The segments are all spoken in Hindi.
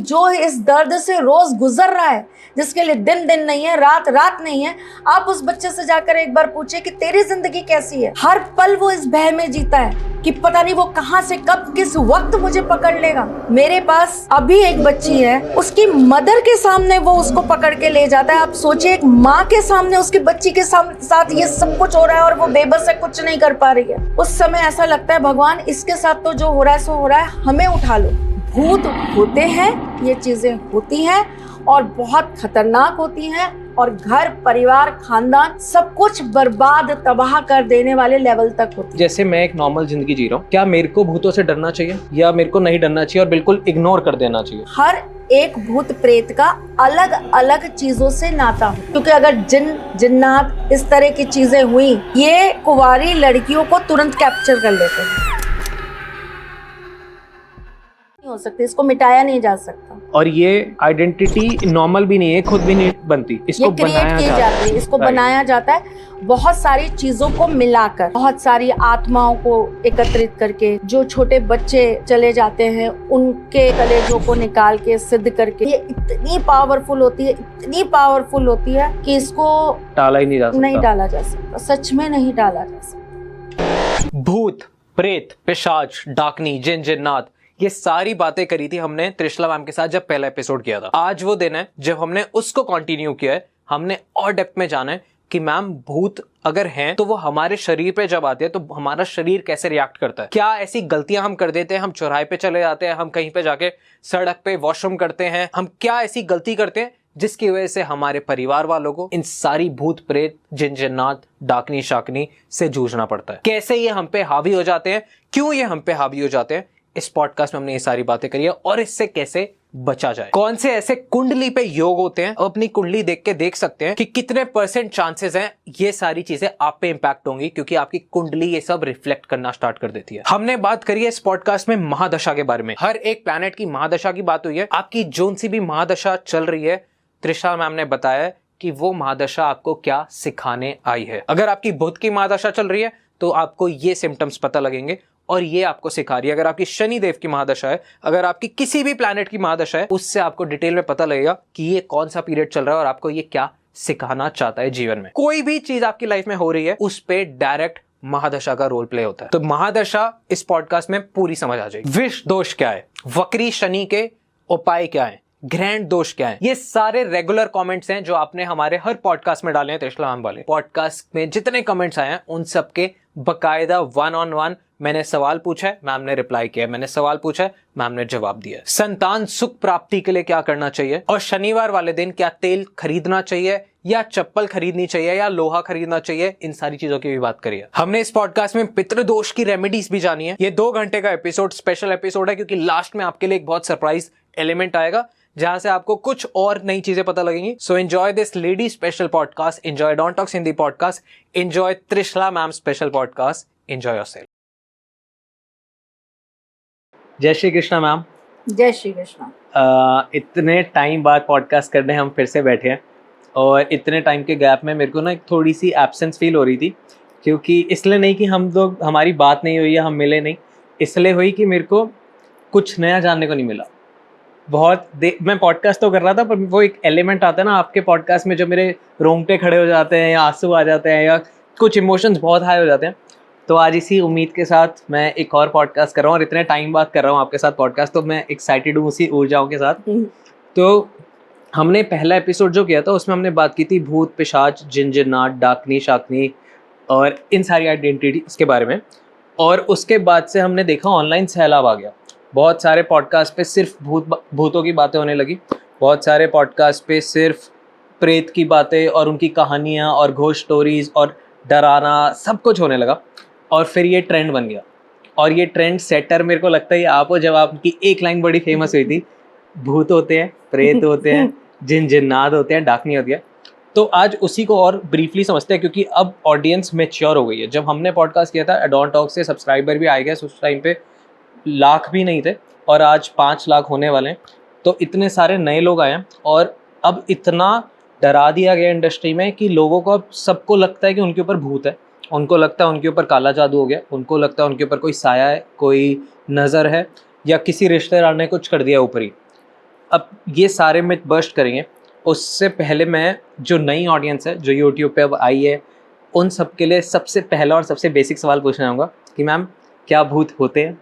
जो इस दर्द से रोज गुजर रहा है, जिसके लिए दिन दिन नहीं है, रात रात नहीं है, आप उस बच्चे से जाकर एक बार पूछे कि तेरी जिंदगी कैसी है। हर पल वो इस भय में जीता है कि पता नहीं वो कहां से कब किस वक्त मुझे पकड़ लेगा। मेरे पास अभी एक बच्ची है, उसकी मदर के सामने वो उसको पकड़ के ले जाता है। आप सोचिए, एक माँ के सामने उसकी बच्ची के साथ ये सब कुछ हो रहा है और वो बेबस है, कुछ नहीं कर पा रही है। उस समय ऐसा लगता है भगवान इसके साथ तो जो हो रहा है सो हो रहा है, हमें उठा लो। भूत होते हैं, ये चीजें होती हैं और बहुत खतरनाक होती हैं और घर परिवार खानदान सब कुछ बर्बाद तबाह कर देने वाले लेवल तक होती है। जैसे मैं एक नॉर्मल जिंदगी जी रहा हूँ, क्या मेरे को भूतों से डरना चाहिए या मेरे को नहीं डरना चाहिए और बिल्कुल इग्नोर कर देना चाहिए? हर एक भूत प्रेत का अलग अलग चीजों से नाता हो, क्योंकि अगर जिन जिन्नात इस तरह की चीजें हुई, ये कुंवारी लड़कियों को तुरंत कैप्चर कर लेते हैं। नहीं हो सकती, इसको मिटाया नहीं जा सकता। और ये आइडेंटिटी नॉर्मल भी नहीं है, खुद भी नहीं बनती, इसको क्रिएट की जाती है, इसको बनाया जाता है बहुत सारी चीजों को मिलाकर, बहुत सारी आत्माओं को एकत्रित करके। जो छोटे बच्चे चले जाते हैं उनके कलेजों को निकाल के सिद्ध करके, ये इतनी पावरफुल होती है, इतनी पावरफुल होती है कि इसको टाला ही नहीं जा सकता। नहीं डाला जा सकता, सच में नहीं डाला जा सकता। भूत, प्रेत, पिशाच, डाकनी, जिन जिन्नात, ये सारी बातें करी थी हमने त्रिशला मैम के साथ जब पहला एपिसोड किया था। आज वो दिन है जब हमने उसको कंटिन्यू किया है। हमने और डेप्थ में जाना है कि मैम भूत अगर हैं तो वो हमारे शरीर पे जब आते हैं तो हमारा शरीर कैसे रिएक्ट करता है, क्या ऐसी गलतियां हम कर देते हैं, हम चौराहे पे चले जाते हैं, हम कहीं पे जाके सड़क पे वॉशरूम करते हैं, हम क्या ऐसी गलती करते हैं जिसकी वजह से हमारे परिवार वालों को इन सारी भूत प्रेत, जिन जिन्नात, डाकनी शाकनी से जूझना पड़ता है। कैसे ये हम पे हावी हो जाते हैं, क्यों ये हम पे हावी हो जाते हैं, इस पॉडकास्ट में हमने ये सारी बातें करी है और इससे कैसे बचा जाए। कौन से ऐसे कुंडली पे योग होते हैं, अपनी कुंडली देख के देख सकते हैं कि कितने % चांसेस हैं ये सारी चीजें आप पे इंपैक्ट होंगी, क्योंकि आपकी कुंडली ये सब रिफ्लेक्ट करना स्टार्ट कर देती है। हमने बात करी है इस पॉडकास्ट में महादशा के बारे में, हर एक प्लैनेट की महादशा की बात हुई है। आपकी जोन सी भी महादशा चल रही है, त्रिशला मैम ने बताया कि वो महादशा आपको क्या सिखाने आई है। अगर आपकी बुध की महादशा चल रही है तो आपको ये सिम्टम्स पता लगेंगे और ये आपको सिखा रही है। अगर आपकी शनि देव की महादशा है, अगर आपकी किसी भी प्लैनेट की महादशा है, उससे आपको डिटेल में पता लगेगा कि ये कौन सा पीरियड चल रहा है और आपको ये क्या सिखाना चाहता है जीवन में। कोई भी चीज आपकी लाइफ में हो रही है उस पे डायरेक्ट महादशा का रोल प्ले होता है। तो महादशा इस पॉडकास्ट में पूरी समझ आ जाएगी। विष दोष क्या है, वक्री शनि के उपाय क्या है, ग्रैंड दोष क्या है, ये सारे रेगुलर कमेंट्स हैं जो आपने हमारे हर पॉडकास्ट में डाले हैं। त्रिशला मैम वाले पॉडकास्ट में जितने कमेंट्स आए हैं उन सबके बकायदा 1-on-1 मैंने सवाल पूछा है, मैम ने रिप्लाई किया, मैंने सवाल पूछा है, मैम ने जवाब दिया। संतान सुख प्राप्ति के लिए क्या करना चाहिए, और शनिवार वाले दिन क्या तेल खरीदना चाहिए या चप्पल खरीदनी चाहिए या लोहा खरीदना चाहिए, इन सारी चीजों की भी बात करी है। हमने इस पॉडकास्ट में पितृदोष की रेमेडीज भी जानी है। ये 2 घंटे का एपिसोड स्पेशल एपिसोड है, क्योंकि लास्ट में आपके लिए एक बहुत सरप्राइज एलिमेंट आएगा जहां से आपको कुछ और नई चीजें पता लगेंगी। So enjoy this lady special podcast, enjoy Don talks Hindi podcast, enjoy Trishala ma'am special podcast, enjoy yourself. जय श्री कृष्णा मैम। जय श्री कृष्णा। इतने टाइम बाद पॉडकास्ट करने हम फिर से बैठे हैं और इतने टाइम के गैप में मेरे को ना एक थोड़ी सी एब्सेंस फील हो रही थी, क्योंकि इसलिए नहीं कि हम लोग हमारी बात नहीं हुई या हम मिले नहीं, इसलिए हुई कि मेरे को कुछ नया जानने को नहीं मिला। मैं पॉडकास्ट तो कर रहा था पर वो एक एलिमेंट आता है ना आपके पॉडकास्ट में जो मेरे रोंगटे खड़े हो जाते हैं या आंसू आ जाते हैं या कुछ इमोशंस बहुत हाई हो जाते हैं। तो आज इसी उम्मीद के साथ मैं एक और पॉडकास्ट कर रहा हूँ और इतने टाइम बाद कर रहा हूँ आपके साथ पॉडकास्ट, तो मैं एक्साइटेड हूँ उसी ऊर्जाओं के साथ। तो हमने पहला एपिसोड जो किया था उसमें हमने बात की थी भूत, पिशाच, जिन जिन्नात, डाकनी शाकनी और इन सारी आइडेंटिटीज के बारे में, और उसके बाद से हमने देखा ऑनलाइन सैलाब आ गया। बहुत सारे पॉडकास्ट पे सिर्फ भूतों की बातें होने लगी, बहुत सारे पॉडकास्ट पे सिर्फ प्रेत की बातें और उनकी कहानियाँ और घोस्ट स्टोरीज और डराना सब कुछ होने लगा, और फिर ये ट्रेंड बन गया। और ये ट्रेंड सेटर मेरे को लगता है आप हो, जब आपकी एक लाइन बड़ी फेमस हुई थी, भूत होते हैं, प्रेत होते हैं, जिन जिन्नात होते हैं, डाकनी होती है। तो आज उसी को और ब्रीफली समझते हैं, क्योंकि अब ऑडियंस मैच्योर हो गई है। जब हमने पॉडकास्ट किया था डॉन टॉक से सब्सक्राइबर भी आए गए, उस टाइम पे लाख भी नहीं थे और आज 5 लाख होने वाले हैं। तो इतने सारे नए लोग आए हैं और अब इतना डरा दिया गया इंडस्ट्री में कि लोगों को अब सबको लगता है कि उनके ऊपर भूत है, उनको लगता है उनके ऊपर काला जादू हो गया, उनको लगता है उनके ऊपर कोई साया है, कोई नज़र है, या किसी रिश्तेदार ने कुछ कर दिया ऊपरी। अब ये सारे मिथ बर्स्ट करेंगे, उससे पहले मैं जो नई ऑडियंस है जो यूट्यूब पे अब आई है उन सब के लिए सबसे पहला और सबसे बेसिक सवाल पूछना चाहूँगा कि मैम क्या भूत होते हैं,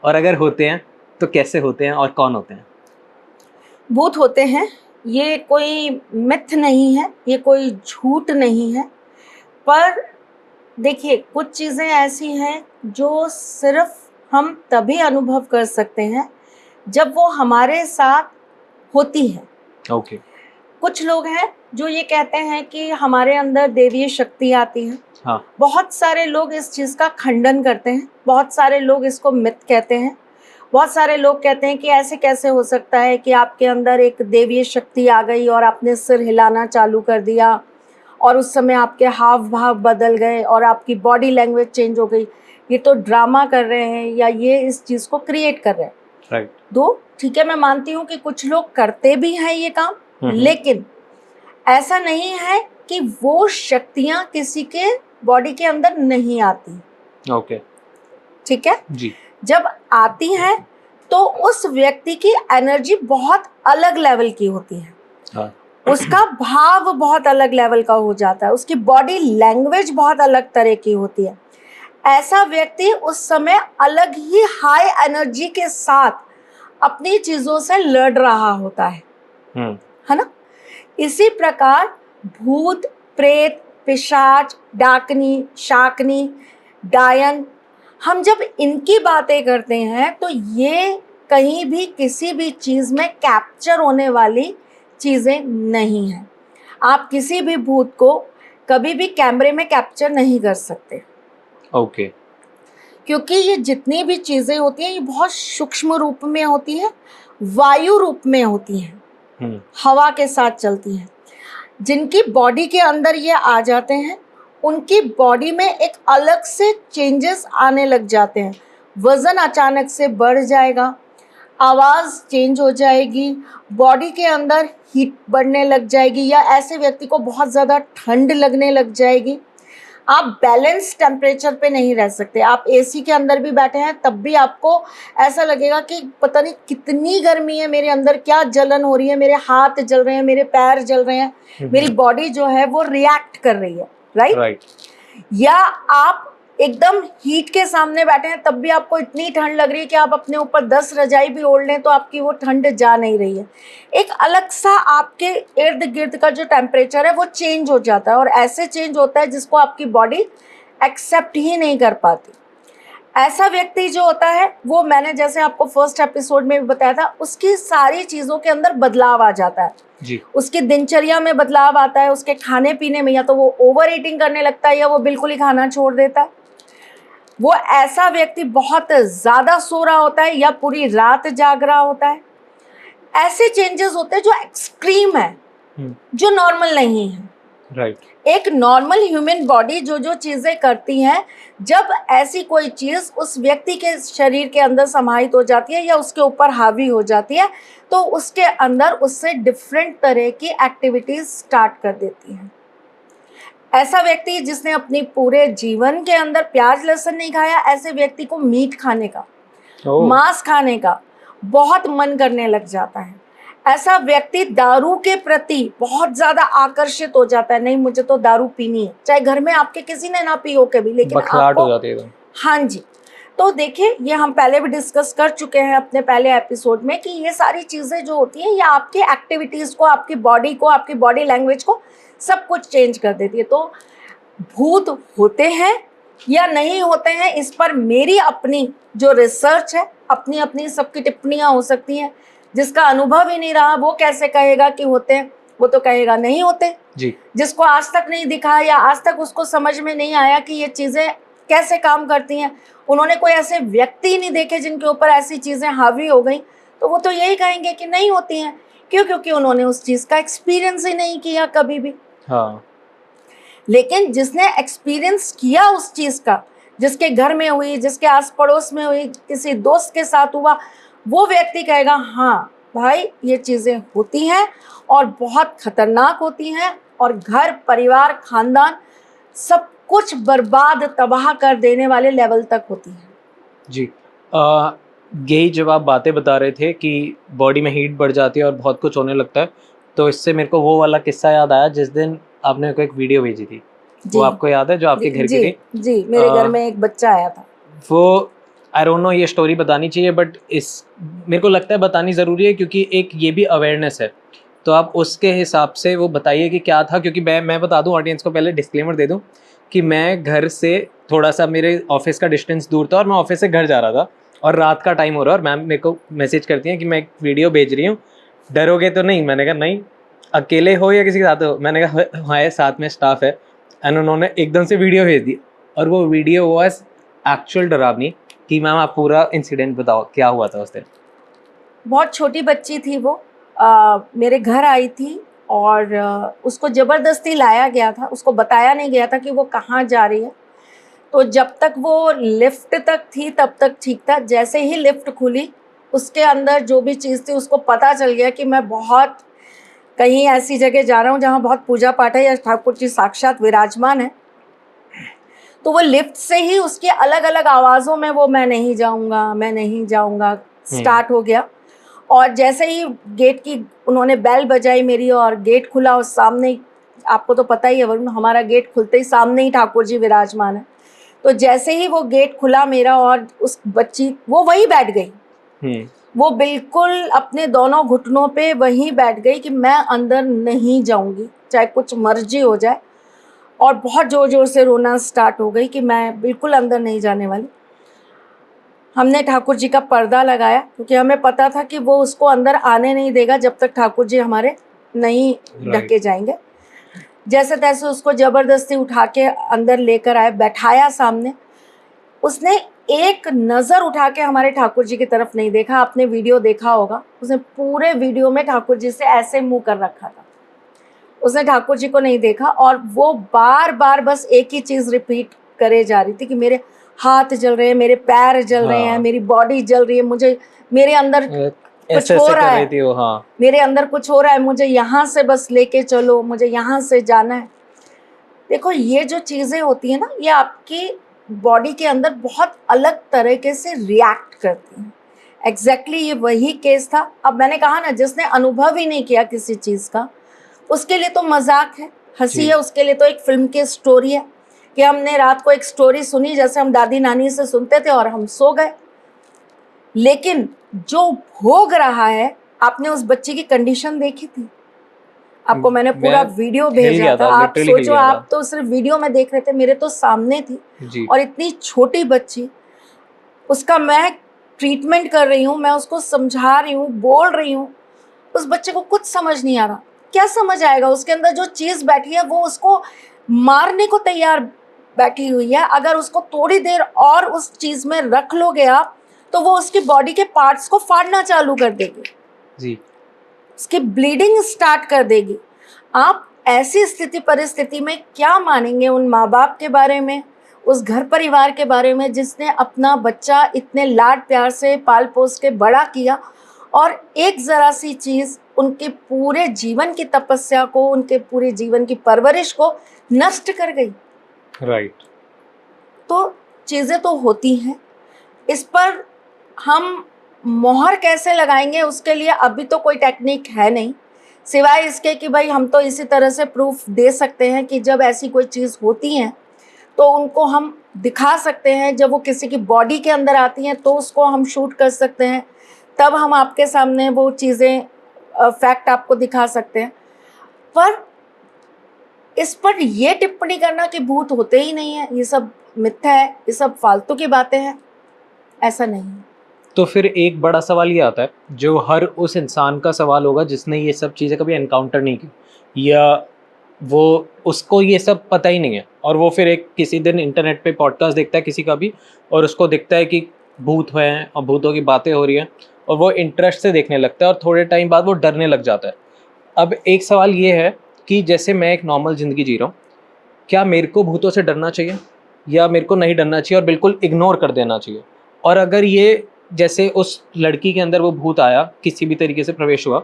और अगर होते हैं तो कैसे होते हैं और कौन होते हैं? भूत होते हैं, ये कोई मिथ नहीं है, ये कोई झूठ नहीं है। पर देखिए, कुछ चीज़ें ऐसी हैं जो सिर्फ हम तभी अनुभव कर सकते हैं जब वो हमारे साथ होती है। ओके। कुछ लोग हैं जो ये कहते हैं कि हमारे अंदर देवीय शक्ति आती है। हाँ। बहुत सारे लोग इस चीज़ का खंडन करते हैं, बहुत सारे लोग इसको मिथ कहते हैं। बहुत सारे लोग कहते हैं कि ऐसे कैसे हो सकता है कि आपके अंदर एक देवीय शक्ति आ गई और आपने सिर हिलाना चालू कर दिया और उस समय आपके हाव भाव बदल गए और आपकी बॉडी लैंग्वेज चेंज हो गई। ये तो ड्रामा कर रहे हैं या ये इस चीज़ को क्रिएट कर रहे हैं। राइट। दो ठीक है, मैं मानती हूँ कि कुछ लोग करते भी हैं ये काम, लेकिन ऐसा नहीं है कि वो शक्तियाँ किसी के बॉडी के अंदर नहीं आती। ओके। ठीक है जी। जब आती हैं तो उस व्यक्ति की एनर्जी बहुत अलग लेवल की होती है। हाँ। उसका भाव बहुत अलग लेवल का हो जाता है, उसकी बॉडी लैंग्वेज बहुत अलग तरह की होती है। ऐसा व्यक्ति उस समय अलग ही हाई एनर्जी के साथ अपनी चीज़ों से लड़ रहा होता है ना। इसी प्रकार भूत, प्रेत, पिशाच, डाकनी, शाकनी, डायन, हम जब इनकी बातें करते हैं तो ये कहीं भी किसी भी चीज़ में कैप्चर होने वाली चीज़ें नहीं हैं। आप किसी भी भूत को कभी भी कैमरे में कैप्चर नहीं कर सकते। ओके। क्योंकि ये जितनी भी चीज़ें होती हैं ये बहुत सूक्ष्म रूप में होती हैं, वायु रूप में होती हैं, हवा के साथ चलती हैं। जिनकी बॉडी के अंदर ये आ जाते हैं उनकी बॉडी में एक अलग से चेंजेस आने लग जाते हैं। वज़न अचानक से बढ़ जाएगा, आवाज़ चेंज हो जाएगी, बॉडी के अंदर हीट बढ़ने लग जाएगी या ऐसे व्यक्ति को बहुत ज़्यादा ठंड लगने लग जाएगी। आप बैलेंस टेम्परेचर पे नहीं रह सकते। आप एसी के अंदर भी बैठे हैं तब भी आपको ऐसा लगेगा कि पता नहीं कितनी गर्मी है, मेरे अंदर क्या जलन हो रही है, मेरे हाथ जल रहे हैं, मेरे पैर जल रहे हैं, मेरी बॉडी जो है वो रिएक्ट कर रही है। राइट। या आप एकदम हीट के सामने बैठे हैं तब भी आपको इतनी ठंड लग रही है कि आप अपने ऊपर 10 रजाई भी ओढ़ लें तो आपकी वो ठंड जा नहीं रही है। एक अलग सा आपके इर्द गिर्द का जो टेम्परेचर है वो चेंज हो जाता है और ऐसे चेंज होता है जिसको आपकी बॉडी एक्सेप्ट ही नहीं कर पाती। ऐसा व्यक्ति जो होता है वो, मैंने जैसे आपको फर्स्ट एपिसोड में भी बताया था, उसकी सारी चीज़ों के अंदर बदलाव आ जाता है जी। उसकी दिनचर्या में बदलाव आता है, उसके खाने पीने में, या तो वो ओवर ईटिंग करने लगता है या वो बिल्कुल ही खाना छोड़ देता है। वो ऐसा व्यक्ति बहुत ज़्यादा सो रहा होता है या पूरी रात जाग रहा होता है। ऐसे चेंजेस होते हैं जो एक्सट्रीम है, जो नॉर्मल नहीं है। राइट। एक नॉर्मल ह्यूमन बॉडी जो जो चीज़ें करती हैं, जब ऐसी कोई चीज़ उस व्यक्ति के शरीर के अंदर समाहित हो जाती है या उसके ऊपर हावी हो जाती है तो उसके अंदर उससे डिफरेंट तरह की एक्टिविटीज़ स्टार्ट कर देती हैं। ऐसा व्यक्ति जिसने अपनी पूरे जीवन के अंदर प्याज लहसुन नहीं खाया, ऐसे व्यक्ति को मीट खाने का, मांस खाने का बहुत मन करने लग जाता है। ऐसा व्यक्ति दारू के प्रति बहुत ज़्यादा आकर्षित हो जाता है, नहीं मुझे तो दारू पीनी है, चाहे घर में आपके किसी ने ना पी हो कभी, लेकिन बखलाहट हो जाती है। हाँ जी। तो देखिए, ये हम पहले भी डिस्कस कर चुके हैं अपने पहले एपिसोड में कि ये सारी चीज़ें जो होती हैं ये आपकी एक्टिविटीज़ को, आपकी बॉडी को, आपकी बॉडी लैंग्वेज को सब कुछ चेंज कर देती है। तो भूत होते हैं या नहीं होते हैं, इस पर मेरी अपनी जो रिसर्च है, अपनी अपनी सबकी टिप्पणियाँ हो सकती हैं। जिसका अनुभव ही नहीं रहा वो कैसे कहेगा कि होते हैं, वो तो कहेगा नहीं होते जी। जिसको आज तक नहीं दिखा या आज तक उसको समझ में नहीं आया कि ये चीज़ें कैसे काम करती हैं, उन्होंने कोई ऐसे व्यक्ति नहीं देखे जिनके ऊपर ऐसी चीज़ें हावी हो गई, तो वो तो यही कहेंगे कि नहीं होती हैं। क्यों? क्योंकि उन्होंने उस चीज़ का एक्सपीरियंस ही नहीं किया कभी भी। हाँ। लेकिन जिसने एक्सपीरियंस किया उस चीज़ का, जिसके घर में हुई, जिसके आस पड़ोस में हुई, किसी दोस्त के साथ हुआ, वो व्यक्ति कहेगा हाँ भाई ये चीज़ें होती हैं और बहुत खतरनाक होती हैं और घर परिवार खानदान सब कुछ बर्बाद तबाह कर देने वाले लेवल तक होती हैं। जी। यही जब आप बातें बता रहे थे कि बॉडी में हीट बढ़ जाती है और बहुत कुछ होने लगता है, तो इससे मेरे को वो वाला किस्सा याद आया जिस दिन आपने मेरे को एक वीडियो भेजी थी। वो जी आपको याद है जो आपके घर की जी थी? जी, मेरे घर में एक बच्चा आया था। वो आई डोंट नो ये स्टोरी बतानी चाहिए, बट इस मेरे को लगता है बतानी ज़रूरी है क्योंकि एक ये भी अवेयरनेस है। तो आप उसके हिसाब से वो बताइए कि क्या था, क्योंकि मैं बता दूं ऑडियंस को, पहले डिस्क्लेमर दे दूं कि मैं घर से थोड़ा सा, मेरे ऑफिस का डिस्टेंस दूर था और मैं ऑफिस से घर जा रहा था और रात का टाइम हो रहा है और मैम मेरे को मैसेज करती हैं कि मैं एक वीडियो भेज रही हूँ, डरोगे तो नहीं? मैंने कहा नहीं। अकेले हो या किसी के साथ हो? मैंने कहा हाँ है, साथ में स्टाफ है। एंड उन्होंने एकदम से वीडियो भेज दी और वो वीडियो वॉज एक्चुअल डरावनी। कि मैम आप पूरा इंसिडेंट बताओ क्या हुआ था उस दिन। बहुत छोटी बच्ची थी वो, मेरे घर आई थी और उसको ज़बरदस्ती लाया गया था। उसको बताया नहीं गया था कि वो कहाँ जा रही है। तो जब तक वो लिफ्ट तक थी तब तक ठीक था। जैसे ही लिफ्ट खुली, उसके अंदर जो भी चीज़ थी उसको पता चल गया कि मैं बहुत कहीं ऐसी जगह जा रहा हूँ जहाँ बहुत पूजा पाठ है या ठाकुर जी साक्षात विराजमान है। तो वो लिफ्ट से ही उसकी अलग अलग आवाज़ों में वो मैं नहीं जाऊँगा, मैं नहीं जाऊँगा स्टार्ट हो गया। और जैसे ही गेट की उन्होंने बेल बजाई मेरी और गेट खुला और सामने ही, आपको तो पता ही है वरुण, हमारा गेट खुलते ही सामने ही ठाकुर जी विराजमान है। तो जैसे ही वो गेट खुला मेरा और उस बच्ची वो वहीं बैठ गई। वो बिल्कुल अपने दोनों घुटनों पे वहीं बैठ गई कि मैं अंदर नहीं जाऊंगी चाहे कुछ मर्जी हो जाए। और बहुत ज़ोर ज़ोर से रोना स्टार्ट हो गई कि मैं बिल्कुल अंदर नहीं जाने वाली। हमने ठाकुर जी का पर्दा लगाया क्योंकि हमें पता था कि वो उसको अंदर आने नहीं देगा जब तक ठाकुर जी हमारे नहीं ढके जाएंगे। जैसे तैसे उसको ज़बरदस्ती उठा के अंदर लेकर आए, बैठाया सामने। उसने एक नज़र उठा के हमारे ठाकुर जी की तरफ नहीं देखा। आपने वीडियो देखा होगा, उसने पूरे वीडियो में ठाकुर जी से ऐसे मुंह कर रखा था। उसने ठाकुर जी को नहीं देखा और वो बार बार बस एक ही चीज़ रिपीट करे जा रही थी कि मेरे हाथ जल रहे हैं, मेरे पैर जल रहे हैं, मेरी बॉडी जल रही है, मुझे मेरे अंदर कुछ हो रहा है, मेरे अंदर कुछ हो रहा है, मुझे यहाँ से बस लेके चलो, मुझे यहाँ से जाना है। देखो ये जो चीज़ें होती हैं ना, ये आपकी बॉडी के अंदर बहुत अलग तरीके से रिएक्ट करती हैं। एग्जैक्टली ये वही केस था। अब मैंने कहा ना, जिसने अनुभव ही नहीं किया किसी चीज़ का, उसके लिए तो मजाक है, हंसी है, उसके लिए तो एक फिल्म की स्टोरी है कि हमने रात को एक स्टोरी सुनी जैसे हम दादी नानी से सुनते थे और हम सो गए। लेकिन जो भोग रहा है, आपने उस बच्ची की कंडीशन देखी थी? आपको मैंने पूरा वीडियो भेजा था। आप सोचो, आप तो सिर्फ वीडियो में देख रहे थे, मेरे तो सामने थी। और इतनी छोटी बच्ची, उसका मैं ट्रीटमेंट कर रही हूँ, मैं उसको समझा रही हूँ, बोल रही हूँ। उस बच्चे को कुछ समझ नहीं आ रहा। क्या समझ आएगा? उसके अंदर जो चीज़ बैठी है वो उसको मारने को तैयार बैठी हुई है। अगर उसको थोड़ी देर और उस चीज़ में रख लोगे आप, तो वो उसकी बॉडी के पार्ट्स को फाड़ना चालू कर देगी जी, उसकी ब्लीडिंग स्टार्ट कर देगी। आप ऐसी स्थिति परिस्थिति में क्या मानेंगे उन माँ बाप के बारे में, उस घर परिवार के बारे में जिसने अपना बच्चा इतने लाड प्यार से पाल पोस के बड़ा किया और एक ज़रा सी चीज़ उनके पूरे जीवन की तपस्या को, उनके पूरे जीवन की परवरिश को नष्ट कर गई। राइट। तो चीज़ें तो होती हैं। इस पर हम मोहर कैसे लगाएंगे, उसके लिए अभी तो कोई टेक्निक है नहीं, सिवाय इसके कि भाई हम तो इसी तरह से प्रूफ दे सकते हैं कि जब ऐसी कोई चीज़ होती है तो उनको हम दिखा सकते हैं। जब वो किसी की बॉडी के अंदर आती हैं तो उसको हम शूट कर सकते हैं, तब हम आपके सामने वो चीज़ें फैक्ट आपको दिखा सकते हैं। पर इस पर ये टिप्पणी करना कि भूत होते ही नहीं है, ये सब मिथ्या है, ये सब फालतू की बातें हैं, ऐसा नहीं है। तो फिर एक बड़ा सवाल ये आता है जो हर उस इंसान का सवाल होगा जिसने ये सब चीज़ें कभी एनकाउंटर नहीं की, या वो उसको ये सब पता ही नहीं है और वो फिर एक किसी दिन इंटरनेट पे पॉडकास्ट देखता है किसी का भी और उसको दिखता है कि भूत हैं और भूतों की बातें हो रही हैं और वो इंटरेस्ट से देखने लगता है और थोड़े टाइम बाद वो डरने लग जाता है। अब एक सवाल ये है कि जैसे मैं एक नॉर्मल ज़िंदगी जी रहा हूँ, क्या मेरे को भूतों से डरना चाहिए या मेरे को नहीं डरना चाहिए और बिल्कुल इग्नोर कर देना चाहिए? और अगर ये जैसे उस लड़की के अंदर वो भूत आया, किसी भी तरीके से प्रवेश हुआ,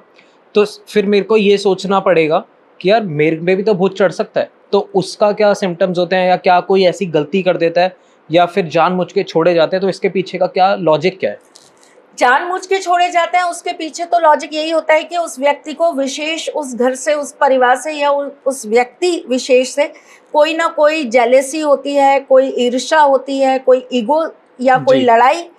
तो फिर मेरे को ये सोचना पड़ेगा कि यार मेरे में भी तो भूत चढ़ सकता है, तो उसका क्या सिम्टम्स होते हैं, या क्या कोई ऐसी गलती कर देता है या फिर जानबूझ के छोड़े जाते हैं, तो इसके पीछे का क्या लॉजिक क्या है? जानबूझ के छोड़े जाते हैं, उसके पीछे तो लॉजिक यही होता है कि उस व्यक्ति को विशेष, उस घर से, उस परिवार से या उस व्यक्ति विशेष से कोई ना कोई जेलेसी होती है, कोई ईर्ष्या होती है, कोई ईगो या कोई जी। लड़ाई,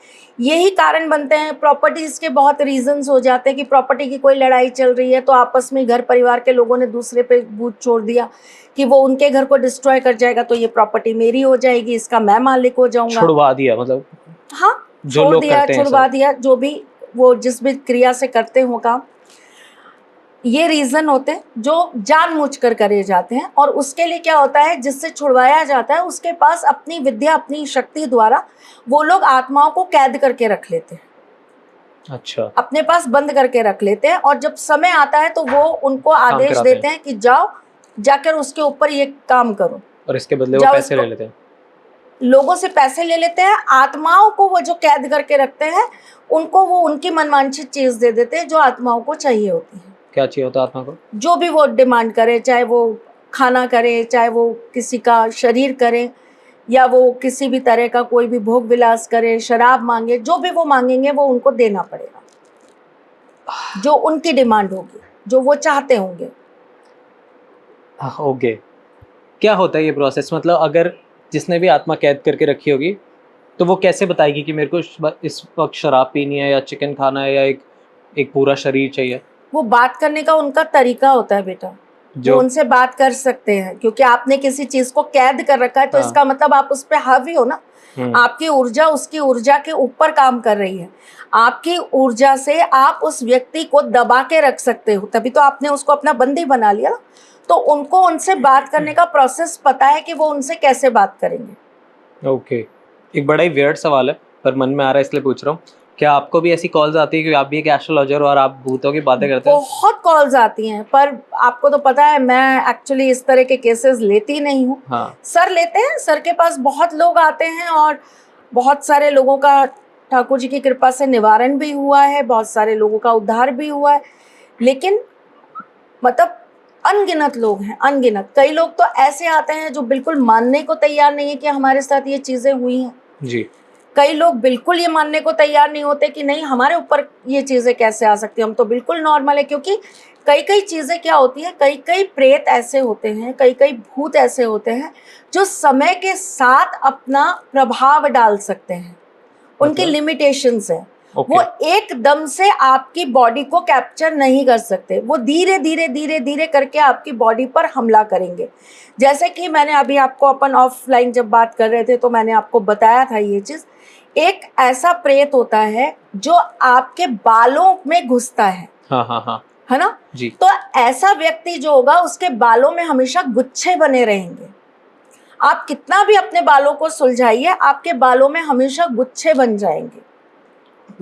यही कारण बनते हैं। प्रॉपर्टीज के बहुत रीजंस हो जाते हैं कि प्रॉपर्टी की कोई लड़ाई चल रही है तो आपस में घर परिवार के लोगों ने दूसरे पे बूथ छोड़ दिया कि वो उनके घर को डिस्ट्रॉय कर जाएगा तो ये प्रॉपर्टी मेरी हो जाएगी, इसका मैं मालिक हो जाऊंगा। छुड़वा दिया मतलब, हाँ, जो छोड़ लोग दिया, करते हैं छुड़वा सब। दिया, जो भी वो जिस भी क्रिया से करते हो काम, ये रीजन होते हैं जो जानबूझकर करे जाते हैं। और उसके लिए क्या होता है, जिससे छुड़वाया जाता है उसके पास अपनी विद्या, अपनी शक्ति द्वारा वो लोग आत्माओं को कैद करके रख लेते हैं, अच्छा, अपने पास बंद करके रख लेते हैं। और जब समय आता है तो वो उनको आदेश कराते हैं। देते हैं कि जाओ, जाकर उसके ऊपर ये काम करो। और इसके बदले वो जाओ पैसे ले इसको- लेते हैं। लोगों से पैसे ले लेते हैं, आत्माओं को वो जो कैद करके रखते हैं उनको वो उनकी मनवांछित चीज दे देते हैं जो आत्माओं को चाहिए होती है। क्या चाहिए होता है आत्मा को? जो भी वो डिमांड करे, चाहे वो खाना करे, चाहे वो किसी का शरीर करे, या वो किसी भी तरह का कोई भी भोग विलास करे, शराब मांगे, जो भी वो मांगेंगे वो उनको देना पड़ेगा, जो उनकी डिमांड होगी, जो वो चाहते होंगे। ओके, क्या होता है ये प्रोसेस? मतलब अगर जिसने भी आत्मा कैद करके रखी होगी तो वो कैसे बताएगी कि मेरे को इस वक्त शराब पीनी है या चिकन खाना है या एक पूरा शरीर चाहिए? वो बात करने का उनका तरीका होता है बेटा, जो उनसे बात कर सकते हैं, क्योंकि आपने किसी चीज को कैद कर रखा है तो इसका मतलब आप उस पर हावी हो ना। आपकी ऊर्जा उसकी ऊर्जा के ऊपर काम कर रही है। आपकी ऊर्जा से आप उस व्यक्ति को दबा के रख सकते हो, तभी तो आपने उसको अपना बंदी बना लिया ना। तो उनको उनसे बात करने का प्रोसेस पता है कि वो उनसे कैसे बात करेंगे। ओके, एक बड़ा ही वियर्ड सवाल है पर मन में आ रहा है इसलिए पूछ रहा हूँ, क्या आपको भी ऐसी कॉल्स आती है कि आप भी एक एस्ट्रोलॉजर हो और आप भूतों की बातें करते हैं? बहुत कॉल्स आती हैं, पर आपको तो पता है मैं एक्चुअली इस तरह के केसेस लेती नहीं हूँ। हाँ, सर लेते हैं, सर के पास बहुत लोग आते हैं और बहुत सारे लोगों का ठाकुर जी की कृपा से निवारण भी हुआ है, बहुत सारे लोगों का उद्धार भी हुआ है। लेकिन मतलब अनगिनत लोग हैं, अनगिनत। कई लोग तो ऐसे आते हैं जो बिल्कुल मानने को तैयार नहीं है कि हमारे साथ ये चीजें हुई हैं। जी। कई लोग बिल्कुल ये मानने को तैयार नहीं होते कि नहीं, हमारे ऊपर ये चीजें कैसे आ सकती हैं, हम तो बिल्कुल नॉर्मल है। क्योंकि कई कई चीजें क्या होती हैं, कई कई प्रेत ऐसे होते हैं, कई कई भूत ऐसे होते हैं जो समय के साथ अपना प्रभाव डाल सकते हैं। उनकी मतलब? लिमिटेशंस है। Okay. वो एकदम से आपकी बॉडी को कैप्चर नहीं कर सकते, वो धीरे धीरे धीरे धीरे करके आपकी बॉडी पर हमला करेंगे। जैसे कि मैंने अभी आपको, अपन ऑफलाइन जब बात कर रहे थे तो मैंने आपको बताया था ये चीज। एक ऐसा प्रेत होता है जो आपके बालों में घुसता है। हाँ हाँ हाँ, है ना जी। तो ऐसा व्यक्ति जो होगा उसके बालों में हमेशा गुच्छे बने रहेंगे। आप कितना भी अपने बालों को सुलझाइए, आपके बालों में हमेशा गुच्छे बन जाएंगे।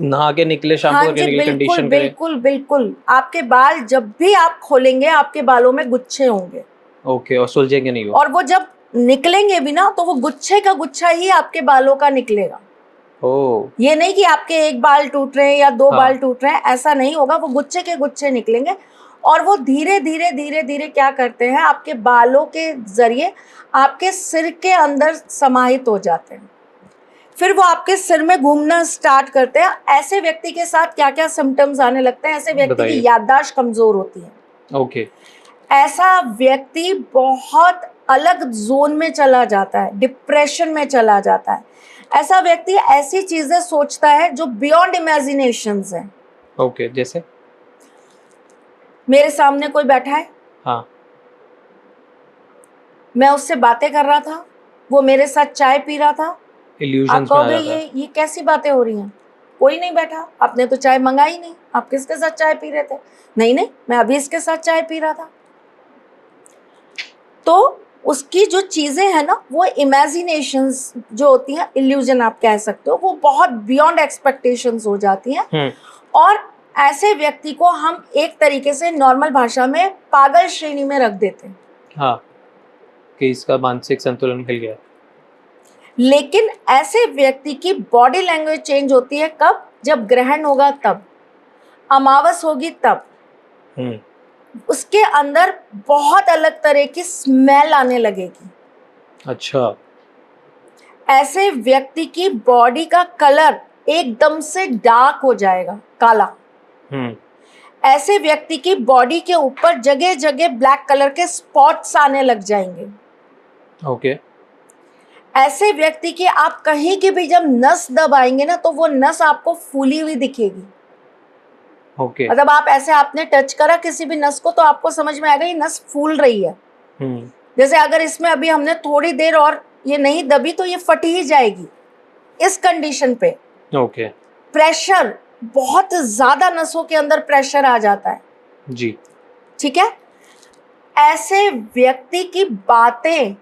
नहा के निकले, हाँ शैम्पू करके जी, निकले, बिल्कुल कंडीशन करे। बिल्कुल बिल्कुल। आपके बाल जब भी आप खोलेंगे आपके बालों में गुच्छे होंगे। ओके, और सुलझेंगे नहीं वो? और वो जब निकलेंगे भी ना तो वो गुच्छे का गुच्छा ही आपके बालों का निकलेगा। ओह, ये नहीं कि आपके एक बाल टूट रहे हैं या दो हाँ। बाल टूट रहे हैं, ऐसा नहीं होगा। वो गुच्छे के गुच्छे निकलेंगे और वो धीरे धीरे धीरे धीरे क्या करते हैं, आपके बालों के जरिए आपके सिर के अंदर समाहित हो जाते हैं। फिर वो आपके सिर में घूमना स्टार्ट करते हैं। ऐसे व्यक्ति के साथ क्या क्या सिम्टम्स आने लगते हैं, ऐसे व्यक्ति की बताइए। याददाश्त कमजोर होती है। ओके, ऐसा व्यक्ति बहुत अलग जोन में चला जाता है, डिप्रेशन में चला जाता है। ऐसा व्यक्ति ऐसी चीजें सोचता है जो बियॉन्ड इमेजिनेशंस हैं। ओके, जैसे? मेरे सामने कोई बैठा है, हाँ, मैं उससे बातें कर रहा था, वो मेरे साथ चाय पी रहा था। आप इल्यूजन्स में आ कहोगे जाता है। ये कैसी बातें हो रही हैं, कोई नहीं बैठा, आपने तो चाय मंगाई नहीं, आप किसके साथ चाय पी रहे थे? नहीं नहीं, मैं अभी इसके साथ चाय पी रहा था। तो उसकी जो चीजें हैं ना, वो इमेजिनेशंस जो होती हैं, इल्यूजन आप कह सकते हो, वो बहुत बियॉन्ड एक्सपेक्टेशंस हो जाती हैं। और ऐसे व्यक्ति को हम एक तरीके से नॉर्मल भाषा में पागल श्रेणी में रख देते हैं। हाँ, कि इसका मानसिक संतुलन हिल गया। लेकिन ऐसे व्यक्ति की बॉडी लैंग्वेज चेंज होती है कब? जब ग्रहण होगा तब, अमावस होगी तब। उसके अंदर बहुत अलग तरह की स्मेल आने लगेगी। अच्छा, ऐसे व्यक्ति की बॉडी का कलर एकदम से डार्क हो जाएगा, काला। ऐसे व्यक्ति की बॉडी के ऊपर जगह जगह ब्लैक कलर के स्पॉट्स आने लग जाएंगे। ओके। ऐसे व्यक्ति की आप कहीं की भी जब नस दबाएंगे ना तो वो नस आपको फूली हुई दिखेगी। ओके। मतलब आप ऐसे, आपने टच करा किसी भी नस को तो आपको समझ में आएगा ये नस फूल रही है। जैसे अगर इसमें अभी हमने थोड़ी देर और ये नहीं दबी तो ये फट ही जाएगी, इस कंडीशन पे। ओके। प्रेशर, बहुत ज्यादा नसों के अंदर प्रेशर आ जाता है जी। ठीक है। ऐसे व्यक्ति की बातें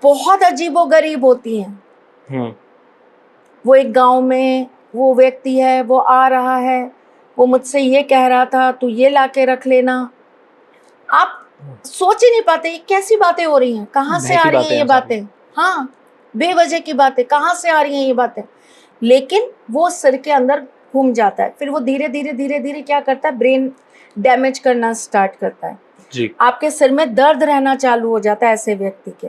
बहुत अजीबोगरीब होती हैं। वो एक गांव में वो व्यक्ति है, वो आ रहा है, वो मुझसे ये कह रहा था तू ये लाके रख लेना। आप सोच ही नहीं पाते ये कैसी बातें हो रही हैं, कहाँ से आ रही हैं ये बातें। हाँ, बेवजह की बातें, कहाँ से आ रही हैं ये बातें। लेकिन वो सिर के अंदर घूम जाता है, फिर वो धीरे धीरे धीरे धीरे क्या करता है, ब्रेन डैमेज करना स्टार्ट करता है जी। आपके सिर में दर्द रहना चालू हो जाता है ऐसे व्यक्ति के।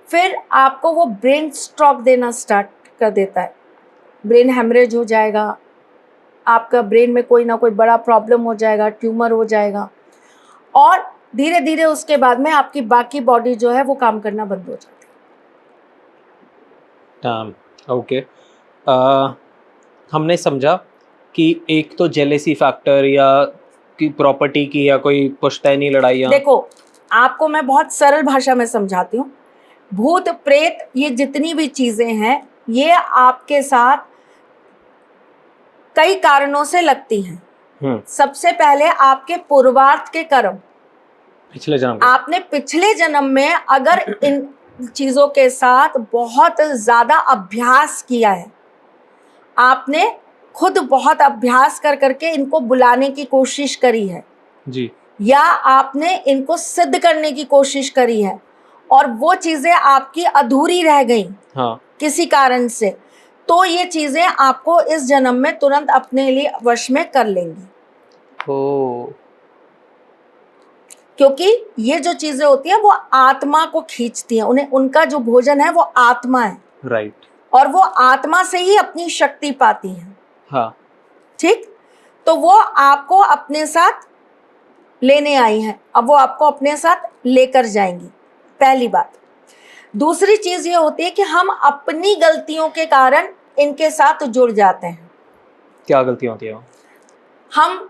फिर आपको वो ब्रेन स्ट्रोक देना स्टार्ट कर देता है, ब्रेन हेमरेज हो जाएगा, आपका ब्रेन में कोई ना कोई बड़ा प्रॉब्लम हो जाएगा, ट्यूमर हो जाएगा, और धीरे धीरे उसके बाद में आपकी बाकी बॉडी जो है वो काम करना बंद हो जाती है। ओके। हमने समझा कि एक तो जेलेसी फैक्टर या की प्रॉपर्टी की या कोई पुश्तैनी लड़ाइयाँ। देखो आपको मैं बहुत सरल भाषा में समझाती हूँ। भूत प्रेत ये जितनी भी चीजें हैं ये आपके साथ कई कारणों से लगती हैं। सबसे पहले आपके पूर्वार्थ के कर्म, पिछले जन्म, आपने पिछले जन्म में अगर इन चीजों के साथ बहुत ज्यादा अभ्यास किया है, आपने खुद बहुत अभ्यास कर करके इनको बुलाने की कोशिश करी है जी, या आपने इनको सिद्ध करने की कोशिश करी है और वो चीजें आपकी अधूरी रह गई हाँ, किसी कारण से, तो ये चीजें आपको इस जन्म में तुरंत अपने लिए वश में कर लेंगी। ओ, क्योंकि ये जो चीजें होती हैं वो आत्मा को खींचती हैं, उन्हें उनका जो भोजन है वो आत्मा है। राइट। और वो आत्मा से ही अपनी शक्ति पाती हैं। हाँ, ठीक, तो वो आपको अपने साथ लेने आई हैं, अब वो आपको अपने साथ लेकर जाएंगी, पहली बात। दूसरी चीज ये होती है कि हम अपनी गलतियों के कारण इनके साथ जुड़ जाते हैं। क्या गलतियां होती है? हम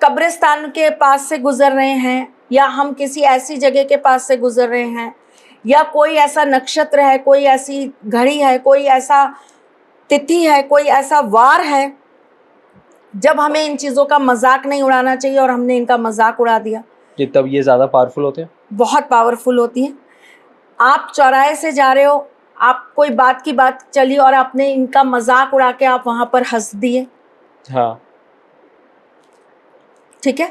कब्रिस्तान के पास से गुजर रहे हैं या हम किसी ऐसी जगह के पास से गुजर रहे हैं या कोई ऐसा नक्षत्र है, कोई ऐसी घड़ी है, कोई ऐसा तिथि है, कोई ऐसा वार है जब हमें इन चीज़ों का मजाक नहीं उड़ाना चाहिए और हमने इनका मजाक उड़ा दिया। जी, तब ये ज़्यादा पावरफुल होते हैं? बहुत पावरफुल होती हैं। आप चौराहे से जा रहे हो, आप कोई बात की बात चली और आपने इनका मजाक उड़ा के आप वहाँ पर हंस दिए। हाँ, ठीक है,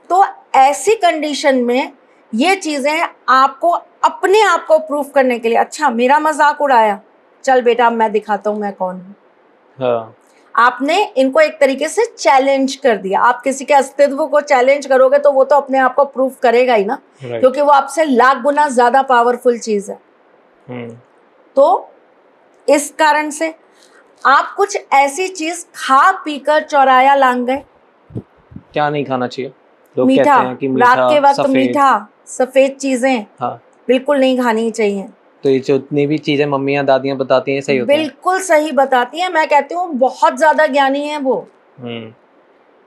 तो ऐसी कंडीशन में ये चीज़ें आपको अपने आप को प्रूफ करने के लिए, अच्छा मेरा मजाक उड़ाया, चल बेटा मैं दिखाता हूँ मैं कौन हूँ। हाँ, आपने इनको एक तरीके से चैलेंज कर दिया। आप किसी के अस्तित्व को चैलेंज करोगे तो वो तो अपने आप को प्रूफ करेगा ही ना, क्योंकि वो आपसे लाख गुना ज्यादा पावरफुल चीज है। तो इस कारण से आप कुछ ऐसी चीज खा पीकर चौराया लांग गए। क्या नहीं खाना चाहिए? लोग मीठा, कहते हैं कि मीठा, रात के वक्त मीठा सफेद चीजें हाँ, बिल्कुल नहीं खानी चाहिए। तो ये जितनी भी चीजें मम्मियाँ दादियाँ बताती हैं सही होती हैं? बिल्कुल सही बताती हैं। मैं कहती हूँ बहुत ज्यादा ज्ञानी है वो।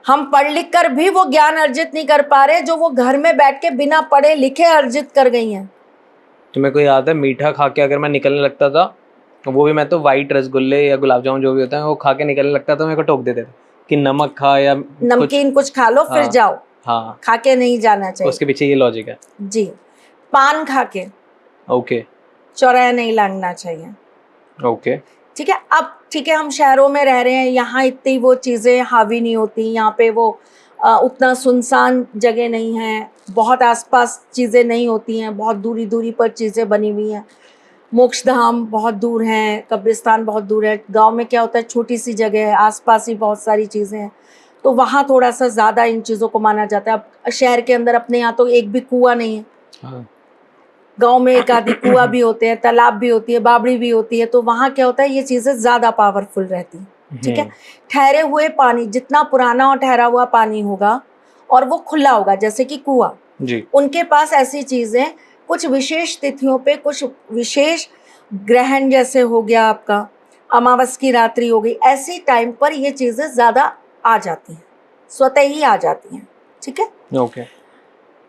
हम पढ़ लिख कर भी वो ज्ञान अर्जित नहीं कर पा रहे जो वो घर में बैठ के बिना पढ़े लिखे अर्जित कर गई हैं। तुम्हें को याद है मीठा खा के अगर मैं निकलने लगता था, वो भी मैं तो वाइट रसगुल्ले या गुलाब जामुन जो भी होता है वो खा के निकलने लगता था, मेरे को टोक देते थे कि नमक खा या नमकीन कुछ खा लो फिर जाओ। हाँ, खा के नहीं जाना चाहिए। उसके पीछे ये लॉजिक है जी। पान खा के ओके चौराया नहीं लांघना चाहिए। ओके, ठीक है। अब ठीक है, हम शहरों में रह रहे हैं, यहाँ इतनी वो चीज़ें हावी नहीं होती, यहाँ पे वो उतना सुनसान जगह नहीं है, बहुत आसपास चीज़ें नहीं होती हैं, बहुत दूरी दूरी पर चीज़ें बनी हुई हैं। मोक्षधाम बहुत दूर हैं, कब्रिस्तान बहुत दूर है। गांव में क्या होता है, छोटी सी जगह है, आसपास ही बहुत सारी चीज़ें हैं, तो वहाँ थोड़ा सा ज़्यादा इन चीज़ों को माना जाता है। अब शहर के अंदर अपने यहाँ तो एक भी कुआं नहीं है। हाँ। गांव में एक आधी कुआं भी होते हैं, तालाब भी होती है, बावड़ी भी होती है, तो वहां क्या होता है, ये चीजें ज्यादा पावरफुल रहती हैं। ठीक है। ठहरे हुए पानी, जितना पुराना और ठहरा हुआ पानी होगा और वो खुला होगा, जैसे कि कुआं, जी। उनके पास ऐसी चीजें कुछ विशेष तिथियों पे, कुछ विशेष ग्रहण जैसे हो गया आपका, अमावस की रात्रि हो गई, ऐसी टाइम पर ये चीजें ज्यादा आ जाती हैं, स्वतः ही आ जाती हैं। ठीक है। ओके।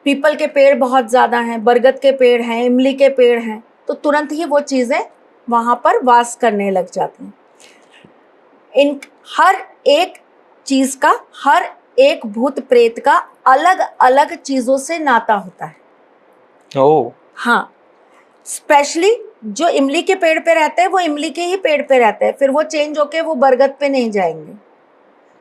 पीपल के पेड़ बहुत ज्यादा हैं, बरगद के पेड़ हैं, इमली के पेड़ हैं, तो तुरंत ही वो चीजें वहां पर वास करने लग जाती हैं। इन हर एक चीज का, हर एक भूत प्रेत का अलग अलग चीजों से नाता होता है। ओ। हाँ, स्पेशली जो इमली के पेड़ पे रहते हैं वो इमली के ही पेड़ पे रहते हैं, फिर वो चेंज होके वो बरगद पे नहीं जाएंगे।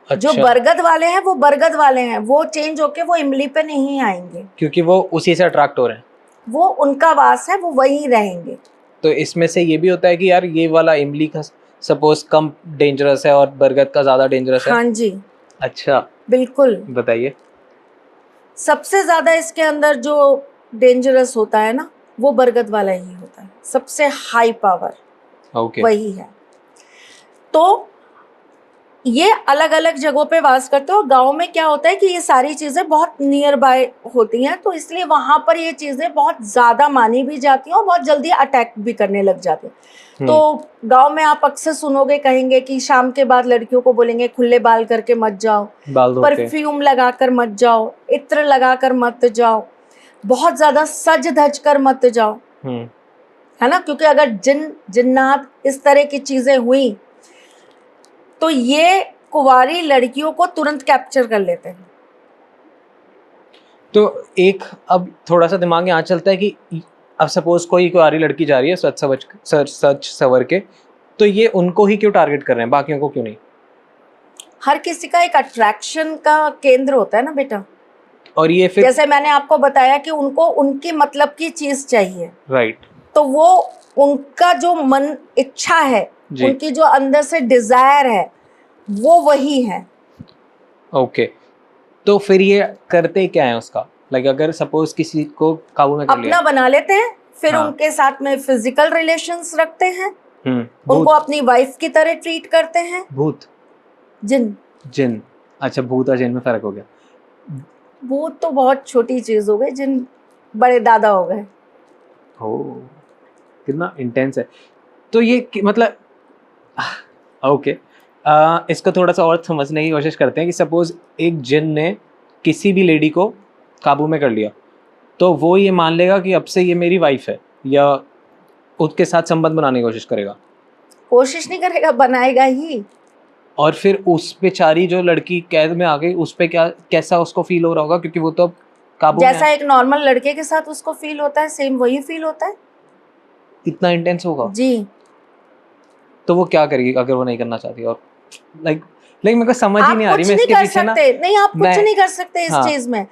अच्छा। जो बरगद वाले हैं वो बरगद वाले हैं, वो चेंज होके वो इमली पे नहीं आएंगे, क्योंकि वो उसी से अट्रैक्ट हो रहे हैं। वो उनका वास है, वो वहीं रहेंगे। तो इसमें से ये भी होता है कि यार ये वाला इमली का सपोज कम डेंजरस है और बरगद का ज्यादा डेंजरस है। हाँ जी, अच्छा, बिल्कुल। बताइए। सबसे ज्यादा इसके अंदर जो डेंजरस होता है ना, वो बरगद वाला ही होता है, सबसे हाई पावर ओके। वही है। तो ये अलग अलग जगहों पे वास करते हैं, और गांव में क्या होता है कि ये सारी चीजें बहुत नियर बाय होती हैं, तो इसलिए वहां पर ये चीजें बहुत ज्यादा मानी भी जाती हैं और बहुत जल्दी अटैक भी करने लग जाती हैं। तो गांव में आप अक्सर सुनोगे, कहेंगे कि शाम के बाद लड़कियों को बोलेंगे खुले बाल करके मत जाओ, बाल धो के। परफ्यूम लगाकर मत जाओ, इत्र लगाकर मत जाओ, बहुत ज्यादा सज धज कर मत जाओ, है ना, क्योंकि अगर जिन्नात इस तरह की चीजें हुई तो ये कुंवारी लड़कियों को तुरंत कैप्चर कर लेते हैं। तो एक अब थोड़ा सा दिमाग में आ चलता है कि अब सपोज कोई कुंवारी लड़की जा रही है सच सवर के, तो ये उनको ही क्यों टारगेट कर रहे हैं, बाकियों को क्यों नहीं? हर किसी का एक अट्रैक्शन का केंद्र होता है ना बेटा। और ये फिर जैसे मैंने आपको बताया कि उनको उनकी मतलब की चीज चाहिए, राइट। तो वो उनका जो मन इच्छा है, जी। उनकी जो अंदर से डिजायर है, वो वही है। ओके। तो फिर ये करते क्या है उसका, लाइक अगर सपोज किसी को काबू में कर लिया, अपना बना लेते हैं, फिर हाँ। उनके साथ में फिजिकल रिलेशंस रखते हैं, उनको भूत। अपनी वाइफ की तरह ट्रीट करते हैं। भूत, जिन जिन। अच्छा, भूत और जिन में फर्क हो गया। भूत तो बहुत छोटी चीज हो गई, जिन बड़े दादा हो गए। ओ, कितना इंटेंस है। तो ये मतलब ओके, इसको थोड़ा सा और समझने की कोशिश करते हैं कि सपोज एक जिन ने किसी भी लेडी को काबू में कर लिया, तो वो ये मान लेगा कि अब से ये मेरी वाइफ है, या उसके साथ संबंध बनाने की कोशिश करेगा? कोशिश नहीं करेगा, बनाएगा ही। और फिर उस बेचारी जो लड़की कैद में आ गई, उस पे क्या कैसा उसको फील हो रहा होगा, क्योंकि वो तो अब काबू में जैसा एक नॉर्मल लड़के के साथ उसको फील होता है, सेम वही फील होता है। इतना इंटेंस होगा। जी। तो वो क्या करेगी अगर वो नहीं करना चाहती? और लाइक मेरे को समझ ही आप नहीं आ रही। कुछ मैं नहीं इसके कर पीछे ना, सकते, नहीं आप कुछ मैं- नहीं कर सकते इस हाँ। चीज में।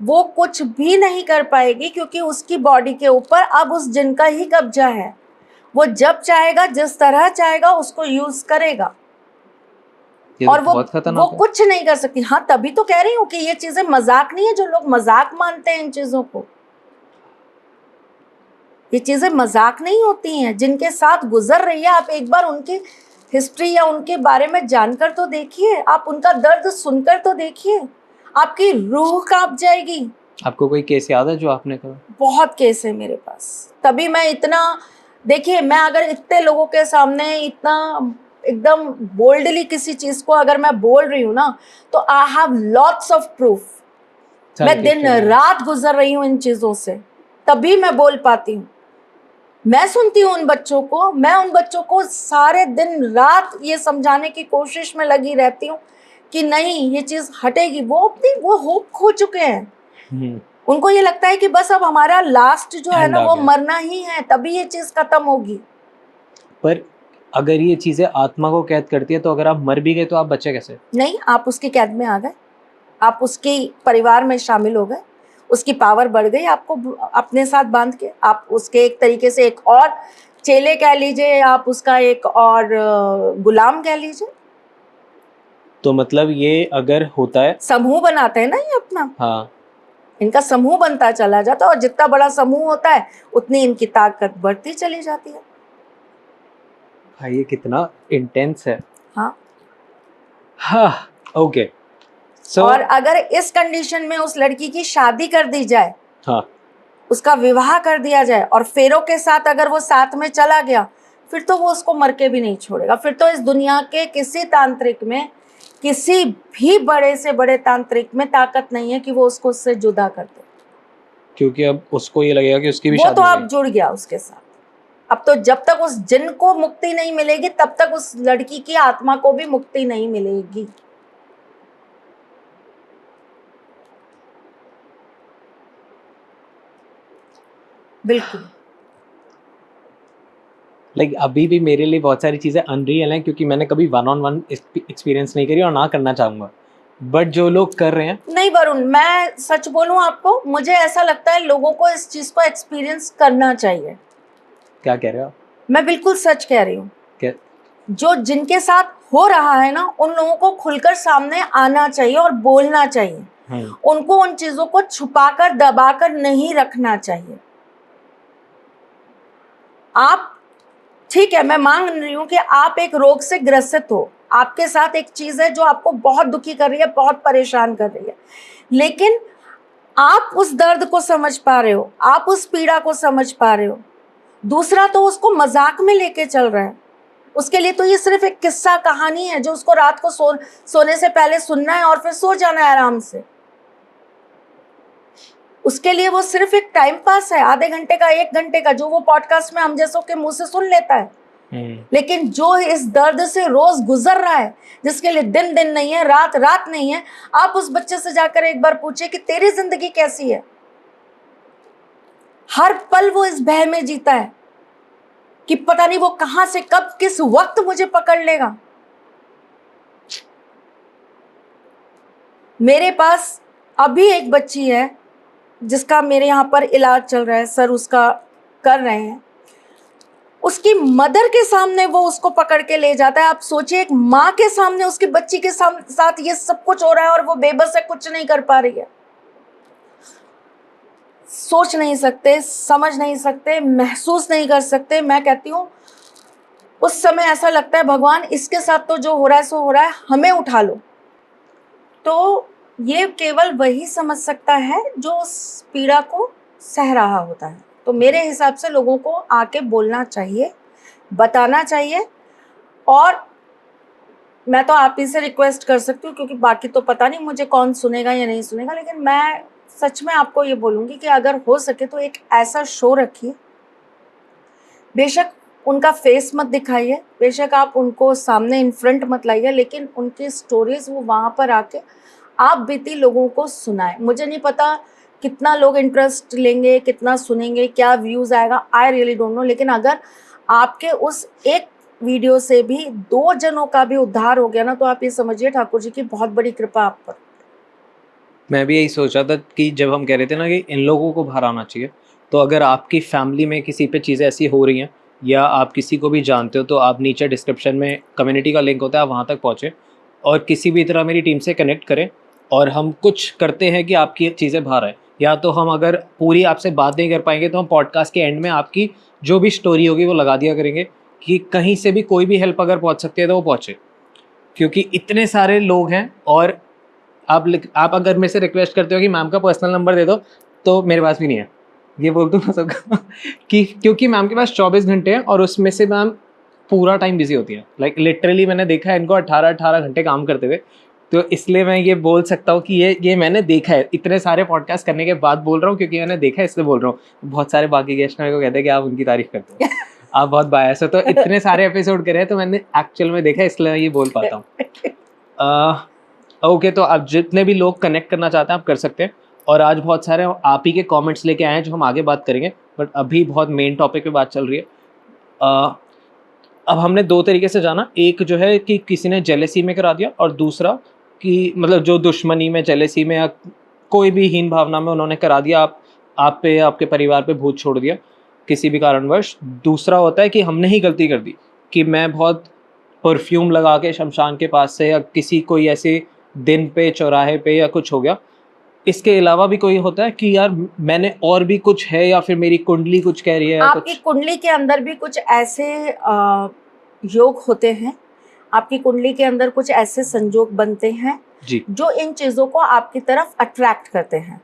वो कुछ भी नहीं कर पाएगी, क्योंकि उसकी बॉडी के ऊपर अब उस जिन का ही कब्जा है। वो जब चाहेगा, जिस तरह चाहेगा, उसको यूज करेगा। ये तो और बहुत वो खतरनाक है। कुछ नहीं कर सकती। हाँ, तभी तो कह रही हूँ कि ये चीजें मजाक नहीं है, जो लोग मजाक मानते हैं इन चीजों को। ये चीजें मजाक नहीं होती हैं, जिनके साथ गुजर रही है। आप एक बार उनकी हिस्ट्री या उनके बारे में जानकर तो देखिए, आप उनका दर्द सुनकर तो देखिए, आपकी रूह कांप जाएगी। आपको कोई केस याद है जो आपने कहा? बहुत केस है मेरे पास, तभी मैं इतना, देखिए, मैं अगर इतने लोगों के सामने इतना एकदम बोल्डली किसी चीज को अगर मैं बोल रही हूँ ना, तो I have lots of proof. मैं दिन रात गुजर रही हूँ इन चीजों से, तभी मैं बोल पाती हूँ। मैं सुनती हूँ उन बच्चों को, मैं उन बच्चों को सारे दिन रात ये समझाने की कोशिश में लगी रहती हूँ कि नहीं, ये चीज हटेगी। वो होप खो चुके हैं। उनको ये लगता है कि बस अब हमारा लास्ट जो है ना, वो मरना ही है, तभी ये चीज खत्म होगी। पर अगर ये चीजें आत्मा को कैद करती है, तो अगर आप मर भी गए तो आप बचे कैसे? नहीं, आप उसकी कैद में आ गए, आप उसके परिवार में शामिल हो गए, उसकी पावर बढ़ गई, आपको अपने साथ बांध के। आप उसके एक तरीके से एक और चेले कह लीजिए, आप उसका एक और गुलाम कह लीजिए। तो मतलब ये अगर होता है, समूह बनाते हैं ना ये अपना। हाँ, इनका समूह बनता चला जाता है और जितना बड़ा समूह होता है उतनी इनकी ताकत बढ़ती चली जाती है। भाई ये कितना इंटेंस है। हाँ, हाँ, ओके। और अगर इस कंडीशन में उस लड़की की शादी कर दी जाए, हाँ, उसका विवाह कर दिया जाए और फेरों के साथ अगर वो साथ में चला गया, फिर तो वो उसको मर के भी नहीं छोड़ेगा। फिर तो इस दुनिया के किसी तांत्रिक में, किसी भी बड़े से बड़े तांत्रिक में ताकत नहीं है कि वो उसको उससे जुदा कर दे, क्योंकि अब उसको ये लगेगा कि उसकी भी वो शादी तो हो अब गई। जुड़ गया उसके साथ। अब तो जब तक उस जिन को मुक्ति नहीं मिलेगी तब तक उस लड़की की आत्मा को भी मुक्ति नहीं मिलेगी। बिल्कुल। लाइक अभी भी मेरे लिए बहुत सारी चीज़ें अनरियल हैं, क्योंकि मैंने कभी 1-on-1 एक्सपीरियंस नहीं करी और ना करना चाहूँगा। बट जो लोग कर रहे हैं, नहीं वरुण, मैं सच बोलूं आपको, मुझे ऐसा लगता है लोगों को इस चीज को एक्सपीरियंस करना चाहिए। क्या कह रहे हो आप? मैं बिल्कुल सच कह रही हूँ। क्या? जो जिनके साथ हो रहा है ना, उन लोगों को खुलकर सामने आना चाहिए और बोलना चाहिए। उनको उन चीजों को छुपाकर दबाकर नहीं रखना चाहिए। आप, ठीक है, मैं मान रही हूं कि आप एक रोग से ग्रसित हो, आपके साथ एक चीज है जो आपको बहुत दुखी कर रही है, बहुत परेशान कर रही है, लेकिन आप उस दर्द को समझ पा रहे हो, आप उस पीड़ा को समझ पा रहे हो। दूसरा तो उसको मजाक में लेके चल रहा है। उसके लिए तो ये सिर्फ एक किस्सा कहानी है जो उसको रात को सोने से पहले सुनना है और फिर सो जाना है आराम से। उसके लिए वो सिर्फ एक टाइम पास है, आधे घंटे का, 1 घंटे का, जो वो पॉडकास्ट में हम जैसों के मुंह से सुन लेता है। लेकिन जो इस दर्द से रोज गुजर रहा है, जिसके लिए दिन दिन नहीं है, रात रात नहीं है, आप उस बच्चे से जाकर एक बार पूछे कि तेरी जिंदगी कैसी है। हर पल वो इस भय में जीता है कि पता नहीं वो कहां से कब किस वक्त मुझे पकड़ लेगा। मेरे पास अभी एक बच्ची है जिसका मेरे यहाँ पर इलाज चल रहा है, सर उसका कर रहे हैं। उसकी मदर के सामने वो उसको पकड़ के ले जाता है। आप सोचिए, एक माँ के सामने उसकी बच्ची के साथ ये सब कुछ हो रहा है और वो बेबस है, कुछ नहीं कर पा रही है। सोच नहीं सकते, समझ नहीं सकते, महसूस नहीं कर सकते। मैं कहती हूँ उस समय ऐसा लगता है भगवान इसके साथ तो जो हो रहा है सो हो रहा है, हमें उठा लो। तो ये केवल वही समझ सकता है जो उस पीड़ा को सह रहा होता है। तो मेरे हिसाब से लोगों को आके बोलना चाहिए, बताना चाहिए। और मैं तो आप ही से रिक्वेस्ट कर सकती हूँ, क्योंकि बाकी तो पता नहीं मुझे कौन सुनेगा या नहीं सुनेगा, लेकिन मैं सच में आपको ये बोलूँगी कि अगर हो सके तो एक ऐसा शो रखिए। बेशक उनका फेस मत दिखाइए, बेशक आप उनको सामने इन फ्रंट मत लाइए, लेकिन उनकी स्टोरीज वो वहाँ पर आके आप बीती लोगों को सुनाएं। मुझे नहीं पता कितना लोग इंटरेस्ट लेंगे, कितना सुनेंगे, क्या व्यूज़ आएगा, आई रियली डोंट नो, लेकिन अगर आपके उस एक वीडियो से भी 2 जनों का भी उद्धार हो गया ना, तो आप ये समझिए ठाकुर जी की बहुत बड़ी कृपा आप पर। मैं भी यही सोच रहा था कि जब हम कह रहे थे ना कि इन लोगों को बाहर आना चाहिए, तो अगर आपकी फैमिली में किसी पे चीज़ें ऐसी हो रही हैं या आप किसी को भी जानते हो, तो आप नीचे डिस्क्रिप्शन में कम्युनिटी का लिंक होता है, आप वहाँ तक पहुँचें और किसी भी तरह मेरी टीम से कनेक्ट करें और हम कुछ करते हैं कि आपकी चीज़ें बाहर आए। या तो हम अगर पूरी आपसे बात नहीं कर पाएंगे तो हम पॉडकास्ट के एंड में आपकी जो भी स्टोरी होगी वो लगा दिया करेंगे कि कहीं से भी कोई भी हेल्प अगर पहुँच सकती है तो वो पहुँचे, क्योंकि इतने सारे लोग हैं। और आप अगर मेरे से रिक्वेस्ट करते हो कि मैम का पर्सनल नंबर दे दो, तो मेरे पास भी नहीं है, ये बोल दूँ मैं सबका कि क्योंकि मैम के पास 24 घंटे हैं और उसमें से मैम पूरा टाइम बिजी होती है। लाइक लिटरली मैंने देखा है इनको 18 घंटे काम करते हुए। तो इसलिए मैं ये बोल सकता हूँ कि ये मैंने देखा है, इतने सारे पॉडकास्ट करने के बाद बोल रहा हूँ, क्योंकि मैंने देखा है इसलिए बोल रहा हूँ। बहुत सारे बाकी गेस्ट मेरे को कहते हैं कि आप उनकी तारीफ करते हो, आप बहुत बायस हो। तो इतने सारे एपिसोड करे हैं तो मैंने एक्चुअल में देखा है, इसलिए मैं ये बोल पाता हूँ। ओके, तो आप जितने भी लोग कनेक्ट करना चाहते हैं आप कर सकते हैं। और आज बहुत सारे आप ही के कमेंट्स लेके आए हैं जो हम आगे बात करेंगे, बट अभी बहुत मेन टॉपिक पे बात चल रही है। अब हमने 2 तरीके से जाना, एक जो है कि किसी ने जेलेसी में करा दिया, और दूसरा कि मतलब जो दुश्मनी में, जेलेसी में या कोई भी हीन भावना में उन्होंने करा दिया, आप पे, आपके परिवार पे भूत छोड़ दिया किसी भी कारणवश। दूसरा होता है कि हमने ही गलती कर दी, कि मैं बहुत परफ्यूम लगा के शमशान के पास से या किसी कोई ऐसे दिन पे चौराहे पे या कुछ हो गया, इसके अलावा भी कोई होता है कि यार मैंने और भी कुछ है, या फिर मेरी कुंडली कुछ कह रही है या आपकी कुछ? कुंडली के अंदर भी कुछ ऐसे योग होते हैं, आपकी कुंडली के अंदर कुछ ऐसे संयोग बनते हैं जी। जो इन चीज़ों को आपकी तरफ अट्रैक्ट करते हैं।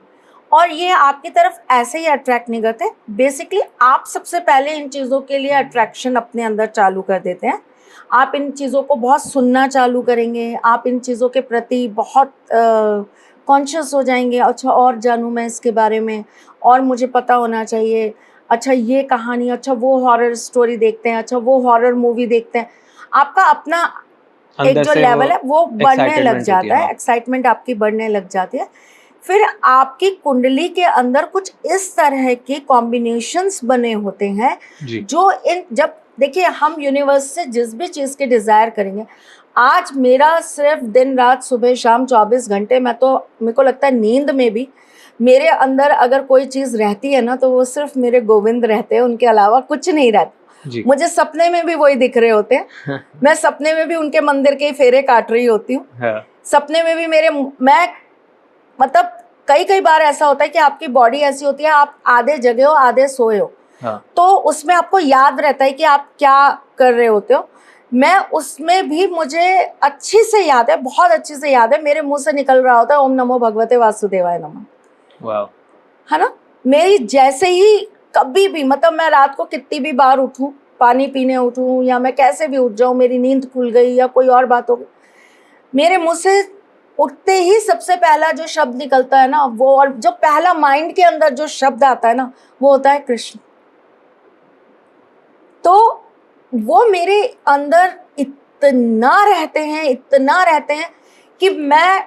और ये आपकी तरफ ऐसे ही अट्रैक्ट नहीं करते, बेसिकली आप सबसे पहले इन चीज़ों के लिए अट्रैक्शन अपने अंदर चालू कर देते हैं। आप इन चीज़ों को बहुत सुनना चालू करेंगे, आप इन चीज़ों के प्रति बहुत कॉन्शियस हो जाएंगे। अच्छा, और जानूँ मैं इसके बारे में, और मुझे पता होना चाहिए। अच्छा, ये कहानी, अच्छा वो हॉरर स्टोरी देखते हैं, अच्छा वो हॉरर मूवी देखते हैं। आपका अपना एक अंदर जो से लेवल है वो बढ़ने लग excitement होती जाता है, हाँ। एक्साइटमेंट आपकी बढ़ने लग जाती है। फिर आपकी कुंडली के अंदर कुछ इस तरह के कॉम्बिनेशंस बने होते हैं जी। जो जब देखिए हम यूनिवर्स से जिस भी चीज़ की डिज़ायर करेंगे, आज मेरा सिर्फ दिन रात सुबह शाम 24 घंटे, मेरे को लगता है नींद में भी मेरे अंदर अगर कोई चीज़ रहती है ना, तो वो सिर्फ मेरे गोविंद रहते हैं, उनके अलावा कुछ नहीं रहता। जी। मुझे सपने में भी वही दिख रहे होते हैं। मैं सपने में भी उनके मंदिर के फेरे काट रही होती हूँ। हाँ। सपने में भी मैं मतलब कई बार ऐसा होता है कि आपकी बॉडी ऐसी होती है, आप आधे जगे हो आधे सोए हो, हाँ। तो उसमें आपको याद रहता है कि आप क्या कर रहे होते हो। मैं उसमें भी, मुझे अच्छी से याद है, बहुत अच्छी से याद है, मेरे मुंह से निकल रहा होता है ओम नमो भगवते वासुदेवाय नमः, वाह। है ना। मेरी जैसे ही कभी भी, मतलब मैं रात को कितनी भी बार उठूं, पानी पीने उठूं, या मैं कैसे भी उठ जाऊं, मेरी नींद खुल गई या कोई और बात हो गई, मेरे मुंह से उठते ही सबसे पहला जो शब्द निकलता है ना वो, और जो पहला माइंड के अंदर जो शब्द आता है ना, वो होता है कृष्ण। तो वो मेरे अंदर इतना रहते हैं कि मैं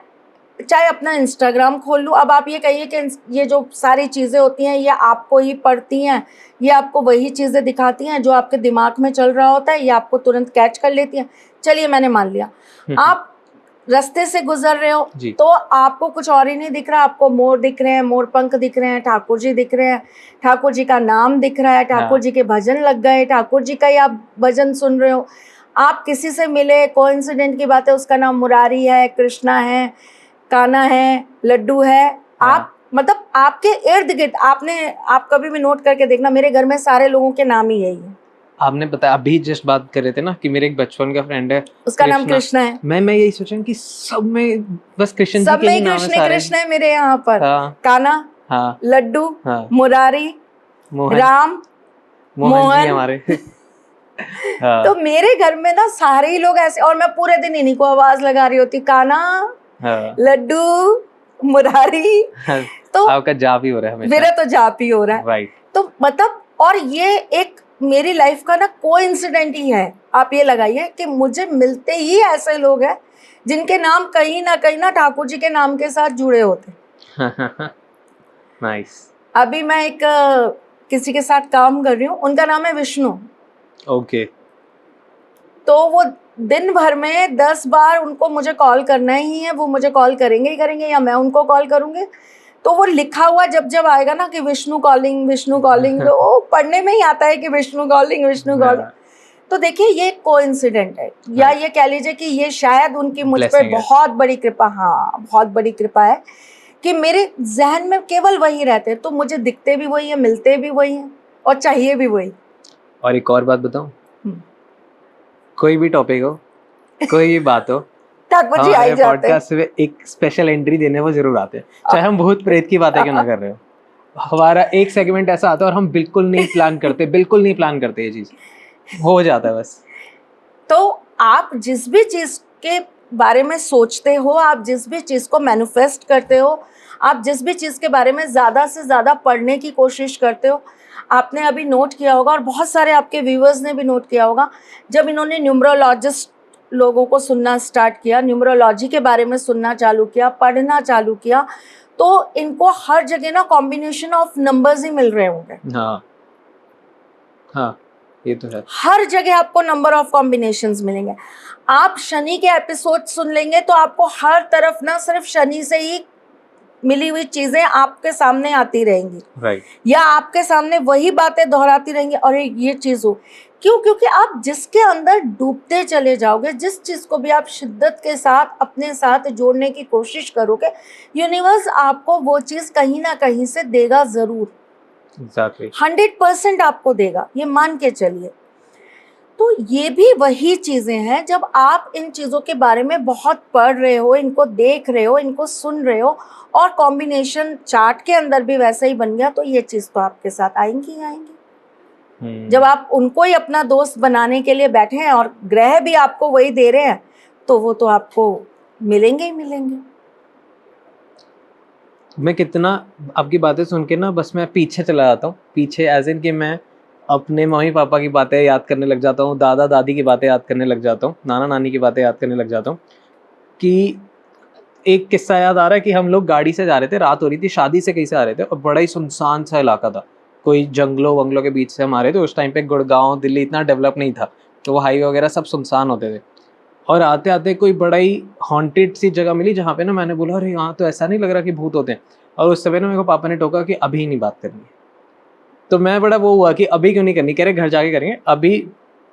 चाहे अपना इंस्टाग्राम खोल लूँ। अब आप ये कहिए कि ये जो सारी चीज़ें होती हैं ये आपको ही पढ़ती हैं, ये आपको वही चीज़ें दिखाती हैं जो आपके दिमाग में चल रहा होता है, ये आपको तुरंत कैच कर लेती हैं। चलिए मैंने मान लिया, आप रास्ते से गुजर रहे हो जी। तो आपको कुछ और ही नहीं दिख रहा, आपको मोर दिख रहे हैं, मोर पंख दिख रहे हैं, ठाकुर जी दिख रहे हैं, ठाकुर जी का नाम दिख रहा है, ठाकुर जी के भजन लग गए, ठाकुर जी का ही आप भजन सुन रहे हो। आप किसी से मिले, कोइंसिडेंट की बात है, उसका नाम मुरारी है, कृष्णा है, कान्हा है, लड्डू है। आप मतलब आपके इर्द गिर्द आप कभी भी नोट करके देखना, मेरे घर में सारे लोगों के नाम ही यही है। आपने बताया, अभी जस्ट बात कर रहे थे ना कि मेरे एक बचपन का फ्रेंड है, उसका नाम कृष्णा है। मैं यही सोचा कि सब में बस कृष्ण जी सब के ही में नाम है सारे। कृष्ण है मेरे यहाँ पर। हाँ। कान्हा, हाँ। लड्डू, हाँ। मुरारी, मोहन। राम, मोहन जी हमारे। हाँ। तो मेरे घर में ना सारे ही लोग ऐसे, और मैं पूरे दिन इन्हीं को आवाज लगा रही होती, कान्हा, हाँ। लड्डू, मुरारी। तो आपका जाप ही हो रहा है हमेशा। मेरा तो जाप ही हो रहा है। राइट। तो मतलब, और ये एक मेरी लाइफ का ना कोइंसिडेंट ही है। आप ये लगाइए कि मुझे मिलते ही ऐसे लोग हैं जिनके नाम कहीं ना ठाकुर जी के नाम के साथ जुड़े होते। नाइस। अभी मैं एक किसी के साथ काम कर रही हूँ, उनका नाम है विष्णु। ओके। तो वो दिन भर में 10 बार उनको मुझे कॉल करना ही है, वो मुझे कॉल करेंगे ही करेंगे, या मैं उनको कॉल करूँगी। तो वो लिखा हुआ जब आएगा ना कि विष्णु कॉलिंग, तो वो पढ़ने में ही आता है कि विष्णु कॉलिंग। तो देखिए ये कोइंसिडेंट है, या ये कह लीजिए कि ये शायद उनकी मुझ पे बहुत बड़ी कृपा, हाँ बहुत बड़ी कृपा है कि मेरे जहन में केवल वही रहते हैं। तो मुझे दिखते भी वही है, मिलते भी वही हैं, और चाहिए भी वही। और एक और बात बताऊं, कोई भी टॉपिक हो, कोई भी बात हो, ठाकुर जी आई जाते हैं। पॉडकास्ट में एक स्पेशल एंट्री देने वो जरूर आते हैं, चाहे हम भूत प्रेत की बातें क्यों ना कर रहे हो। हमारा एक सेगमेंट ऐसा आता है और हम बिल्कुल नहीं प्लान करते ये चीज हो जाता है बस। तो आप जिस भी चीज के बारे में सोचते हो, आप जिस भी चीज को मैनिफेस्ट करते हो, आप जिस भी चीज के बारे में ज्यादा से ज्यादा पढ़ने की कोशिश करते हो, आपने अभी नोट किया होगा और बहुत सारे आपके व्यूअर्स ने भी नोट किया होगा, जब इन्होंने न्यूमरोलॉजिस्ट लोगों को सुनना स्टार्ट किया, न्यूमरोलॉजी के बारे में सुनना चालू किया, पढ़ना चालू किया, तो इनको हर जगह ना कॉम्बिनेशन ऑफ नंबर्स ही मिल रहे होंगे। हाँ हाँ, ये तो है। हर जगह आपको नंबर ऑफ कॉम्बिनेशंस मिलेंगे। आप शनि के एपिसोड सुन लेंगे तो आपको हर तरफ ना सिर्फ शनि से ही मिली हुई चीजें आपके सामने आती रहेंगी, राइट। या आपके सामने वही बातें दोहराती रहेंगी, और ये चीज हो क्यों? क्योंकि आप जिसके अंदर डूबते चले जाओगे, जिस चीज को भी आप शिद्दत के साथ अपने साथ जोड़ने की कोशिश करोगे, यूनिवर्स आपको वो चीज कहीं ना कहीं से देगा जरूर। एग्जैक्टली 100% आपको देगा, ये मान के चलिए। तो ये भी वही चीजें हैं, जब आप इन चीजों के बारे में बहुत पढ़ रहे हो, इनको देख रहे हो, इनको सुन रहे हो, और कॉम्बिनेशन चार्ट के अंदर भी वैसा ही बन गया, तो ये चीज तो आपके साथ आएंगी ही आएंगी। जब आप उनको ही अपना दोस्त बनाने के लिए बैठे हैं और ग्रह भी आपको वही दे रहे हैं, तो वो तो आपको मिलेंगे ही मिलेंगे। मैं कितना आपकी बातें सुन के ना बस मैं पीछे चला जाता हूँ, पीछे एज इन कि मैं अपने मम्मी पापा की बातें याद करने लग जाता हूँ, दादा दादी की बातें याद करने लग जाता हूँ, नाना नानी की बातें याद करने लग जाता हूँ। कि एक किस्सा याद आ रहा है कि हम लोग गाड़ी से जा रहे थे, रात हो रही थी, शादी से कहीं से आ रहे थे, और बड़ा ही सुनसान सा इलाका था, कोई जंगलों वंगलों के बीच से हम आ रहे थे। उस टाइम पे गुड़गांव दिल्ली इतना डेवलप नहीं था, तो वो हाईवे वगैरह सब सुनसान होते थे। और आते आते कोई बड़ा ही हॉन्टेड सी जगह मिली, जहाँ पे ना मैंने बोला अरे यहाँ तो ऐसा नहीं लग रहा कि भूत होते हैं। और उस समय ना मेरे को पापा ने टोका कि अभी नहीं बात करनी है। तो मैं बड़ा वो हुआ कि अभी क्यों नहीं करनी, कह रहे घर जाके करेंगे, अभी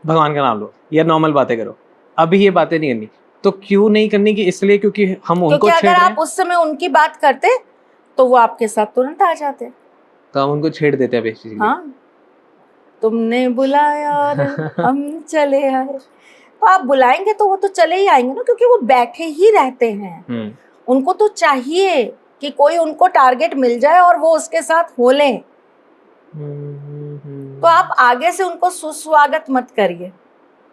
भगवान का नाम लो या नॉर्मल बातें करो, अभी ये बातें नहीं करनी। तो क्यों नहीं करनी? कि इसलिए क्योंकि हम उनको क्योंकि छेड़ अगर रहे आप उस समय उनकी बात करते तो वो आपके साथ तुरंत आ जाते। तो हम उनको छेड़ देते हैं बेसिकली। हाँ, तुमने बुलाया और हम चले आए। तो आप बुलाएंगे तो वो तो चले ही आएंगे ना, क्योंकि वो बैठे ही रहते हैं। उनको तो चाहिए कि कोई उनको टारगेट मिल जाए और वो उसके साथ हो लें। तो आप आगे से उनको सुस्वागत मत करिए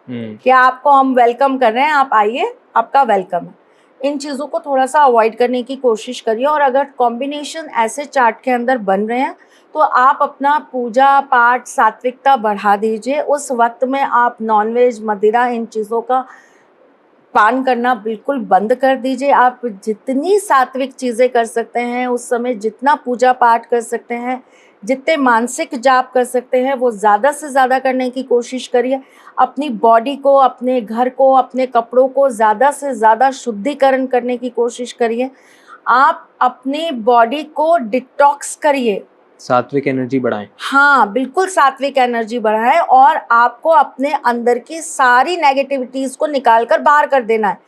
कि आपको हम वेलकम कर रहे हैं, आप आइए, आपका वेलकम है। इन चीज़ों को थोड़ा सा अवॉइड करने की कोशिश करिए। और अगर कॉम्बिनेशन ऐसे चार्ट के अंदर बन रहे हैं तो आप अपना पूजा पाठ सात्विकता बढ़ा दीजिए। उस वक्त में आप नॉनवेज मदिरा इन चीज़ों का पान करना बिल्कुल बंद कर दीजिए। आप जितनी सात्विक चीज़ें कर सकते हैं उस समय, जितना पूजा पाठ कर सकते हैं, जितने मानसिक जाप कर सकते हैं, वो ज़्यादा से ज़्यादा करने की कोशिश करिए। अपनी बॉडी को, अपने घर को, अपने कपड़ों को ज़्यादा से ज़्यादा शुद्धिकरण करने की कोशिश करिए। आप अपनी बॉडी को डिटॉक्स करिए, सात्विक एनर्जी बढ़ाएं। हाँ बिल्कुल, सात्विक एनर्जी बढ़ाएं। और आपको अपने अंदर की सारी नेगेटिविटीज को निकाल कर बाहर कर देना है।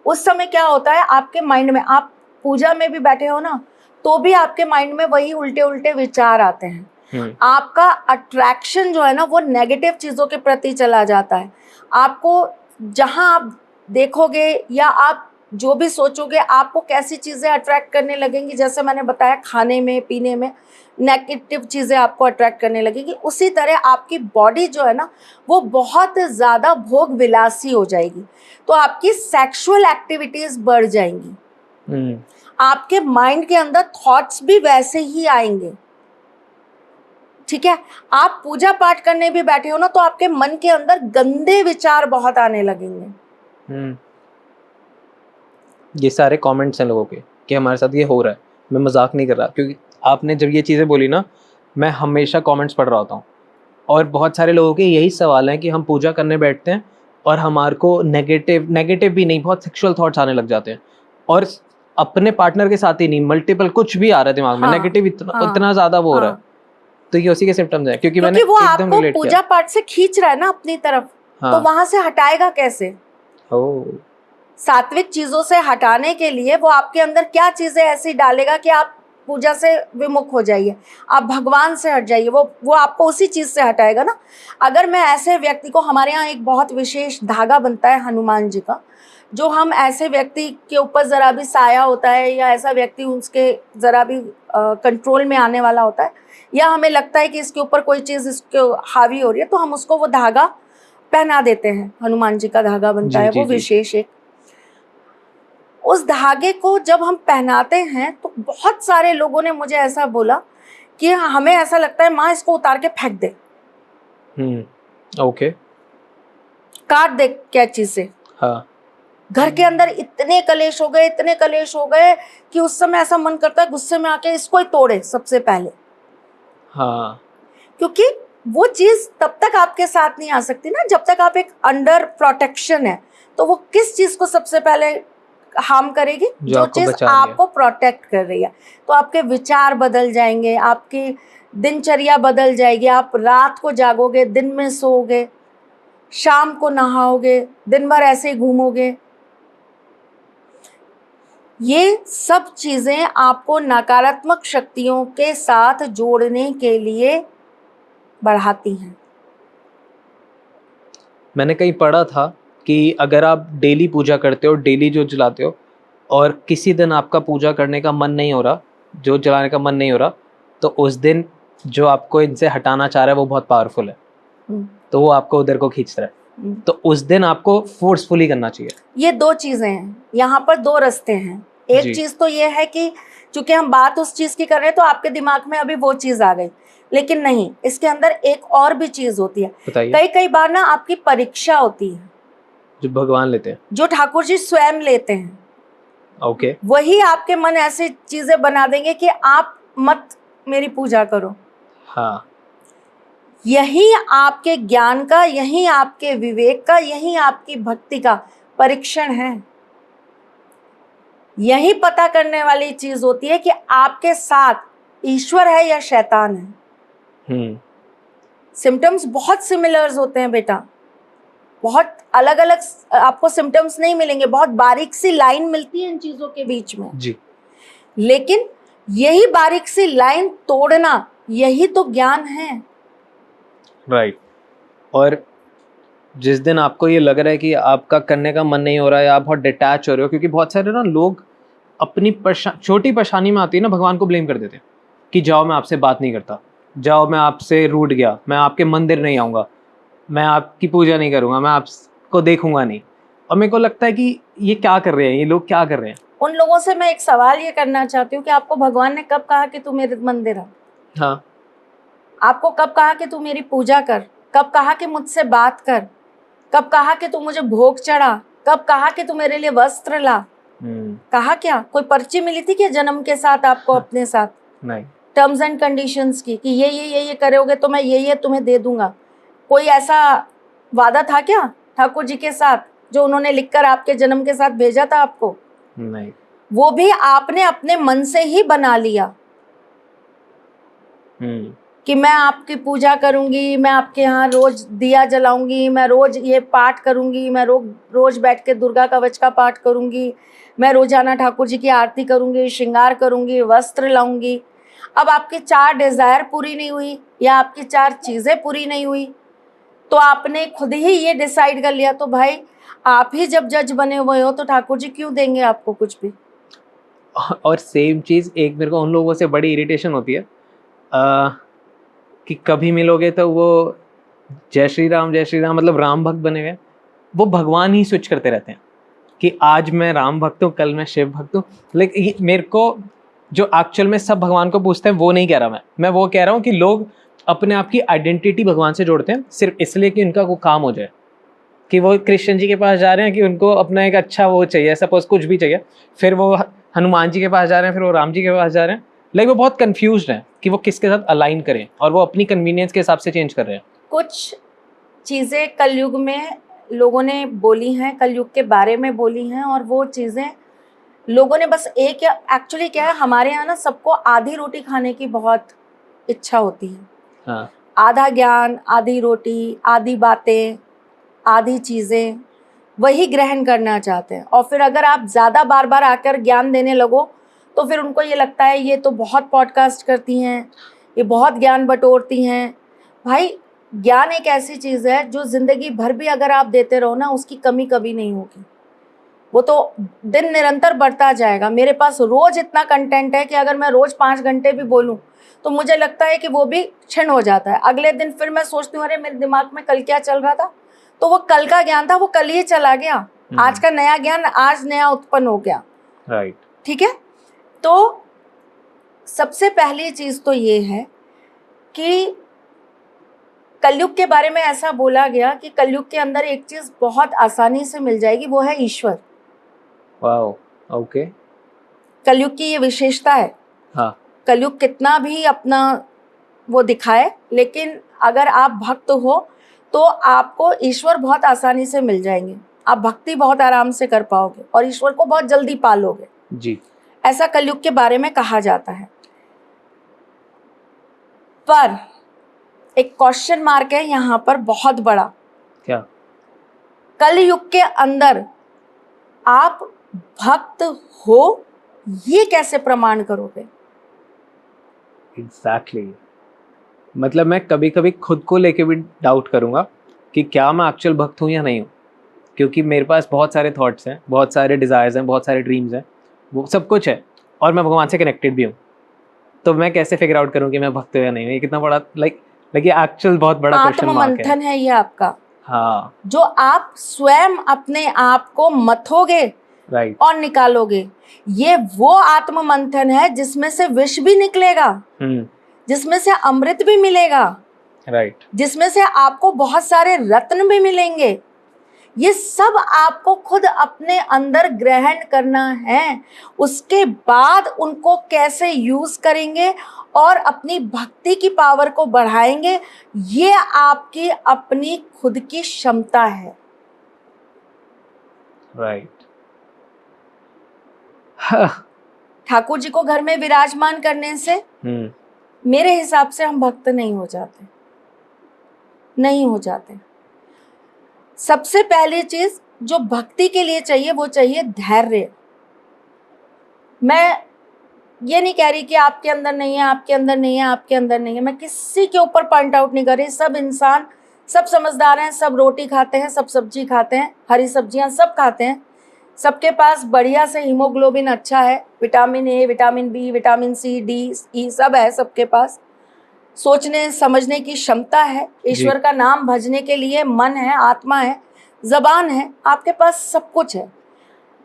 उस समय क्या होता है, आपके माइंड में, आप पूजा में भी बैठे हो ना, तो भी आपके माइंड में वही उल्टे उल्टे विचार आते हैं। आपका अट्रैक्शन जो है ना वो नेगेटिव चीजों के प्रति चला जाता है। आपको जहां आप देखोगे या आप जो भी सोचोगे, आपको कैसी चीजें अट्रैक्ट करने लगेंगी, जैसे मैंने बताया खाने में पीने में नेगेटिव चीजें आपको अट्रैक्ट करने लगेगी, उसी तरह आपकी बॉडी जो है ना वो बहुत ज़्यादा भोग विलासी हो जाएगी। तो आपकी सेक्सुअल एक्टिविटीज बढ़ जाएंगी। आपके माइंड के अंदर थॉट्स भी वैसे ही आएंगे। ठीक है, आप पूजा पाठ करने भी बैठे हो ना तो आपके मन के अंदर गंदे विचार बहुत आने लगेंगे। ये सारे कमेंट्स हैं लोगों के कि हमारे साथ ये हो रहा है। मैं मजाक नहीं कर रहा, क्योंकि आपने जब ये चीज़ें बोली ना, मैं हमेशा कमेंट्स पढ़ रहा होता हूँ, और बहुत सारे लोगों के यही सवाल हैं कि हम पूजा करने बैठते हैं और हमारे को नेगेटिव भी नहीं, बहुत सेक्सुअल थॉट्स आने लग जाते हैं, और अपने पार्टनर के साथ ही नहीं, मल्टीपल कुछ भी आ रहा है दिमाग में, नेगेटिव इतना ज़्यादा वो हो रहा है। तो ये उसी के सिम्टम्स हैं, क्योंकि मैंने वो आपको पूजा पाठ से खींच रहा है ना अपनी तरफ। तो वहां से हटाएगा कैसे? सात्विक चीजों से हटाने के लिए वो आपके अंदर क्या चीजें ऐसी डालेगा कि आप पूजा से विमुख हो जाइए, आप भगवान से हट जाइए। वो आपको उसी चीज से हटाएगा ना। अगर मैं ऐसे व्यक्ति को, हमारे यहाँ एक बहुत विशेष धागा बनता है हनुमान जी का, जो हम ऐसे व्यक्ति के ऊपर जरा भी साया होता है या ऐसा व्यक्ति उसके जरा भी कंट्रोल में आने वाला होता है, या हमें लगता है कि इसके ऊपर कोई चीज इसको हावी हो रही है, तो हम उसको वो धागा पहना देते हैं। हनुमान जी का धागा बनता है वो विशेष एक। उस धागे को जब हम पहनाते हैं तो बहुत सारे लोगों ने मुझे ऐसा बोला कि हमें ऐसा लगता है माँ इसको उतार के फेंक दे, ओके, काट दे कैंची से। हाँ। घर के अंदर इतने कलेश हो गए, इतने कलेश हो गए कि उस समय ऐसा मन करता है गुस्से में आके इसको ही तोड़े सबसे पहले। हाँ, क्योंकि वो चीज तब तक आपके साथ नहीं आ सकती ना जब तक आप एक अंडर प्रोटेक्शन है। तो वो किस चीज को सबसे पहले हार्म करेगी? जो चीज आपको प्रोटेक्ट कर रही है। तो आपके विचार बदल जाएंगे, आपकी दिनचर्या बदल जाएगी, आप रात को जागोगे, दिन में सोओगे, शाम को नहाओगे, दिन भर ऐसे ही घूमोगे। ये सब चीजें आपको नकारात्मक शक्तियों के साथ जोड़ने के लिए बढ़ाती हैं। मैंने कहीं पढ़ा था कि अगर आप डेली पूजा करते हो, डेली जो जलाते हो, और किसी दिन आपका पूजा करने का मन नहीं हो रहा, जो जलाने का मन नहीं हो रहा, तो उस दिन जो आपको इनसे हटाना चाह रहा है वो बहुत पावरफुल है, हम्म, तो वो आपको उधर को खींच रहा है, तो उस दिन आपको फोर्सफुली करना चाहिए। ये दो चीजें हैं, यहाँ पर दो रास्ते हैं। एक जी। चीज तो ये है कि चूंकि हम बात उस चीज की कर रहे हैं तो आपके दिमाग में अभी वो चीज आ गई, लेकिन नहीं, इसके अंदर एक और भी चीज होती है। बताइए। कई कई बार ना आपकी परीक्षा होती है, जो भगवान लेते हैं। जो ठाकुर जी स्वयं लेते हैं। ओके। वही आपके मन ऐसी चीजें बना देंगे कि आप मत मेरी पूजा करो। हाँ। यही आपके ज्ञान का, यही आपके विवेक का, यही आपकी भक्ति का परीक्षण है। यही पता करने वाली चीज होती है कि आपके साथ ईश्वर है या शैतान है। सिम्टम्स बहुत सिमिलर्स होते हैं बेटा, बहुत अलग अलग आपको सिम्टम्स नहीं मिलेंगे, बहुत बारीक सी लाइन मिलती है इन चीजों के बीच में जी। लेकिन यही बारीक सी लाइन तोड़ना, यही तो ज्ञान है। राइट। और जिस दिन आपको ये लग रहा है कि आपका करने का मन नहीं हो रहा है, आप बहुत डिटैच हो रहे हो, क्योंकि बहुत सारे ना लोग अपनी छोटी परेशानी में आती है ना, भगवान को ब्लेम कर देते हैं कि जाओ मैं आपसे बात नहीं करता, जाओ मैं आपसे रूठ गया, मैं आपके मंदिर नहीं आऊँगा, मैं आपकी पूजा नहीं करूँगा, मैं आपको देखूंगा नहीं। और मेरे को लगता है कि ये क्या कर रहे हैं, ये लोग क्या कर रहे हैं। उन लोगों से मैं एक सवाल ये करना चाहती हूँ कि आपको भगवान ने कब कहा कि तू मेरे मंदिर आ? हाँ। आपको कब कहा कि तू मेरी पूजा कर? कब कहा कि मुझसे बात कर? कब कहा कि तू मुझे भोग चढ़ा? कब कहा कि तू मेरे लिए वस्त्र ला? कहा क्या? कोई पर्ची मिली थी क्या जन्म के साथ आपको अपने साथ? नहीं। टर्म्स एंड कंडीशंस की कि ये करोगे तो मैं ये तुम्हें दे दूंगा। कोई ऐसा वादा था क्या ठाकुर जी के साथ जो उन्होंने लिखकर आपके जन्म के साथ भेजा था आपको? नहीं। वो भी आपने अपने मन से ही बना लिया कि मैं आपकी पूजा करूंगी, मैं आपके यहाँ रोज दिया जलाऊंगी, मैं रोज ये पाठ करूंगी, मैं रोज बैठ के दुर्गा कवच का पाठ करूंगी, मैं रोजाना ठाकुर जी की आरती करूंगी, श्रृंगार करूंगी, वस्त्र लाऊंगी। अब आपकी 4 डिजायर पूरी नहीं हुई या आपकी 4 चीजें पूरी नहीं हुई तो आपने खुद ही ये डिसाइड कर लिया, तो भाई आप ही जब जज बने हुए हो तो ठाकुर जी क्यों देंगे आपको कुछ भी? और सेम चीज़ एक मेरे को उन लोगों से बड़ी इरिटेशन होती है कि कभी मिलोगे तो वो जय श्री राम मतलब राम भक्त बने हुए, वो भगवान ही स्विच करते रहते हैं कि आज मैं राम भक्त हूँ, कल मैं शिव भक्त हूँ। लेकिन मेरे को जो एक्चुअल में सब भगवान को पूछते हैं वो नहीं कह रहा मैं वो कह रहा हूँ कि लोग अपने आप की आइडेंटिटी भगवान से जोड़ते हैं सिर्फ इसलिए कि उनका वो काम हो जाए, कि वो कृष्ण जी के पास जा रहे हैं कि उनको अपना एक अच्छा वो चाहिए, सपोज कुछ भी चाहिए, फिर वो हनुमान जी के पास जा रहे हैं, फिर वो राम जी के पास जा रहे हैं। लाइक वो बहुत कंफ्यूज्ड हैं कि वो किसके साथ अलाइन करें और वो अपनी कन्वीनियंस के हिसाब से चेंज कर रहे हैं। कुछ चीज़ें कलयुग में लोगों ने बोली हैं, कलयुग के बारे में बोली हैं, और वो चीज़ें लोगों ने बस एक, एक्चुअली क्या है हमारे यहाँ ना सबको आधी रोटी खाने की बहुत इच्छा होती है। हाँ। आधा ज्ञान, आधी रोटी, आधी बातें, आधी चीज़ें, वही ग्रहण करना चाहते हैं। और फिर अगर आप ज़्यादा बार बार आकर ज्ञान देने लगो तो फिर उनको ये लगता है ये तो बहुत पॉडकास्ट करती हैं, ये बहुत ज्ञान बटोरती हैं। भाई ज्ञान एक ऐसी चीज़ है जो ज़िंदगी भर भी अगर आप देते रहो ना उसकी कमी कभी नहीं होगी, वो तो दिन निरंतर बढ़ता जाएगा। मेरे पास रोज़ इतना कंटेंट है कि अगर मैं रोज़ 5 घंटे भी बोलूँ तो मुझे लगता है कि वो भी क्षण हो जाता है। अगले दिन फिर मैं सोचती हूँ अरे मेरे दिमाग में कल क्या चल रहा था, तो वो कल का ज्ञान था, वो कल ही चला गया। आज का नया ज्ञान आज नया उत्पन्न हो गया। राइट। ठीक है, तो सबसे पहली चीज़ तो ये है कि कलयुग के बारे में ऐसा बोला गया कि कलयुग के अंदर एक चीज़ बहुत आसानी से मिल जाएगी, वो है ईश्वर। वाओ। ओके। कलयुग की ये विशेषता है। हाँ। कलयुग कितना भी अपना वो दिखाए, लेकिन अगर आप भक्त हो तो आपको ईश्वर बहुत आसानी से मिल जाएंगे। आप भक्ति बहुत आराम से कर पाओगे और ईश्वर को बहुत जल्दी पालोगे जी। ऐसा कलयुग के बारे में कहा जाता है। पर एक क्वेश्चन मार्क है यहाँ पर बहुत बड़ा। क्या? कलयुग के अंदर आप भक्त हो, ये कैसे प्रमाण करोगे? एग्जैक्टली मतलब मैं कभी कभी खुद को लेके भी डाउट करूंगा कि क्या मैं एक्चुअल भक्त हूँ या नहीं हूँ, क्योंकि मेरे पास बहुत सारे थॉट्स हैं, बहुत सारे डिज़ायर्स हैं, बहुत सारे ड्रीम्स हैं, वो सब कुछ है, और मैं भगवान से कनेक्टेड भी हूँ। तो मैं कैसे फिगर आउट करूँ कि मैं भक्त हूँ या नहीं हूँ? ये कितना बड़ा लाइक ये एक्चुअल बहुत बड़ा क्वेश्चन मार्क है। आत्ममंथन है ये आपका, हाँ जो आप स्वयं अपने आप को मथोगे राइट। और निकालोगे। ये वो आत्ममंथन है जिसमें से विष भी निकलेगा, जिसमें से अमृत भी मिलेगा, राइट। जिसमें से आपको बहुत सारे रत्न भी मिलेंगे। ये सब आपको खुद अपने अंदर ग्रहण करना है। उसके बाद उनको कैसे यूज करेंगे और अपनी भक्ति की पावर को बढ़ाएंगे, ये आपकी अपनी खुद की क्षमता है। राइट। ठाकुर जी को घर में विराजमान करने से मेरे हिसाब से हम भक्त नहीं हो जाते, नहीं हो जाते। सबसे पहली चीज जो भक्ति के लिए चाहिए वो चाहिए धैर्य। मैं ये नहीं कह रही कि आपके अंदर नहीं है, आपके अंदर नहीं है, आपके अंदर नहीं है। मैं किसी के ऊपर पॉइंट आउट नहीं कर रही। सब इंसान, सब समझदार हैं, सब रोटी खाते हैं, सब सब्जी खाते हैं, हरी सब्जियां सब खाते हैं। सबके पास बढ़िया से हीमोग्लोबिन अच्छा है, vitamin A, vitamin B, vitamin C, D, E सब है सबके पास। सोचने समझने की क्षमता है, ईश्वर का नाम भजने के लिए मन है, आत्मा है, जबान है, आपके पास सब कुछ है।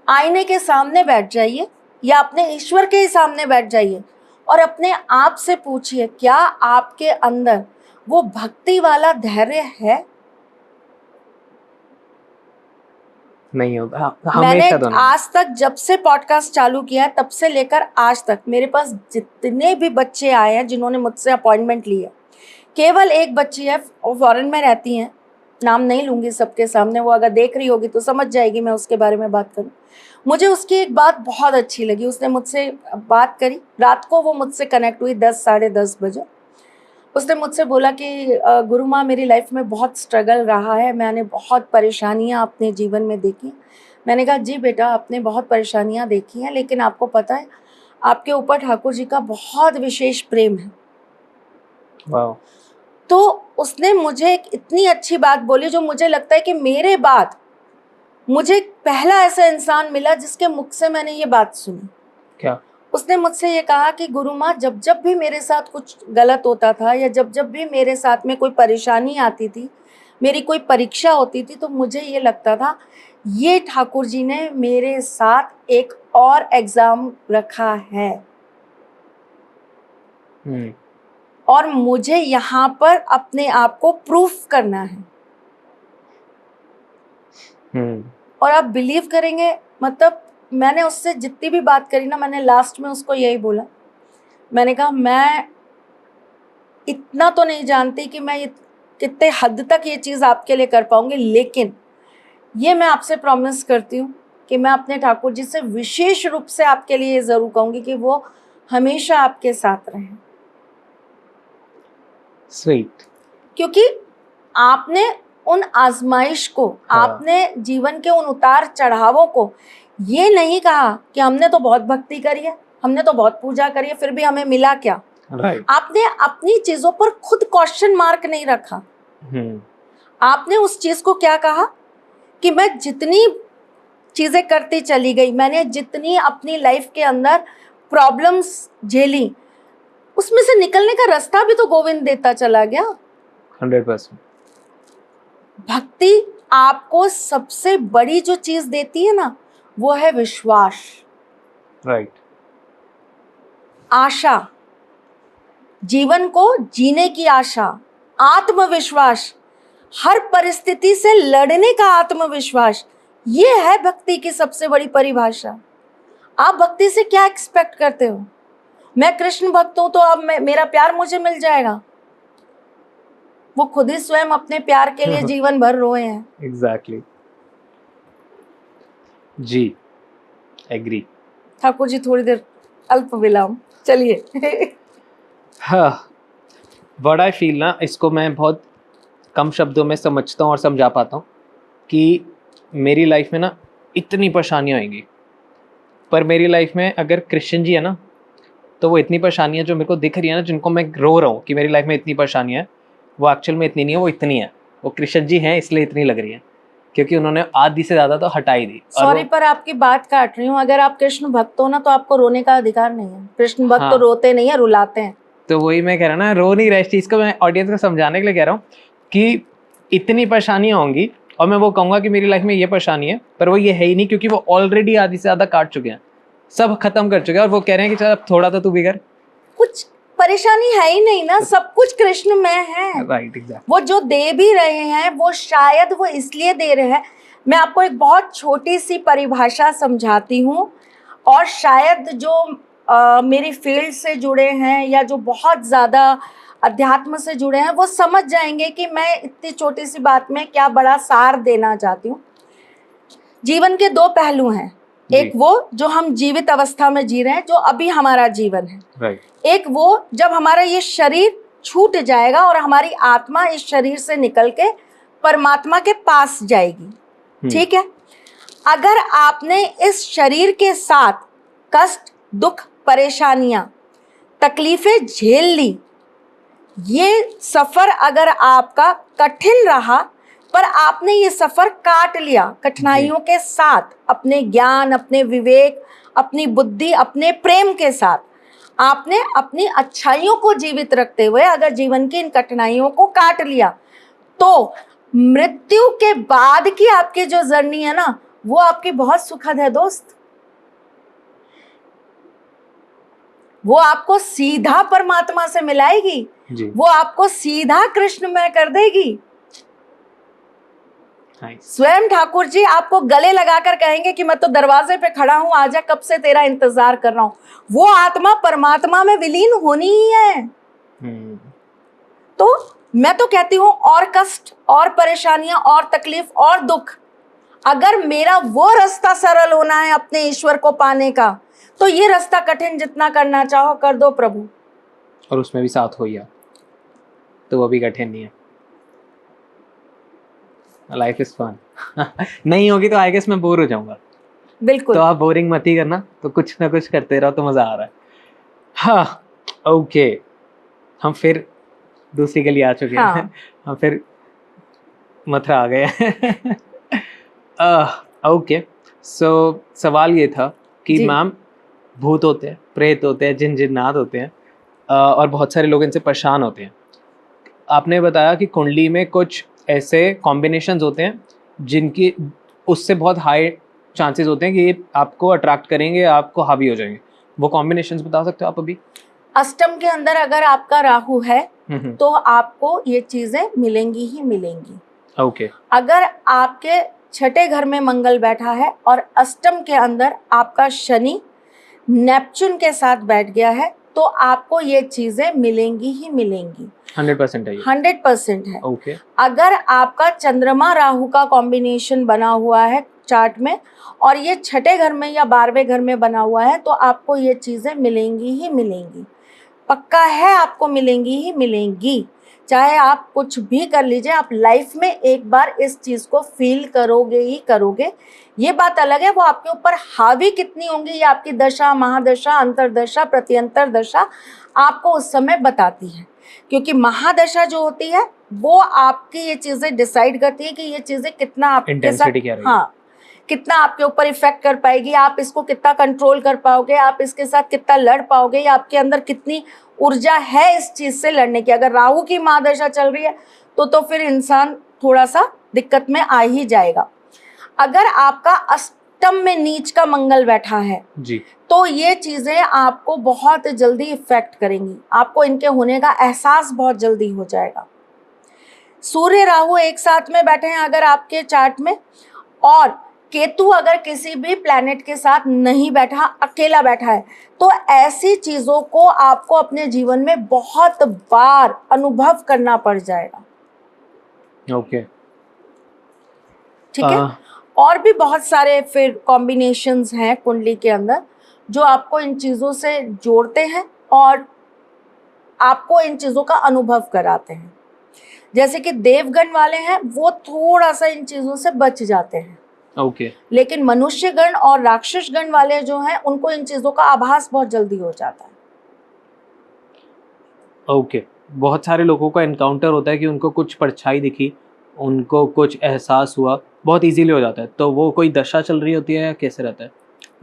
आईने के सामने बैठ जाइए या अपने ईश्वर के ही सामने बैठ जाइए और अपने आप से पूछिए, क्या आपके अंदर वो भक्ति वाला धैर्य है? नहीं होगा, मैंने हमेशा तो नहीं। आज तक जब से पॉडकास्ट चालू किया है तब से लेकर आज तक मेरे पास जितने भी बच्चे आए हैं जिन्होंने मुझसे अपॉइंटमेंट ली है, केवल एक बच्ची है, वो फॉरेन में रहती हैं, नाम नहीं लूंगी सबके सामने, वो अगर देख रही होगी तो समझ जाएगी मैं उसके बारे में बात करूं। मुझे उसकी एक बात बहुत अच्छी लगी, उसने मुझसे बात करी, रात को वो मुझसे कनेक्ट हुई 10 साढ़े 10 बजे। उसने मुझसे बोला कि गुरु माँ, मेरी लाइफ में बहुत स्ट्रगल रहा है, मैंने बहुत परेशानियाँ अपने जीवन में देखी। मैंने कहा जी बेटा, आपने बहुत परेशानियाँ देखी हैं, लेकिन आपको पता है आपके ऊपर ठाकुर जी का बहुत विशेष प्रेम है। वाह। तो उसने मुझे एक इतनी अच्छी बात बोली जो मुझे लगता है कि मेरे बाद मुझे पहला ऐसा इंसान मिला जिसके मुख से मैंने ये बात सुनी। क्या? उसने मुझसे ये कहा कि गुरु माँ, जब जब भी मेरे साथ कुछ गलत होता था या जब जब भी मेरे साथ में कोई परेशानी आती थी, मेरी कोई परीक्षा होती थी, तो मुझे ये लगता था ये ठाकुर जी ने मेरे साथ एक और एग्जाम रखा है और मुझे यहाँ पर अपने आप को प्रूफ करना है। और आप बिलीव करेंगे, मतलब मैंने उससे जितनी भी बात करी ना, मैंने लास्ट में उसको यही बोला, मैंने कहा मैं इतना तो नहीं जानती कि मैं कितने हद तक ये चीज़ आपके लिए कर पाऊंगी, लेकिन ये मैं आपसे प्रॉमिस करती हूँ कि मैं अपने ठाकुर जी से विशेष रूप से आपके लिए ये ज़रूर कहूँगी कि वो हमेशा आपके साथ रहें। स्वीट। क्योंकि आपने उन आजमाइश को, आपने जीवन के उन उतार चढ़ावों को ये नहीं कहा कि हमने तो बहुत भक्ति करी है, हमने तो बहुत पूजा करी है, फिर भी हमें मिला क्या। आपने अपनी चीजों पर खुद क्वेश्चन मार्क नहीं रखा। आपने उस चीज को क्या कहा कि मैं जितनी चीजें करती चली गई, मैंने जितनी अपनी लाइफ के अंदर प्रॉब्लम्स झेली, उसमें से निकलने का रास्ता भी तो गोविंद देता चला गया। 100%। भक्ति आपको सबसे बड़ी जो चीज देती है ना, वो है विश्वास, राइट। आशा, जीवन को जीने की आशा, आत्मविश्वास, हर परिस्थिति से लड़ने का आत्मविश्वास, ये है भक्ति की सबसे बड़ी परिभाषा। आप भक्ति से क्या एक्सपेक्ट करते हो? मैं कृष्ण भक्त हूं तो अब मेरा प्यार मुझे मिल जाएगा? वो खुद ही स्वयं अपने प्यार के लिए जीवन भर रोए हैं। एग्जैक्टली। जी, एग्री। ठाकुर जी थोड़ी देर अल्प विराम, चलिए। हाँ, व्हाट आई फील ना, इसको मैं बहुत कम शब्दों में समझता हूँ और समझा पाता हूँ कि मेरी लाइफ में ना इतनी परेशानियाँ आएंगी, पर मेरी लाइफ में अगर कृष्ण जी है ना, तो वो इतनी परेशानियाँ जो मेरे को दिख रही है ना, जिनको मैं रो रहा हूँ कि मेरी लाइफ में इतनी परेशानियाँ है, वो एक्चुअल में इतनी नहीं है, वो इतनी है। वो कृष्ण जी हैं इसलिए इतनी लग रही है, क्योंकि उन्होंने आधी से ज़्यादा तो हटा ही दी। और सॉरी पर आपकी बात काट रही हूँ, अगर आप कृष्ण भक्त हो ना तो आपको रोने का अधिकार नहीं है। कृष्ण भक्त तो हाँ। रोते नहीं है, रुलाते हैं। तो वही मैं कह रहा हूँ ना, रो नहीं रहा। इस चीज़ को मैं ऑडियंस को समझाने के लिए कह रहा हूँ कि इतनी परेशानियाँ होंगी, और मैं वो कहूँगा कि मेरी लाइफ में ये परेशानी है, पर वो ये है ही नहीं, क्योंकि वो ऑलरेडी आधी से ज़्यादा काट चुके हैं, सब खत्म कर चुके हैं, और वो कह रहे हैं कि चल अब थोड़ा तो तू भी कर। कुछ परेशानी है ही नहीं ना, सब कुछ कृष्ण में है। Right, exact. वो जो दे भी रहे हैं वो शायद वो इसलिए दे रहे हैं। मैं आपको एक बहुत छोटी सी परिभाषा समझाती हूँ, और शायद जो मेरी फील्ड से जुड़े हैं या जो बहुत ज़्यादा अध्यात्म से जुड़े हैं वो समझ जाएंगे कि मैं इतनी छोटी सी बात में क्या बड़ा सार देना चाहती हूँ। जीवन के दो पहलू हैं, एक वो जो हम जीवित अवस्था में जी रहे हैं, जो अभी हमारा जीवन है, राइट। एक वो जब हमारा ये शरीर छूट जाएगा और हमारी आत्मा इस शरीर से निकल के परमात्मा के पास जाएगी। ठीक है, अगर आपने इस शरीर के साथ कष्ट, दुख, परेशानियां, तकलीफें झेल ली, ये सफर अगर आपका कठिन रहा, पर आपने ये सफर काट लिया कठिनाइयों के साथ, अपने ज्ञान, अपने विवेक, अपनी बुद्धि, अपने प्रेम के साथ, आपने अपनी अच्छाइयों को जीवित रखते हुए अगर जीवन की इन कठिनाइयों को काट लिया, तो मृत्यु के बाद की आपकी जो जर्नी है ना, वो आपकी बहुत सुखद है दोस्त। वो आपको सीधा परमात्मा से मिलाएगी, वो आपको सीधा कृष्णमय कर देगी। स्वयं ठाकुर जी आपको गले लगाकर कहेंगे कि मैं तो दरवाजे पे खड़ा हूं, आजा, कब से तेरा इंतजार कर रहा हूं। वो आत्मा परमात्मा में विलीन होनी ही है। तो मैं तो कहती हूं, और कष्ट और परेशानियां और तकलीफ और दुख, अगर मेरा वो रास्ता सरल होना है अपने ईश्वर को पाने का, तो ये रास्ता कठिन जितना करना चाहो कर दो प्रभु, और उसमें भी साथ हो या तो वो भी कठिन नहीं है। Life is fun. नहीं होगी तो आई गेस मैं बोर हो जाऊंगा। बिल्कुल। तो आप बोरिंग मत ही करना, तो कुछ ना कुछ करते रहो तो मजा आ रहा है। हाँ, ओके, हम फिर दूसरी गली आ चुके हैं। हम फिर मथुरा आ गए हैं। ओके, सो सवाल ये था कि मैम, भूत होते हैं, प्रेत होते हैं, जिन जिन्नात होते हैं, और बहुत सारे लोग इनसे परेशान होते हैं। आपने बताया कि कुंडली में कुछ ऐसे कॉम्बिनेशंस होते हैं जिनकी उससे बहुत हाई चांसेस होते हैं कि ये आपको अट्रैक्ट करेंगे, आपको हावी हो जाएंगे। वो कॉम्बिनेशंस बता सकते हो आप अभी? अष्टम के अंदर अगर आपका राहु है तो आपको ये चीजें मिलेंगी ही मिलेंगी। ओके। अगर आपके छठे घर में मंगल बैठा है और अष्टम के अंदर आपका शनि नेपच्यून के साथ बैठ गया है, तो आपको ये चीजें मिलेंगी ही मिलेंगी। 100% है ये? 100% है। ओके। अगर आपका चंद्रमा राहु का कॉम्बिनेशन बना हुआ है चार्ट में, और ये छठे घर में या 12वें घर में बना हुआ है, तो आपको ये चीजें मिलेंगी ही मिलेंगी। पक्का है, आपको मिलेंगी ही मिलेंगी। चाहे आप कुछ भी कर लीजिए, आप लाइफ में एक बार इस चीज को फील करोगे ही करोगे। ये बात अलग है वो आपके ऊपर हावी कितनी होंगी, ये आपकी दशा, महादशा, अंतरदशा, प्रत्यंतर दशा आपको उस समय बताती है। क्योंकि महादशा जो होती है वो आपकी ये चीजें डिसाइड करती है कि ये चीजें कितना आपके साथ, हाँ, कितना आपके ऊपर इफेक्ट कर पाएगी, आप इसको कितना कंट्रोल कर पाओगे, आप इसके साथ कितना लड़ पाओगे, या आपके अंदर कितनी ऊर्जा है इस चीज से लड़ने की। अगर राहु की महादशा चल रही है तो फिर इंसान थोड़ा सा दिक्कत में आ ही जाएगा। अगर आपका अष्टम में नीच का मंगल बैठा है जी, तो ये चीजें आपको बहुत जल्दी इफेक्ट करेंगी, आपको इनके होने का एहसास बहुत जल्दी हो जाएगा। सूर्य राहु एक साथ में बैठे हैं अगर आपके चार्ट में, और केतु अगर किसी भी प्लैनेट के साथ नहीं बैठा, अकेला बैठा है, तो ऐसी चीजों को आपको अपने जीवन में बहुत बार अनुभव करना पड़ जाएगा। ओके, ठीक है। और भी बहुत सारे फिर कॉम्बिनेशंस हैं कुंडली के अंदर जो आपको इन चीजों से जोड़ते हैं और आपको इन चीजों का अनुभव कराते हैं। जैसे कि देवगण वाले हैं वो थोड़ा सा इन चीजों से बच जाते हैं, ओके लेकिन मनुष्य गण और राक्षस गण वाले जो हैं उनको इन चीजों का आभास बहुत जल्दी हो जाता है। ओके बहुत सारे लोगों का एनकाउंटर होता है कि उनको कुछ परछाई दिखी, उनको कुछ एहसास हुआ, बहुत इजीली हो जाता है। तो वो कोई दशा चल रही होती है या कैसे रहता है?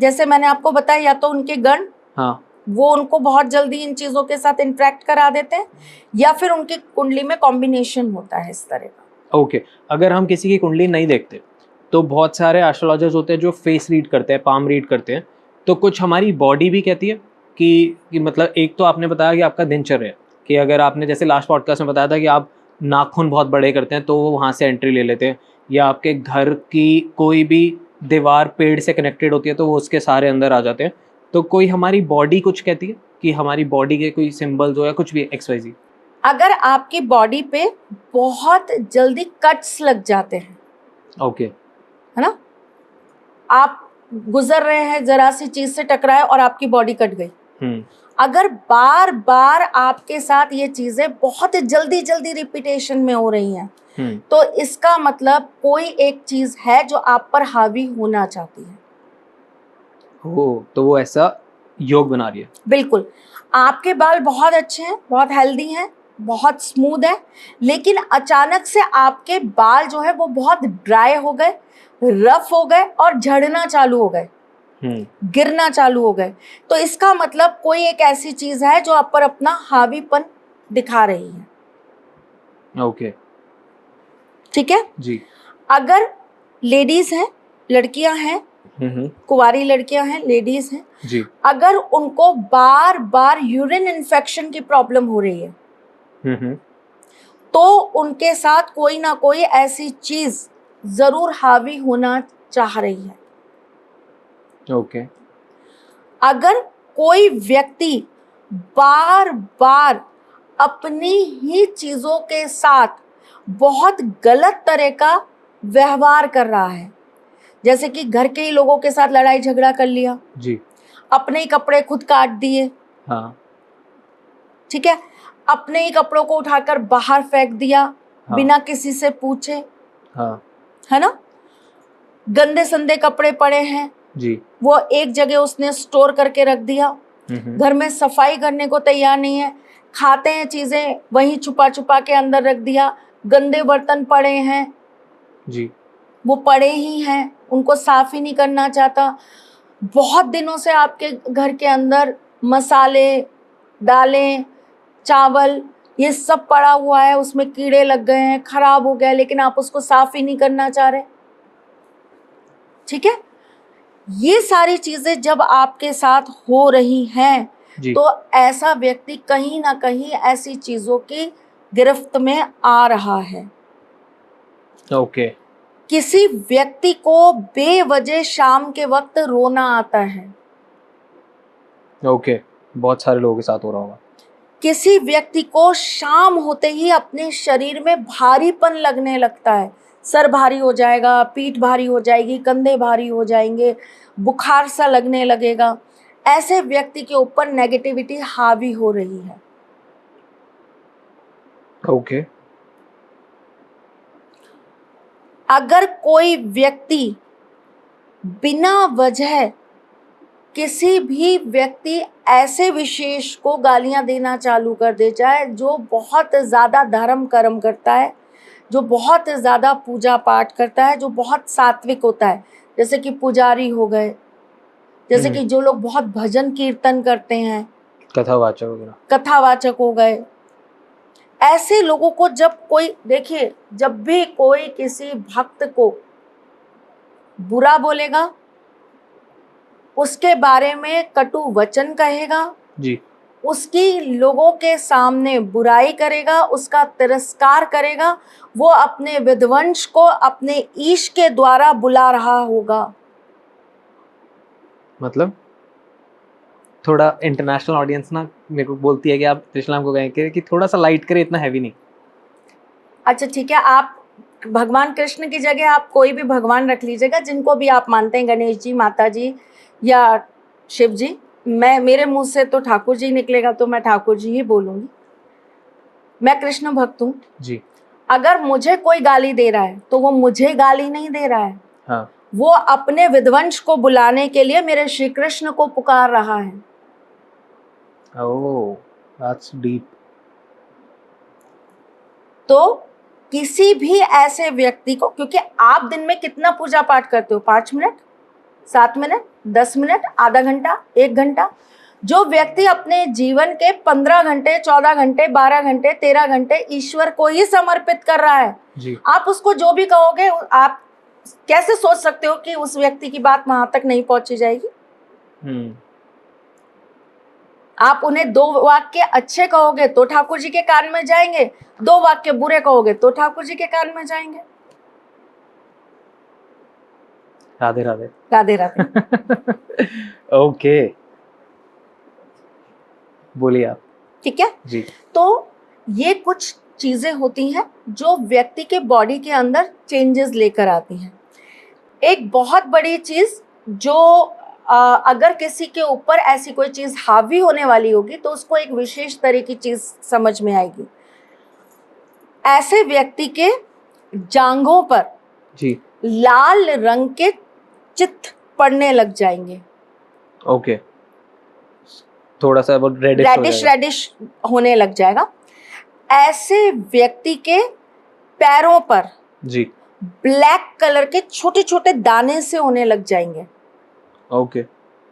जैसे मैंने आपको बताया, या तो उनके गण हाँ वो उनको बहुत जल्दी इन चीजों के साथ इंटरेक्ट करा देते हैं, या फिर उनकी कुंडली में कॉम्बिनेशन होता है इस तरह का। ओके अगर हम किसी की कुंडली नहीं देखते तो बहुत सारे एस्ट्रोलॉजर्स होते हैं जो फेस रीड करते हैं, पाम रीड करते हैं, तो कुछ हमारी बॉडी भी कहती है कि मतलब एक तो आपने बताया कि आपका दिनचर्या है, कि अगर आपने जैसे लास्ट पॉडकास्ट में बताया था कि आप नाखून बहुत बड़े करते हैं तो वो वहाँ से एंट्री ले लेते हैं, या आपके घर की कोई भी दीवार पेड़ से कनेक्टेड होती है तो वो उसके सारे अंदर आ जाते हैं। तो कोई हमारी बॉडी कुछ कहती है कि हमारी बॉडी के कोई सिंबल्स हो या कुछ भी XYZ? अगर आपकी बॉडी पे बहुत जल्दी कट्स लग जाते हैं, ओके है ना, आप गुजर रहे हैं, जरा सी चीज से टकराए और आपकी बॉडी कट गई, अगर बार बार आपके साथ ये चीजें बहुत जल्दी जल्दी रिपीटेशन में हो रही हैं, तो इसका मतलब कोई एक चीज है जो आप पर हावी होना चाहती है। तो वो ऐसा योग बना रही है। बिल्कुल। आपके बाल बहुत अच्छे हैं, बहुत हेल्दी हैं, बहुत स्मूथ है, लेकिन अचानक से आपके बाल जो है वो बहुत ड्राई हो गए, रफ हो गए और झड़ना चालू हो गए, गिरना चालू हो गए, तो इसका मतलब कोई एक ऐसी चीज है जो आप पर अपना हावीपन दिखा रही है। ओके ठीक है जी। अगर लेडीज हैं, लड़कियां हैं, कुंवारी लड़कियां हैं, लेडीज हैं जी। अगर उनको बार बार यूरिन इन्फेक्शन की प्रॉब्लम हो रही है, तो उनके साथ कोई ना कोई ऐसी चीज जरूर हावी होना चाह रही है। ओके अगर कोई व्यक्ति बार बार अपनी ही चीजों के साथ बहुत गलत तरह का व्यवहार कर रहा है, जैसे कि घर के ही लोगों के साथ लड़ाई झगड़ा कर लिया जी, अपने ही कपड़े खुद काट दिए, हाँ ठीक है, अपने ही कपड़ों को उठाकर बाहर फेंक दिया, हाँ, बिना किसी से पूछे, हाँ है ना, गंदे संदे कपड़े पड़े हैं जी, वो एक जगह उसने स्टोर करके रख दिया, घर में सफाई करने को तैयार नहीं है, खाते हैं चीजें वहीं छुपा छुपा के अंदर रख दिया, गंदे बर्तन पड़े हैं जी, वो पड़े ही हैं, उनको साफ ही नहीं करना चाहता, बहुत दिनों से आपके घर के अंदर मसाले, दालें, चावल ये सब पड़ा हुआ है, उसमें कीड़े लग गए हैं, खराब हो गया, लेकिन आप उसको साफ ही नहीं करना चाह रहे। ठीक है, ये सारी चीजें जब आपके साथ हो रही हैं जी, तो ऐसा व्यक्ति कहीं ना कहीं ऐसी चीजों की गिरफ्त में आ रहा है। ओके किसी व्यक्ति को बेवजह शाम के वक्त रोना आता है, ओके बहुत सारे लोगों के साथ हो रहा होगा। किसी व्यक्ति को शाम होते ही अपने शरीर में भारीपन लगने लगता है, सर भारी हो जाएगा, पीठ भारी हो जाएगी, कंधे भारी हो जाएंगे, बुखार सा लगने लगेगा, ऐसे व्यक्ति के ऊपर नेगेटिविटी हावी हो रही है। ओके अगर कोई व्यक्ति बिना वजह किसी भी व्यक्ति ऐसे विशेष को गालियां देना चालू कर दे, चाहे जो बहुत ज़्यादा धर्म कर्म करता है, जो बहुत ज़्यादा पूजा पाठ करता है, जो बहुत सात्विक होता है, जैसे कि पुजारी हो गए, जैसे कि जो लोग बहुत भजन कीर्तन करते हैं, कथावाचक वगैरह, कथावाचक हो गए, ऐसे लोगों को जब कोई देखिए, जब भी कोई किसी भक्त को बुरा बोलेगा, उसके बारे में कटु वचन कहेगा, जी, उसकी लोगों के सामने बुराई करेगा, उसका तिरस्कार करेगा, वो अपने विध्वंस को अपने ईश के द्वारा बुला रहा होगा। मतलब थोड़ा इंटरनेशनल ऑडियंस ना मेरे को बोलती है कि आप त्रिशलाम को कहें कि थोड़ा सा लाइट करे, इतना हैवी नहीं। अच्छा ठीक है, आप भगवान कृष्ण की जगह आप कोई भी भगवान रख लीजिएगा, जिनको भी आप मानते हैं, गणेश जी, माता जी या शिव जी। मैं, मेरे मुंह से तो ठाकुर जी निकलेगा तो मैं ठाकुर जी ही बोलूँगी, मैं कृष्ण भक्त हूँ जी, अगर मुझे कोई गाली दे रहा है तो वो मुझे गाली नहीं दे रहा है, हाँ वो अपने विध्वंस को बुलाने के लिए मेरे श्री कृष्ण को पुकार रहा है। ओह, दैट्स डीप। तो किसी भी ऐसे व्यक्ति को, क्योंकि आप दिन में कितना पूजा पाठ करते हो, 5 मिनट, 7 मिनट, 10 मिनट, आधा घंटा, 1 घंटा, जो व्यक्ति अपने जीवन के 15 घंटे, 14 घंटे, 12 घंटे, 13 घंटे ईश्वर को ही समर्पित कर रहा है जी। आप उसको जो भी कहोगे, आप कैसे सोच सकते हो कि उस व्यक्ति की बात वहां तक नहीं पहुंची जाएगी? आप उन्हें 2 वाक्य अच्छे कहोगे तो ठाकुर जी के कान में जाएंगे, 2 वाक्य बुरे कहोगे तो ठाकुर जी के कान में जाएंगे। राधे राधे। राधे राधे। ओके, बोलिए आप। ठीक है जी। तो ये कुछ चीजें होती हैं जो व्यक्ति के बॉडी के अंदर चेंजेस लेकर आती हैं। एक बहुत बड़ी चीज जो अगर किसी के ऊपर ऐसी कोई चीज हावी होने वाली होगी तो उसको एक विशेष तरह की चीज समझ में आएगी। ऐसे व्यक्ति के जांघों पर जी। लाल रंग के चित्त पड़ने लग जाएंगे। ओके, थोड़ा सा वो रेडिश होने लग जाएगा। ऐसे व्यक्ति के पैरों पर जी। ब्लैक कलर के छोटे छोटे दाने से होने लग जाएंगे। ओके।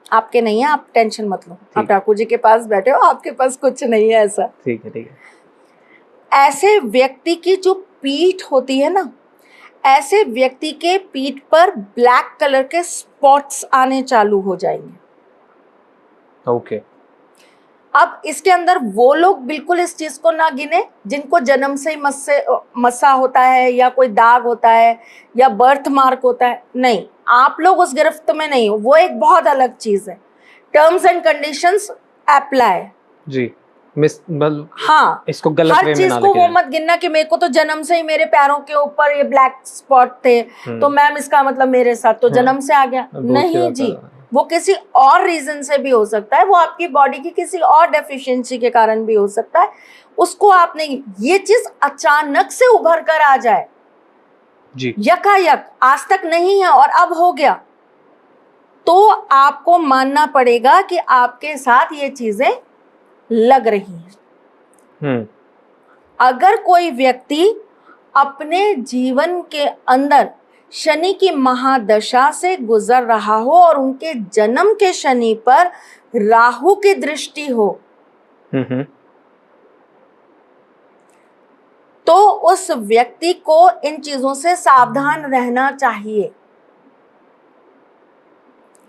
आपके नहीं है, आप टेंशन मत लो, आप ठाकुर जी के पास बैठे हो, आपके पास कुछ नहीं है ऐसा। ठीक है, ठीक है। ऐसे व्यक्ति की जो पीठ होती है ना, ऐसे व्यक्ति के पीठ पर ब्लैक कलर के स्पॉट्स आने चालू हो जाएंगे। ओके। अब इसके अंदर वो लोग बिल्कुल इस चीज को ना गिने जिनको जन्म से ही मस्सा होता है या कोई दाग होता है या बर्थ मार्क होता है, नहीं, आप लोग उस गिरफ्त में नहीं हो, वो एक बहुत अलग चीज है। Terms and conditions apply. जी, हाँ, इसको गलत हर चीज को वो मत गिनना कि मेरे को तो जन्म से ही मेरे पैरों के ऊपर ये ब्लैक स्पॉट थे तो मैम इसका मतलब मेरे साथ तो जन्म से आ गया। नहीं जी, वो किसी और रीजन से भी हो सकता है, वो आपकी बॉडी की किसी और डेफिशिएंसी के कारण भी हो सकता है। उसको आप नहीं, ये चीज अचानक से उभर कर आ जाए जी, यकायक आज तक नहीं है और अब हो गया, तो आपको मानना पड़ेगा कि आपके साथ ये चीजें लग रही हैं। अगर कोई व्यक्ति अपने जीवन के अंदर शनि की महादशा से गुजर रहा हो और उनके जन्म के शनि पर राहु की दृष्टि हो, तो उस व्यक्ति को इन चीजों से सावधान रहना चाहिए।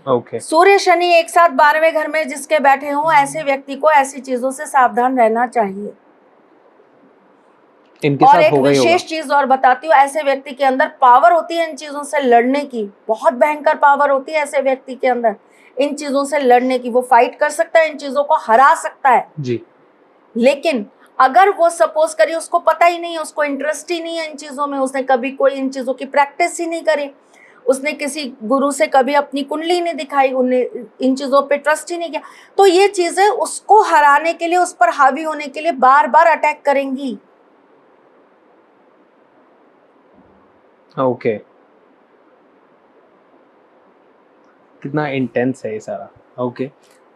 ओके। सूर्य शनि एक साथ 12वें घर में जिसके बैठे हों, ऐसे व्यक्ति को ऐसी चीजों से सावधान रहना चाहिए। और एक विशेष चीज और बताती हूँ, ऐसे व्यक्ति के अंदर पावर होती है इन चीजों से लड़ने की, बहुत भयंकर पावर होती है ऐसे व्यक्ति के अंदर इन चीजों से लड़ने की। वो फाइट कर सकता है, इन चीजों को हरा सकता है जी। लेकिन अगर वो सपोज करिए उसको पता ही नहीं है, उसको इंटरेस्ट ही नहीं है इन चीजों में, उसने कभी कोई इन चीजों की प्रैक्टिस ही नहीं करी, उसने किसी गुरु से कभी अपनी कुंडली नहीं दिखाई, उन्हें इन चीजों पे ट्रस्ट ही नहीं किया, तो ये चीजें उसको हराने के लिए, उस पर हावी होने के लिए बार बार अटैक करेंगी। ओके। कितना इंटेंस है ये सारा। ओके।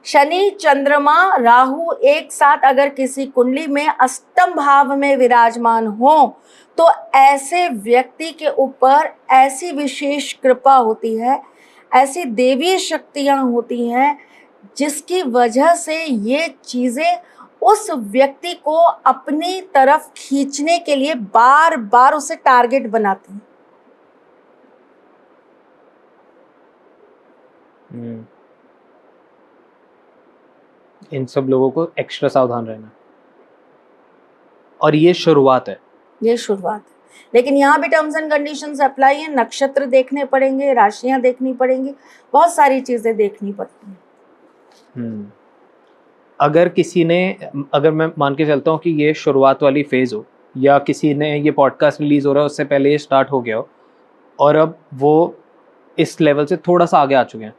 शनि, चंद्रमा, राहु एक साथ अगर किसी कुंडली में अष्टम भाव में विराजमान हो तो ऐसे व्यक्ति के ऊपर ऐसी विशेष कृपा होती है, ऐसी देवीय शक्तियां होती हैं जिसकी वजह से ये चीजें उस व्यक्ति को अपनी तरफ खींचने के लिए बार बार उसे टारगेट बनाती हैं। इन सब लोगों को एक्स्ट्रा सावधान रहना। और ये शुरुआत है, ये शुरुआत है, लेकिन यहाँ भी टर्म्स एंड कंडीशंस अप्लाई है। नक्षत्र देखने पड़ेंगे, राशियां देखनी पड़ेंगी, बहुत सारी चीजें देखनी पड़ती हैं। अगर किसी ने, अगर मैं मान के चलता हूँ कि ये शुरुआत वाली फेज हो, या किसी ने ये पॉडकास्ट रिलीज हो रहा है उससे पहले ये स्टार्ट हो गया हो और अब वो इस लेवल से थोड़ा सा आगे आ चुके हैं,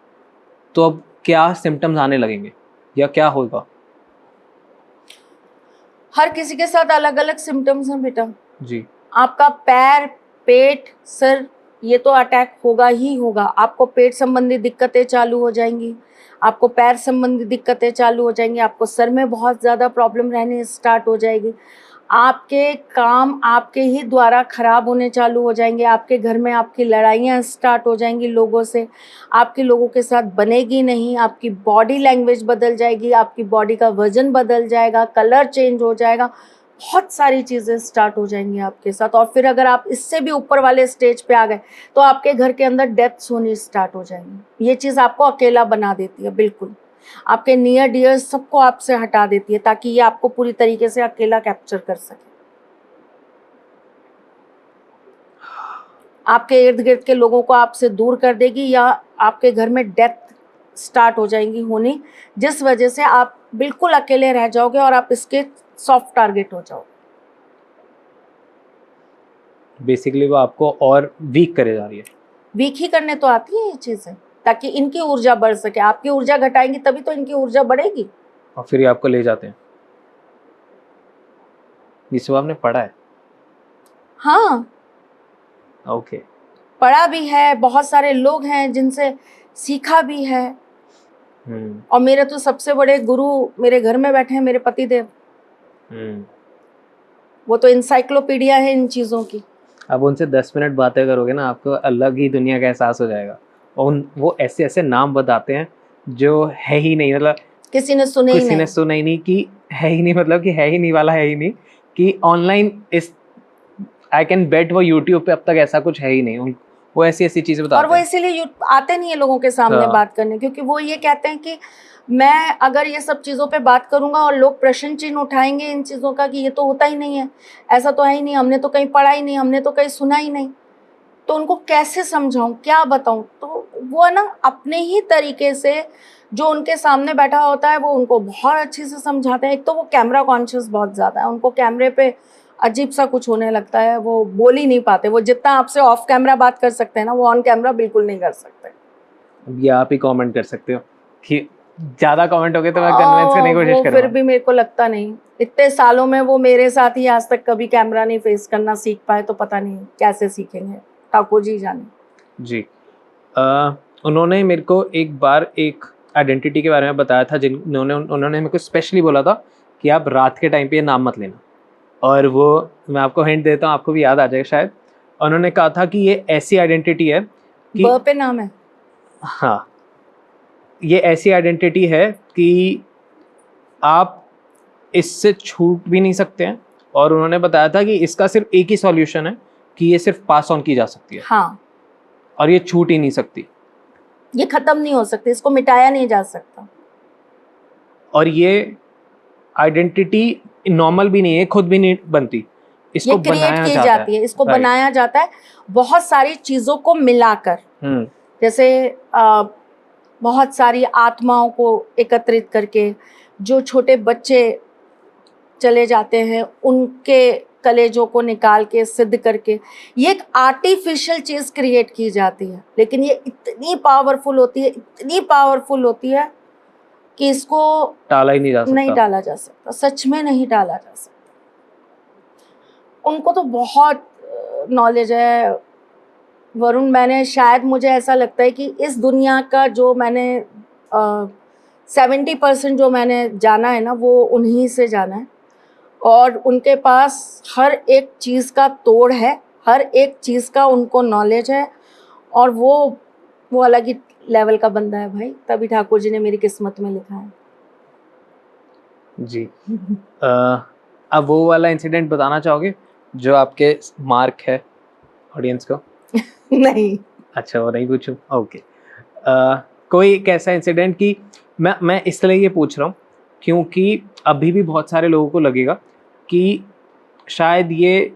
तो अब क्या सिम्टम्स आने लगेंगे या क्या होगा? हर किसी के साथ अलग अलग सिम्टम्स हैं बेटा जी। आपका पैर, पेट, सिर ये तो अटैक होगा ही होगा। आपको पेट संबंधी दिक्कतें चालू हो जाएंगी, आपको पैर संबंधी दिक्कतें चालू हो जाएंगी, आपको सर में बहुत ज़्यादा प्रॉब्लम रहनी स्टार्ट हो जाएगी, आपके काम आपके ही द्वारा खराब होने चालू हो जाएंगे, आपके घर में आपकी लड़ाइयाँ स्टार्ट हो जाएंगी लोगों से, आपके लोगों के साथ बनेगी नहीं, आपकी बॉडी लैंग्वेज बदल जाएगी, आपकी बॉडी का वजन बदल जाएगा, कलर चेंज हो जाएगा, बहुत सारी चीज़ें स्टार्ट हो जाएंगी आपके साथ। और फिर अगर आप इससे भी ऊपर वाले स्टेज पे आ गए तो आपके घर के अंदर डेथ्स होनी स्टार्ट हो जाएंगी। ये चीज़ आपको अकेला बना देती है, बिल्कुल आपके नियर डियर्स सबको आपसे हटा देती है, ताकि ये आपको पूरी तरीके से अकेला कैप्चर कर सके। आपके इर्द गिर्द के लोगों को आपसे दूर कर देगी, या आपके घर में डेथ स्टार्ट हो जाएंगी होनी, जिस वजह से आप बिल्कुल अकेले रह जाओगे और आप इसके सॉफ्ट टारगेट हो जाओगे। बेसिकली वो आपको और वीक करे जा रही है। वीक ही करने तो आती है ये चीज़ें, ताकि इनकी ऊर्जा बढ़ सके। आपकी ऊर्जा घटाएंगी तभी तो इनकी ऊर्जा बढ़ेगी। और फिर ये आपको ले जाते हैं। ये सब आपने पढ़ा है? हाँ, ओके। पढ़ा भी है, बहुत सारे लोग हैं जिनसे सीखा भी है। और मेरे तो सबसे बड़े गुरु मेरे घर में बैठे हैं, मेरे पतिदेव। वो तो इंसाइक्लोपीडिया है इन चीज़ों की। अब उनसे 10 मिनट बातें करोगे ना, आपको अलग ही दुनिया का एहसास हो जाएगा। और वो ऐसे ऐसे नाम बताते हैं जो है ही नहीं, मतलब किसी ने सुने ही नहीं कि है ही नहीं, मतलब कि है ही नहीं वाला है ही नहीं, कि ऑनलाइन इस आई कैन बेट वो यूट्यूब पे अब तक ऐसा कुछ है ही नहीं। वो ऐसी ऐसी चीजें बताते हैं। और वो हैं। इसीलिए आते नहीं है लोगों के सामने बात करने, क्योंकि वो ये कहते हैं कि मैं अगर ये सब चीज़ों पे बात करूंगा और लोग प्रश्न चिन्ह उठाएंगे इन चीज़ों का कि ये तो होता ही नहीं है, ऐसा तो है ही नहीं, हमने तो कहीं पढ़ा ही नहीं, हमने तो कहीं सुना ही नहीं, तो उनको कैसे समझाऊं, क्या बताऊं। तो वो ना अपने ही तरीके से जो उनके सामने बैठा होता है वो उनको बहुत अच्छे से समझाते हैं। एक तो वो कैमरा कॉन्शियस बहुत ज़्यादा है, उनको कैमरे पे अजीब सा कुछ होने लगता है, वो बोल ही नहीं पाते। वो जितना आपसे ऑफ कैमरा बात कर सकते हैं ना, वो ऑन कैमरा बिल्कुल नहीं कर सकते। ये आप ही कमेंट कर सकते हो कि ज़्यादा कमेंट हो गए तो मैं कन्विंस करने की कोशिश करूंगा। फिर भी मेरे को लगता नहीं, इतने सालों में वो मेरे साथ ही आज तक कभी कैमरा नहीं फेस करना सीख पाए, तो पता नहीं कैसे सीखेंगे, ठाकुर जी जाने। जी उन्होंने मेरे को एक बार एक आइडेंटिटी के बारे में बताया था, उन्होंने मेरे को स्पेशली बोला था कि आप रात के टाइम पे ये नाम मत लेना। और वो मैं आपको हिंट देता हूँ, आपको भी याद आ जाएगा शायद। उन्होंने कहा था कि ये ऐसी आइडेंटिटी है कि ब पे नाम है। हाँ, ये ऐसी आइडेंटिटी है कि आप इससे छूट भी नहीं सकते हैं। और उन्होंने बताया था कि इसका सिर्फ एक ही सॉल्यूशन है कि ये सिर्फ पास ऑन की जा सकती है। हाँ, और ये छूट ही नहीं सकती, ये खत्म नहीं हो सकती, इसको मिटाया नहीं जा सकता। और ये आइडेंटिटी नॉर्मल भी नहीं है, खुद भी नहीं बनती, इसको बनाया की जाती है, इसको बनाया जाता है बहुत सारी चीजों को मिलाकर। जैसे बहुत सारी आत्माओं को एकत्रित करके, जो छोटे बच्चे चले जाते हैं उनके कलेजों को निकाल के सिद्ध करके, ये एक आर्टिफिशियल चीज क्रिएट की जाती है। लेकिन ये इतनी पावरफुल होती है, इतनी पावरफुल होती है कि इसको टाला ही नहीं जा सकता। नहीं टाला जा सकता, सच में नहीं टाला जा सकता। उनको तो बहुत नॉलेज है वरुण। मैंने शायद, मुझे ऐसा लगता है कि इस दुनिया का जो मैंने 70% जो मैंने जाना है ना, वो उन्हीं से जाना है। और उनके पास हर एक चीज़ का तोड़ है, हर एक चीज़ का उनको नॉलेज है। और वो अलग ही लेवल का बंदा है भाई, तभी ठाकुर जी ने मेरी किस्मत में लिखा है। जी अब वो वाला इंसिडेंट बताना चाहोगे जो आपके मार्क है ऑडियंस को? नहीं। अच्छा, वो नहीं पूछूं? ओके। कोई एक ऐसा इंसिडेंट कि मैं इसलिए ये पूछ रहा हूँ क्योंकि अभी भी बहुत सारे लोगों को लगेगा कि शायद ये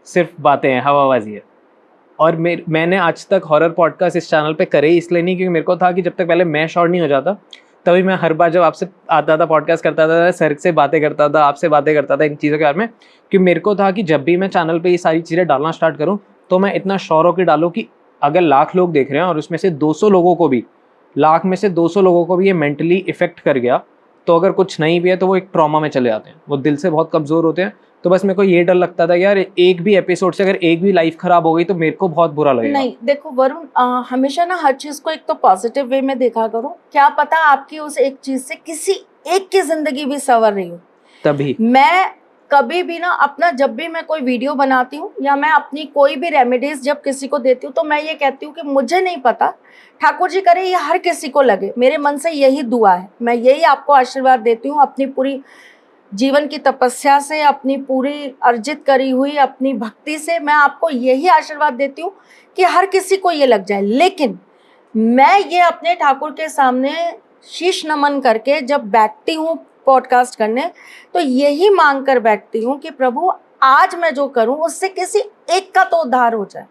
सिर्फ बातें हैं, हवाबाजी है। और मैंने आज तक हॉरर पॉडकास्ट इस चैनल पे करे इसलिए नहीं क्योंकि मेरे को था कि जब तक पहले मैं श्योर नहीं हो जाता, तभी मैं हर बार जब आपसे आता था पॉडकास्ट करता था, सर से बातें करता था, आपसे बातें करता था इन चीज़ों के बारे में, कि मेरे को था कि जब भी मैं चैनल पे ये सारी चीज़ें डालना स्टार्ट करूँ तो मैं इतना श्योर होकर डालूँ कि अगर 1,00,000 लोग देख रहे हैं और उसमें से 200 लोगों को भी, 1,00,000 में से 200 लोगों को भी ये मेंटली इफेक्ट कर गया, तो अगर कुछ नहीं भी है तो वो एक ट्रॉमा में चले जाते हैं, वो दिल से बहुत कमज़ोर होते हैं। तो बस मेरे को ये डर लगता था यार एक भी एपिसोड से अगर एक भी लाइफ खराब हो गई तो मेरे को बहुत बुरा लगेगा। नहीं देखो वरुण, हमेशा ना हर चीज को एक तो पॉजिटिव वे में देखा करो। क्या पता आपकी उस एक चीज से किसी एक की जिंदगी भी संवर रही हो। तभी मैं कभी भी ना अपना, जब भी मैं कोई वीडियो बनाती हूँ या मैं अपनी कोई भी रेमेडीज जब किसी को देती हूँ, तो मैं ये कहती हूँ कि मुझे नहीं पता, ठाकुर जी करे ये हर किसी को लगे। मेरे मन से यही दुआ है, मैं यही आपको आशीर्वाद देती हूँ अपनी पूरी जीवन की तपस्या से, अपनी पूरी अर्जित करी हुई अपनी भक्ति से मैं आपको यही आशीर्वाद देती हूँ कि हर किसी को ये लग जाए। लेकिन मैं ये अपने ठाकुर के सामने शीश नमन करके जब बैठती हूँ पॉडकास्ट करने, तो यही मांग कर बैठती हूँ कि प्रभु आज मैं जो करूँ उससे किसी एक का तो उद्धार हो जाए,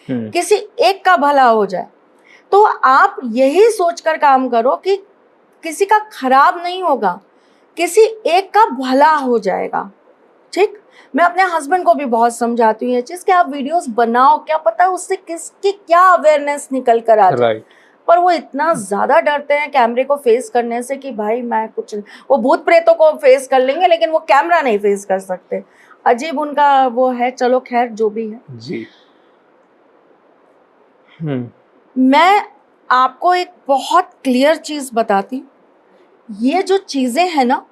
किसी एक का भला हो जाए। तो आप यही सोचकर काम करो कि किसी का खराब नहीं होगा, किसी एक का भला हो जाएगा। ठीक, मैं अपने हस्बैंड को भी बहुत समझाती हूँ ये चीज़ कि आप वीडियोस बनाओ, क्या पता उससे किसकी क्या अवेयरनेस निकल कर आ जाए। पर वो इतना ज़्यादा डरते हैं कैमरे को फेस करने से कि भाई मैं कुछ, वो भूत प्रेतों को फेस कर लेंगे लेकिन वो कैमरा नहीं फेस कर सकते। अजीब उनका वो है। चलो खैर जो भी है जी। मैं आपको एक बहुत क्लियर चीज़ बताती हूँ, ये जो चीज़ें हैं ना,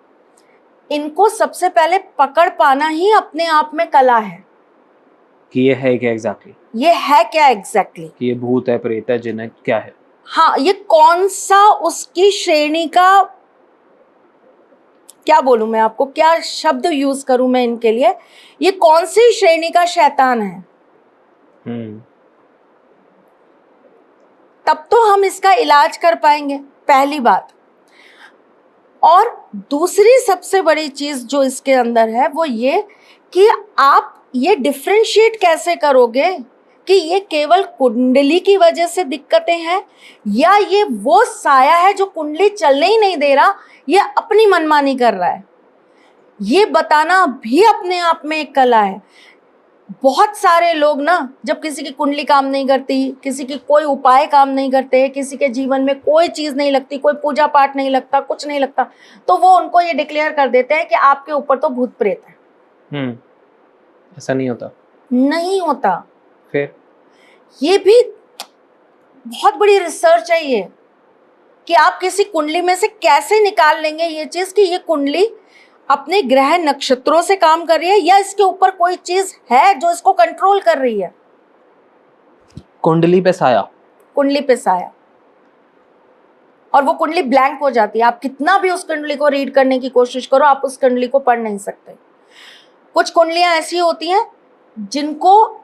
इनको सबसे पहले पकड़ पाना ही अपने आप में कला है कि ये है क्या एग्जैक्टली, ये है क्या एग्जैक्टली, कि ये भूत है, प्रेत है, जिन है, क्या है। हाँ, ये कौन सा उसकी श्रेणी का, क्या बोलूं मैं आपको, क्या शब्द यूज करूं मैं इनके लिए, ये कौन सी श्रेणी का शैतान है, तब तो हम इसका इलाज कर पाएंगे, पहली बात। और दूसरी सबसे बड़ी चीज जो इसके अंदर है वो ये कि आप ये डिफरेंशिएट कैसे करोगे कि ये केवल कुंडली की वजह से दिक्कतें हैं या ये वो साया है जो कुंडली चलने ही नहीं दे रहा, ये अपनी मनमानी कर रहा है। ये बताना भी अपने आप में एक कला है। बहुत सारे लोग ना, जब किसी की कुंडली काम नहीं करती, किसी की कोई उपाय काम नहीं करते, किसी के जीवन में कोई चीज़ नहीं लगती, कोई पूजा पाठ नहीं लगता, कुछ नहीं लगता, तो वो उनको ये डिक्लेयर कर देते हैं कि आपके ऊपर तो भूत प्रेत है। ऐसा नहीं होता, नहीं होता। फिर ये भी बहुत बड़ी रिसर्च है ये, कि आप किसी कुंडली में से कैसे निकाल लेंगे ये चीज़ कि ये कुंडली अपने ग्रह नक्षत्रों से काम कर रही है या इसके ऊपर कोई चीज है जो इसको कंट्रोल कर रही है। कुंडली पे साया, कुंडली पे साया, और वो कुंडली ब्लैंक हो जाती है। आप कितना भी उस कुंडली को रीड करने की कोशिश करो, आप उस कुंडली को पढ़ नहीं सकते। कुछ कुंडलियां ऐसी होती हैं जिनको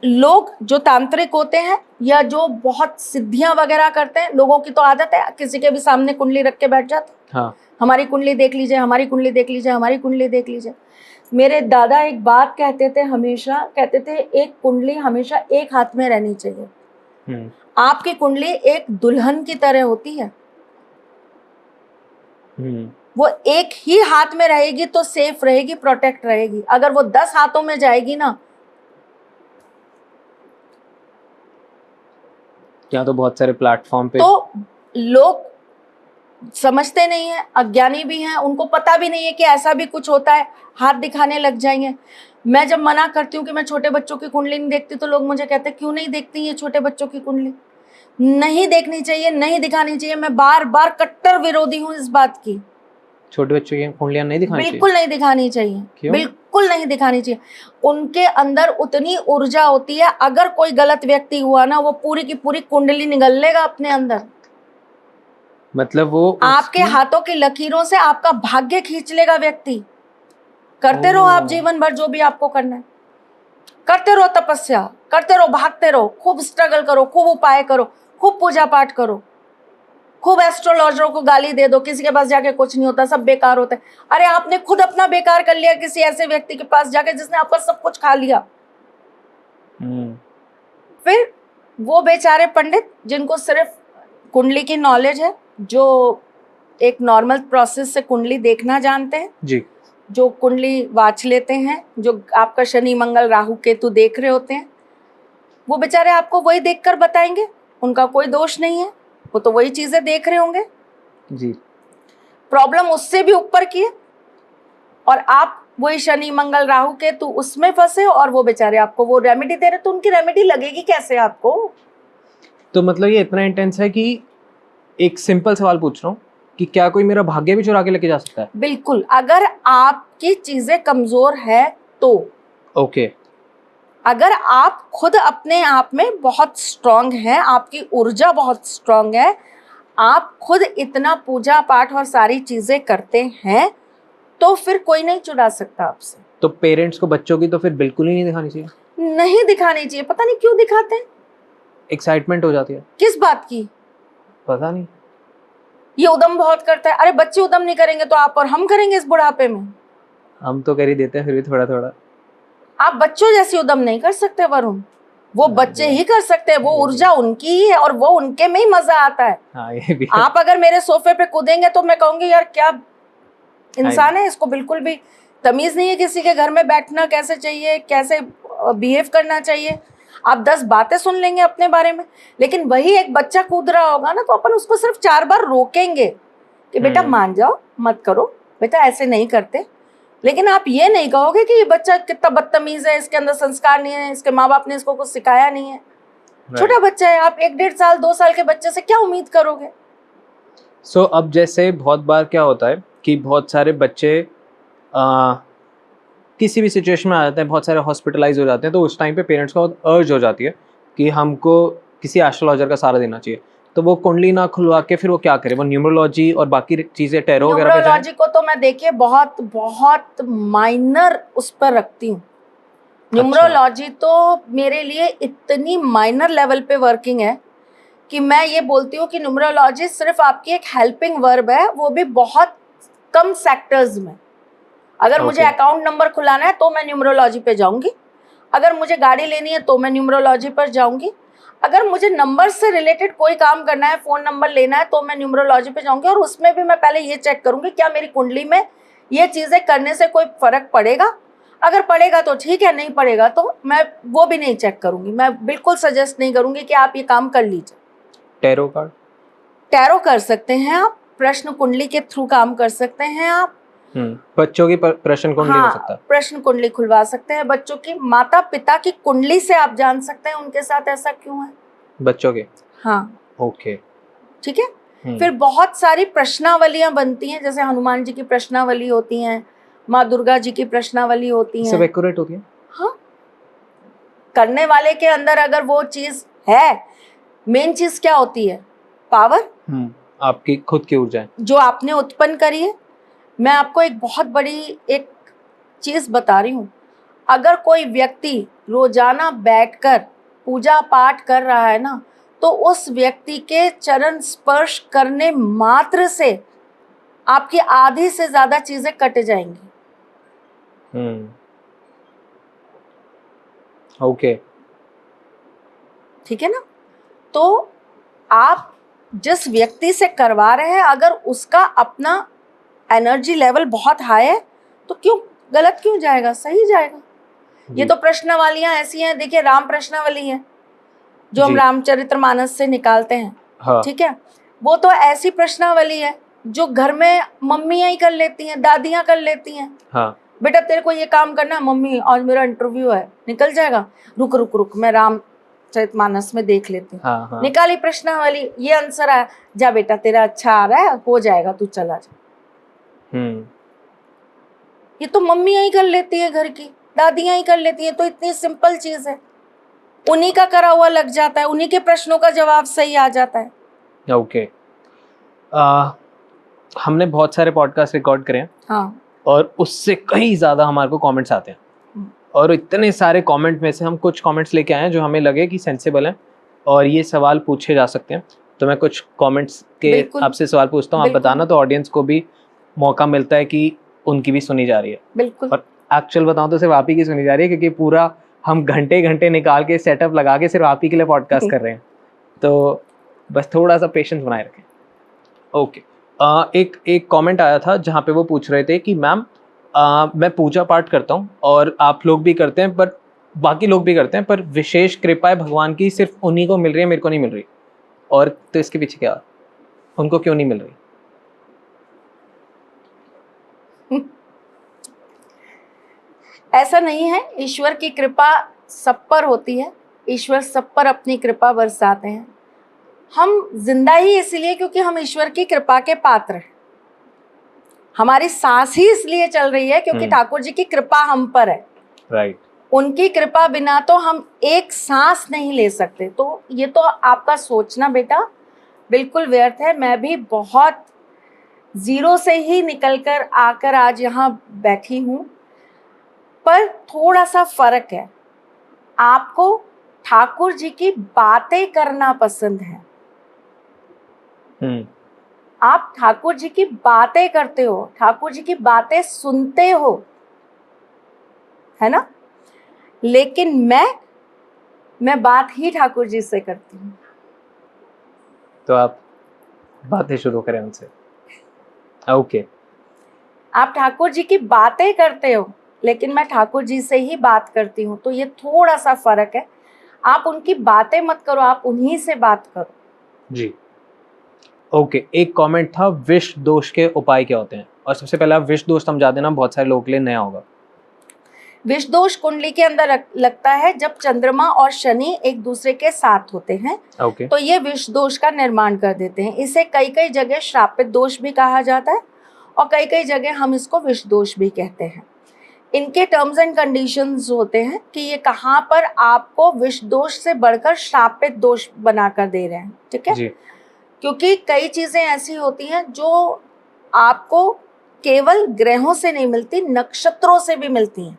लोग जो तांत्रिक होते हैं या जो बहुत सिद्धियां वगैरह करते हैं, लोगों की तो आदत है किसी के भी सामने कुंडली रख के बैठ जाते। हाँ, हमारी कुंडली देख लीजिए, हमारी कुंडली देख लीजिए, हमारी कुंडली देख लीजिए। मेरे दादा एक बात कहते थे, हमेशा कहते थे, एक कुंडली हमेशा एक हाथ में रहनी चाहिए। आपकी कुंडली एक दुल्हन की तरह होती है, वो एक ही हाथ में रहेगी तो सेफ रहेगी, प्रोटेक्ट रहेगी। अगर वो 10 हाथों में जाएगी ना, यहाँ तो बहुत सारे प्लेटफॉर्म पे तो लोग समझते नहीं है, अज्ञानी भी हैं, उनको पता भी नहीं है कि ऐसा भी कुछ होता है, हाथ दिखाने लग जाएंगे। मैं जब मना करती हूँ कि मैं छोटे बच्चों की कुंडली नहीं देखती, तो लोग मुझे कहते हैं क्यों नहीं देखती ये छोटे बच्चों की कुंडली? नहीं देखनी चाहिए, नहीं दिखानी चाहिए। मैं बार बार कट्टर विरोधी हूँ इस बात की। छोटे बच्चों की कुंडलियां नहीं दिखानी चाहिए? बिल्कुल नहीं दिखानी चाहिए। क्यों? बिल्कुल नहीं दिखानी चाहिए। उनके अंदर उतनी ऊर्जा होती है, अगर कोई गलत व्यक्ति हुआ ना, वो पूरी की पूरी कुंडली निगल लेगा अपने अंदर। मतलब वो आपके हाथों की लकीरों से आपका भाग्य खींच लेगा व्यक्ति। करते रहो आप जीवन भर जो भी आपको करना है, करते रहो, तपस्या करते रहो, भागते रहो, खूब स्ट्रगल करो, खूब उपाय करो, खूब पूजा पाठ करो, खूब एस्ट्रोलॉजरों को गाली दे दो, किसी के पास जाके कुछ नहीं होता, सब बेकार होता है। अरे आपने खुद अपना बेकार कर लिया किसी ऐसे व्यक्ति के पास जाके जिसने आपका सब कुछ खा लिया। फिर वो बेचारे पंडित जिनको सिर्फ कुंडली की नॉलेज है, जो एक नॉर्मल प्रोसेस से कुंडली देखना जानते हैं जी, जो कुंडली वाच लेते हैं, जो आपका शनि मंगल राहु केतु देख रहे होते हैं, वो बेचारे आपको वही देखकर बताएंगे। उनका कोई दोष नहीं है, वो तो वही चीजें देख रहे होंगे। जी। प्रॉब्लम उससे भी ऊपर की है, और आप वही शनि मंगल राहु के तो उसमें फंसे हो, और वो बेचारे आपको वो रेमेडी दे रहे, तो उनकी रेमेडी लगेगी कैसे आपको? तो मतलब ये इतना इंटेंस है कि एक सिंपल सवाल पूछ रहा हूँ कि क्या कोई मेरा भाग्य भी चुरा के लेके जा सकता है? बिल्कुल, अगर आपकी चीजें कमजोर है तो। ओके। अगर आप खुद अपने आप में बहुत स्ट्रांग हैं, आपकी ऊर्जा बहुत स्ट्रांग है, आप खुद इतना पूजा पाठ और सारी चीजें करते हैं, तो फिर कोई नहीं चुरा सकता आपसे। तो पेरेंट्स को बच्चों की तो फिर बिल्कुल ही नहीं दिखानी चाहिए? नहीं दिखानी चाहिए। पता नहीं क्यों दिखाते हैं, एक्साइटमेंट हो जाती है। किस बात की? पता नहीं। ये उदम बहुत करता है। अरे बच्चे उदम नहीं करेंगे तो आप और हम करेंगे इस बुढ़ापे में? हम तो कर ही देते हैं फिर भी थोड़ा थोड़ा। आप बच्चों जैसी उदम नहीं कर सकते वरुण, वो बच्चे ही कर सकते हैं, वो ऊर्जा उनकी ही है और वो उनके में ही मजा आता है। हाँ ये भी है। आप अगर मेरे सोफे पे कूदेंगे तो मैं कहूंगी यार क्या इंसान है, इसको बिल्कुल भी तमीज नहीं है किसी के घर में बैठना कैसे चाहिए, कैसे बिहेव करना चाहिए। आप 10 बातें सुन लेंगे अपने बारे में, लेकिन वही एक बच्चा कूद रहा होगा ना, तो अपन उसको सिर्फ 4 बार रोकेंगे कि बेटा मान जाओ, मत करो बेटा, ऐसे नहीं करते। लेकिन आप ये नहीं कहोगे कि ये बच्चा कितना बदतमीज है, इसके अंदर संस्कार नहीं है, इसके माँ बाप ने इसको कुछ सिखाया नहीं है। छोटा बच्चा है, आप 1-1.5 साल 2 साल के बच्चे से क्या उम्मीद करोगे? सो अब जैसे बहुत बार क्या होता है कि बहुत सारे बच्चे किसी भी सिचुएशन में आ जाते हैं, बहुत सारे हॉस्पिटलाइज हो जाते हैं, तो उस टाइम पे पेरेंट्स को बहुत अर्ज हो जाती है कि हमको किसी एस्ट्रोलॉजर का सहारा देना चाहिए। तो वो कुंडली ना खुलवा के फिर वो क्या करे? वो न्यूमरोलॉजी और बाकी चीजें टैरो वगैरह पे जाए? न्यूमरोलॉजी को तो मैं देखिए बहुत बहुत माइनर उस पर रखती हूँ। न्यूमरोलॉजी तो मेरे लिए इतनी माइनर लेवल पे वर्किंग है कि मैं ये बोलती हूँ कि न्यूमरोलॉजी सिर्फ आपकी एक हेल्पिंग वर्ब है, वो भी बहुत कम सेक्टर्स में। अगर मुझे अकाउंट नंबर खुलाना है तो मैं न्यूमरोलॉजी पे जाऊंगी, अगर मुझे गाड़ी लेनी है तो मैं न्यूमरोलॉजी पर जाऊंगी, अगर मुझे नंबर से रिलेटेड कोई काम करना है, फोन नंबर लेना है, तो मैं न्यूमरोलॉजी पे जाऊंगी। और उसमें भी मैं पहले ये चेक करूंगी क्या मेरी कुंडली में ये चीजें करने से कोई फर्क पड़ेगा। अगर पड़ेगा तो ठीक है, नहीं पड़ेगा तो मैं वो भी नहीं चेक करूंगी। मैं बिल्कुल सजेस्ट नहीं करूंगी कि आप ये काम कर लीजिए। Tarot card? टैरो कर सकते हैं आप, प्रश्न कुंडली के थ्रू काम कर सकते हैं आप। बच्चों की प्रश्न कुंडली हो सकता है? प्रश्न कुंडली खुलवा सकते हैं बच्चों की। माता पिता की कुंडली से आप जान सकते हैं उनके साथ ऐसा क्यों है बच्चों के। हाँ ओके ठीक है। फिर बहुत सारी प्रश्नावलियां बनती हैं, जैसे हनुमान जी की प्रश्नावली होती हैं, माँ दुर्गा जी की प्रश्नावली होती हैं। सब एक्यूरेट होती है? हाँ, करने वाले के अंदर अगर वो चीज है, मेन चीज क्या होती है? पावर। आपकी खुद की ऊर्जा जो आपने उत्पन्न करी है। मैं आपको एक बहुत बड़ी एक चीज बता रही हूँ, अगर कोई व्यक्ति रोजाना बैठकर पूजा पाठ कर रहा है ना, तो उस व्यक्ति के चरण स्पर्श करने मात्र से आपकी आधी से ज्यादा चीजें कट जाएंगी। ओके ठीक है ना? तो आप जिस व्यक्ति से करवा रहे हैं, अगर उसका अपना एनर्जी लेवल बहुत हाई है तो क्यों गलत क्यों जाएगा? सही जाएगा। ये तो प्रश्नावलियां ऐसी हैं, देखिए राम प्रश्नावली है जो हम रामचरितमानस से निकालते हैं। हाँ। ठीक है, वो तो ऐसी प्रश्नावली है जो घर में मम्मियां ही कर लेती हैं, दादियां कर लेती हैं। हाँ। बेटा तेरे को ये काम करना है, मम्मी आज मेरा इंटरव्यू है, निकल जाएगा, रुक रुक रुक मैं रामचरितमानस में देख लेती हूँ। हाँ। निकाली प्रश्नावली, ये आंसर आया, जा बेटा तेरा अच्छा आ रहा है, हो जाएगा, तू चला जा। ये तो मम्मियां ही कर लेती है, घर की दादियां ही कर लेती हैं। तो इतनी सिंपल चीज है, उन्हीं का करा हुआ लग जाता है, उन्हीं के प्रश्नों का जवाब सही आ जाता है। ओके। हमने बहुत सारे पॉडकास्ट रिकॉर्ड करे हैं। हाँ। और उससे कहीं ज्यादा हमारे को कमेंट्स आते हैं, और इतने सारे कमेंट में से हम कुछ कमेंट्स लेके आए हैं जो हमें लगे कि सेंसिबल हैं और ये सवाल पूछे जा सकते हैं। तो मैं कुछ कमेंट्स के आपसे सवाल पूछता हूँ, आप बताना, तो ऑडियंस को भी मौका मिलता है कि उनकी भी सुनी जा रही है। बिल्कुल। और एक्चुअल बताऊं तो सिर्फ आप ही की सुनी जा रही है, क्योंकि पूरा हम घंटे घंटे निकाल के सेटअप लगा के सिर्फ आप ही के लिए पॉडकास्ट कर रहे हैं। तो बस थोड़ा सा पेशेंस बनाए रखें। ओके। एक कमेंट आया था जहाँ पे वो पूछ रहे थे कि मैम मैं पूजा पाठ करता हूँ और आप लोग भी करते हैं, पर बाकी लोग भी करते हैं, पर विशेष कृपा है भगवान की सिर्फ उन्हीं को मिल रही है, मेरे को नहीं मिल रही। और तो इसके पीछे क्या, उनको क्यों नहीं मिल रही? ऐसा नहीं है, ईश्वर की कृपा सब पर होती है, ईश्वर सब पर अपनी कृपा बरसाते हैं। हम जिंदा ही इसलिए क्योंकि हम ईश्वर की कृपा के पात्र हैं। हमारी सांस ही इसलिए चल रही है क्योंकि ठाकुर जी की कृपा हम पर है। राइट। उनकी कृपा बिना तो हम एक सांस नहीं ले सकते। तो ये तो आपका सोचना बेटा बिल्कुल व्यर्थ है। मैं भी बहुत जीरो से ही निकलकर आकर आज यहाँ बैठी हूँ, पर थोड़ा सा फर्क है। आपको ठाकुर जी की बातें करना पसंद है, आप ठाकुर जी की बातें करते हो, ठाकुर जी की बातें सुनते हो, है ना। लेकिन मैं बात ही ठाकुर जी से करती हूँ। तो आप बातें शुरू करें उनसे। ओके। आप ठाकुर जी की बातें करते हो, लेकिन मैं ठाकुर जी से ही बात करती हूँ। तो ये थोड़ा सा फर्क है। आप उनकी बातें मत करो, आप उन्हीं से बात करो। जी। ओके, एक कमेंट था, विष दोष के उपाय क्या होते हैं? और सबसे पहले आप विष दोष समझा देना, बहुत सारे लोगों के लिए नया होगा। विष दोष कुंडली के अंदर लगता है जब चंद्रमा और शनि एक दूसरे के साथ होते हैं। ओके। तो ये विष दोष का निर्माण कर देते हैं। इसे कई कई जगह श्रापित दोष भी कहा जाता है और कई कई जगह हम इसको विष दोष भी कहते हैं। इनके टर्म्स एंड कंडीशंस होते हैं कि ये कहाँ पर आपको विष दोष से बढ़कर श्रापित दोष बनाकर दे रहे हैं। ठीक है जी। क्योंकि कई चीजें ऐसी होती हैं जो आपको केवल ग्रहों से नहीं मिलती, नक्षत्रों से भी मिलती हैं।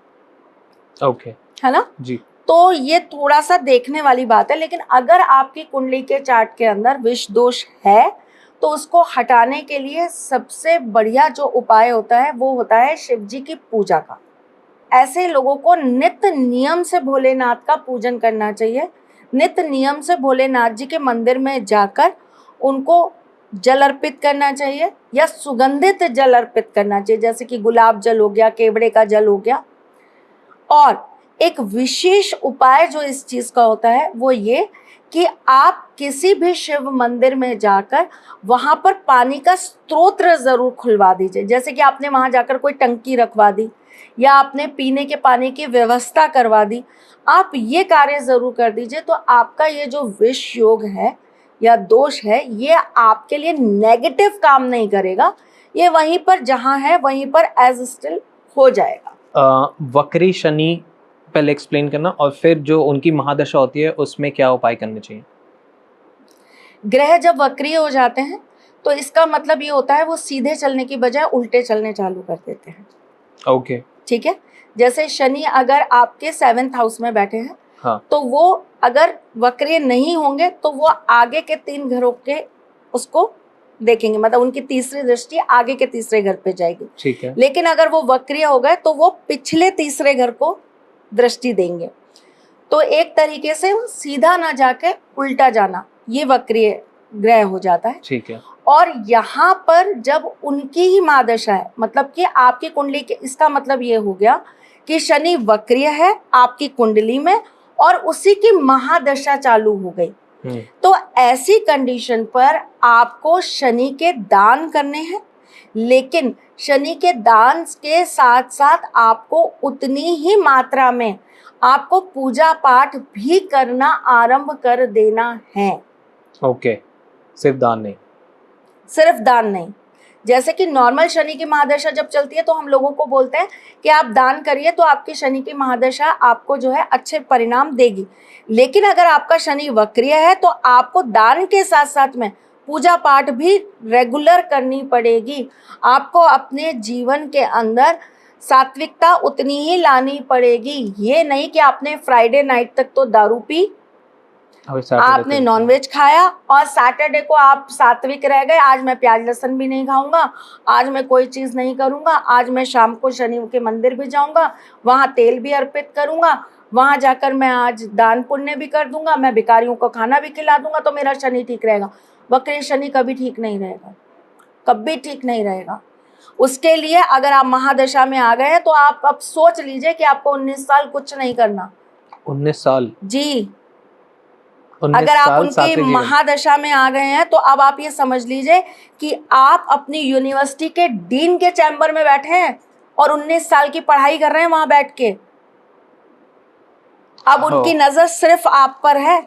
ओके। है ना जी। तो ये थोड़ा सा देखने वाली बात है। लेकिन अगर आपकी कुंडली के चार्ट के अंदर विष दोष है तो उसको हटाने के लिए सबसे बढ़िया जो उपाय होता है वो होता है शिव जी की पूजा का। ऐसे लोगों को नित्य नियम से भोलेनाथ का पूजन करना चाहिए। नित्य नियम से भोलेनाथ जी के मंदिर में जाकर उनको जल अर्पित करना चाहिए या सुगंधित जल अर्पित करना चाहिए, जैसे कि गुलाब जल हो गया, केवड़े का जल हो गया। और एक विशेष उपाय जो इस चीज का होता है वो ये कि आप किसी भी शिव मंदिर में जाकर वहां पर पानी का स्रोत जरूर खुलवा दीजिए। जैसे कि आपने वहां जाकर कोई टंकी रखवा दी या आपने पीने के पानी की व्यवस्था करवा दी, आप ये कार्य जरूर कर दीजिए। तो आपका ये जो विष योग है या दोष है ये आपके लिए नेगेटिव काम नहीं करेगा, ये वहीं पर जहां है वहीं पर एज स्टिल हो जाएगा। वक्री शनि पहले एक्सप्लेन करना, और फिर जो उनकी महादशा होती है उसमें क्या उपाय करने चाहिए? ग्रह जब वक्रीय हो जाते हैं तो इसका मतलब ये होता है वो सीधे चलने की बजाय उल्टे चलने चालू कर देते हैं। ओके। ठीक है, जैसे शनि अगर आपके 7th हाउस में बैठे हैं, हाँ। तो वो अगर वक्रीय नहीं होंगे तो वो आगे के 3 घरों के उसको देखेंगे, मतलब उनकी तीसरी दृष्टि आगे के तीसरे घर पे जाएगी। ठीक है। लेकिन अगर वो वक्रीय हो गए तो वो पिछले तीसरे घर को दृष्टि देंगे। तो एक तरीके से सीधा ना जाके उल्टा जाना, ये वक्रीय ग्रह हो जाता है। ठीक है। और यहाँ पर जब उनकी ही महादशा है, मतलब कि आपकी कुंडली के, इसका मतलब ये हो गया कि शनि वक्रीय है आपकी कुंडली में और उसी की महादशा चालू हो गई। तो ऐसी कंडीशन पर आपको शनि के दान करने हैं, लेकिन शनि के दान के साथ साथ आपको उतनी ही मात्रा में आपको पूजा पाठ भी करना आरंभ कर देना है। ओके। सिर्फ दान नहीं? सिर्फ दान नहीं। जैसे कि नॉर्मल शनि की महादशा जब चलती है तो हम लोगों को बोलते हैं कि आप दान करिए तो आपकी शनि की महादशा आपको जो है अच्छे परिणाम देगी। लेकिन अगर आपका शनि वक्रीय है तो आपको दान के साथ साथ में पूजा पाठ भी रेगुलर करनी पड़ेगी। आपको अपने जीवन के अंदर सात्विकता उतनी ही लानी पड़ेगी। ये नहीं कि आपने फ्राइडे नाइट तक तो दारू पी, आपने नॉनवेज खाया और सैटरडे को आप सात्विक रह गए, आज मैं प्याज लहसुन भी नहीं खाऊंगा, आज मैं कोई चीज नहीं करूंगा, आज मैं शाम को शनि के मंदिर भी जाऊंगा, वहां तेल भी अर्पित करूंगा, वहां जाकर मैं आज दान पुण्य भी कर दूंगा, मैं भिखारियों को खाना भी खिला दूंगा, तो मेरा शनि ठीक रहेगा। वक्र शनि कभी ठीक नहीं रहेगा, कभी ठीक नहीं रहेगा। उसके लिए अगर आप महादशा में आ गए हैं तो आप अब सोच लीजिए कि आपको 19 साल कुछ नहीं करना। 19 साल? जी, अगर आप उनकी महादशा में आ गए हैं तो अब आप ये समझ लीजिए कि आप अपनी यूनिवर्सिटी के डीन के चैम्बर में बैठे हैं और 19 साल की पढ़ाई कर रहे हैं वहां बैठ के। अब उनकी नजर सिर्फ आप पर है।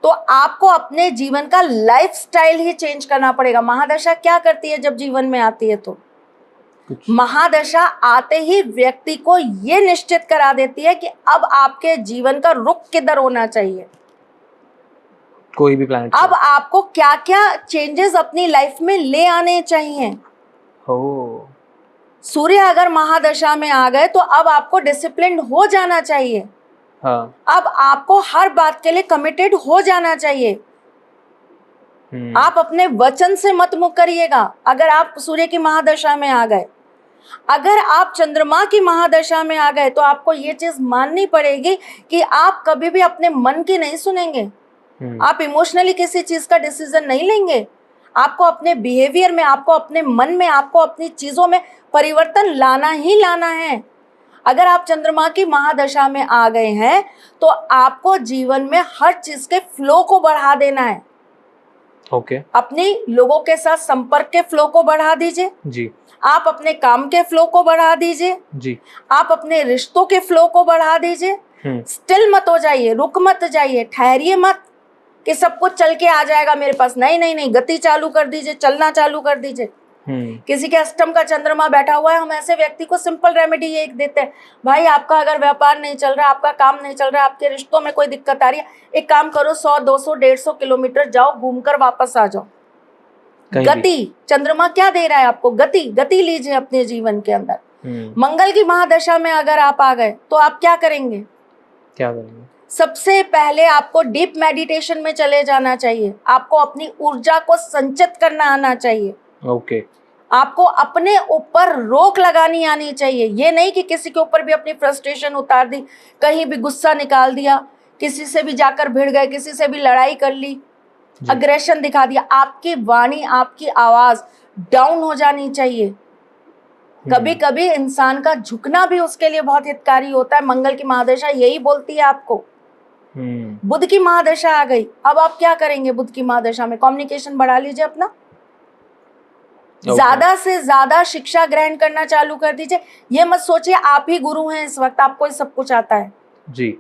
तो आपको अपने जीवन का लाइफस्टाइल ही चेंज करना पड़ेगा। महादशा क्या करती है जब जीवन में आती है? तो महादशा आते ही व्यक्ति को यह निश्चित करा देती है कि अब आपके जीवन का रुख किधर होना चाहिए, कोई भी प्लैनेट अब आपको क्या क्या चेंजेस अपनी लाइफ में ले आने चाहिए। हो। सूर्य अगर महादशा में आ गए तो अब आपको डिसिप्लिन हो जाना चाहिए। हाँ। अब आपको हर बात के लिए कमिटेड हो जाना चाहिए। आप अपने वचन से मत मुकरिएगा। अगर आप सूर्य की महादशा में आ गए, अगर आप चंद्रमा की महादशा में आ गए, तो आपको ये चीज माननी पड़ेगी कि आप कभी भी अपने मन की नहीं सुनेंगे। आप इमोशनली किसी चीज का डिसीजन नहीं लेंगे। आपको अपने बिहेवियर में, आपको अपने मन में, आपको अपनी चीजों में परिवर्तन लाना ही लाना है। अगर आप चंद्रमा की महादशा में आ गए हैं तो आपको जीवन में हर चीज के फ्लो को बढ़ा देना है। ओके। अपनी लोगों के साथ संपर्क के फ्लो को बढ़ा दीजिए जी। आप अपने काम के फ्लो को बढ़ा दीजिए जी। आप अपने रिश्तों के फ्लो को बढ़ा दीजिए। स्टिल मत हो जाइए, रुक मत जाइए, ठहरिए मत कि सब कुछ चल के आ जाएगा मेरे पास। नहीं नहीं नहीं, गति चालू कर दीजिए, चलना चालू कर दीजिए। किसी के अष्टम का चंद्रमा बैठा हुआ है, हम ऐसे व्यक्ति को सिंपल रेमेडी ये एक देते हैं, भाई आपका अगर व्यापार नहीं चल रहा, आपका काम नहीं चल रहा, आपके रिश्तों में कोई दिक्कत आ रही है, एक काम करो 100 200 150 किलोमीटर जाओ, घूमकर वापस आ जाओ। गति, चंद्रमा क्या दे रहा है आपको? गति। गति लीजिए अपने जीवन के अंदर। मंगल की महादशा में अगर आप आ गए तो आप क्या करेंगे? क्या करेंगे? सबसे पहले आपको डीप मेडिटेशन में चले जाना चाहिए। आपको अपनी ऊर्जा को संचित करना आना चाहिए। ओके। आपको अपने ऊपर रोक लगानी आनी चाहिए। ये नहीं कि किसी के ऊपर भी अपनी फ्रस्ट्रेशन उतार दी, कहीं भी गुस्सा निकाल दिया, किसी से भी जाकर भिड़ गए, किसी से भी लड़ाई कर ली, अग्रेशन दिखा दिया। आपकी वाणी, आपकी आवाज डाउन हो जानी चाहिए। कभी कभी इंसान का झुकना भी उसके लिए बहुत हितकारी होता है। मंगल की महादशा यही बोलती है आपको। बुध की महादशा आ गई, अब आप क्या करेंगे? बुध की महादशा में कम्युनिकेशन बढ़ा लीजिए अपना। ज्यादा से ज्यादा शिक्षा ग्रहण करना चालू कर दीजिए। ये मत सोचिए आप ही गुरु हैं इस वक्त, आपको सब कुछ आता है जी।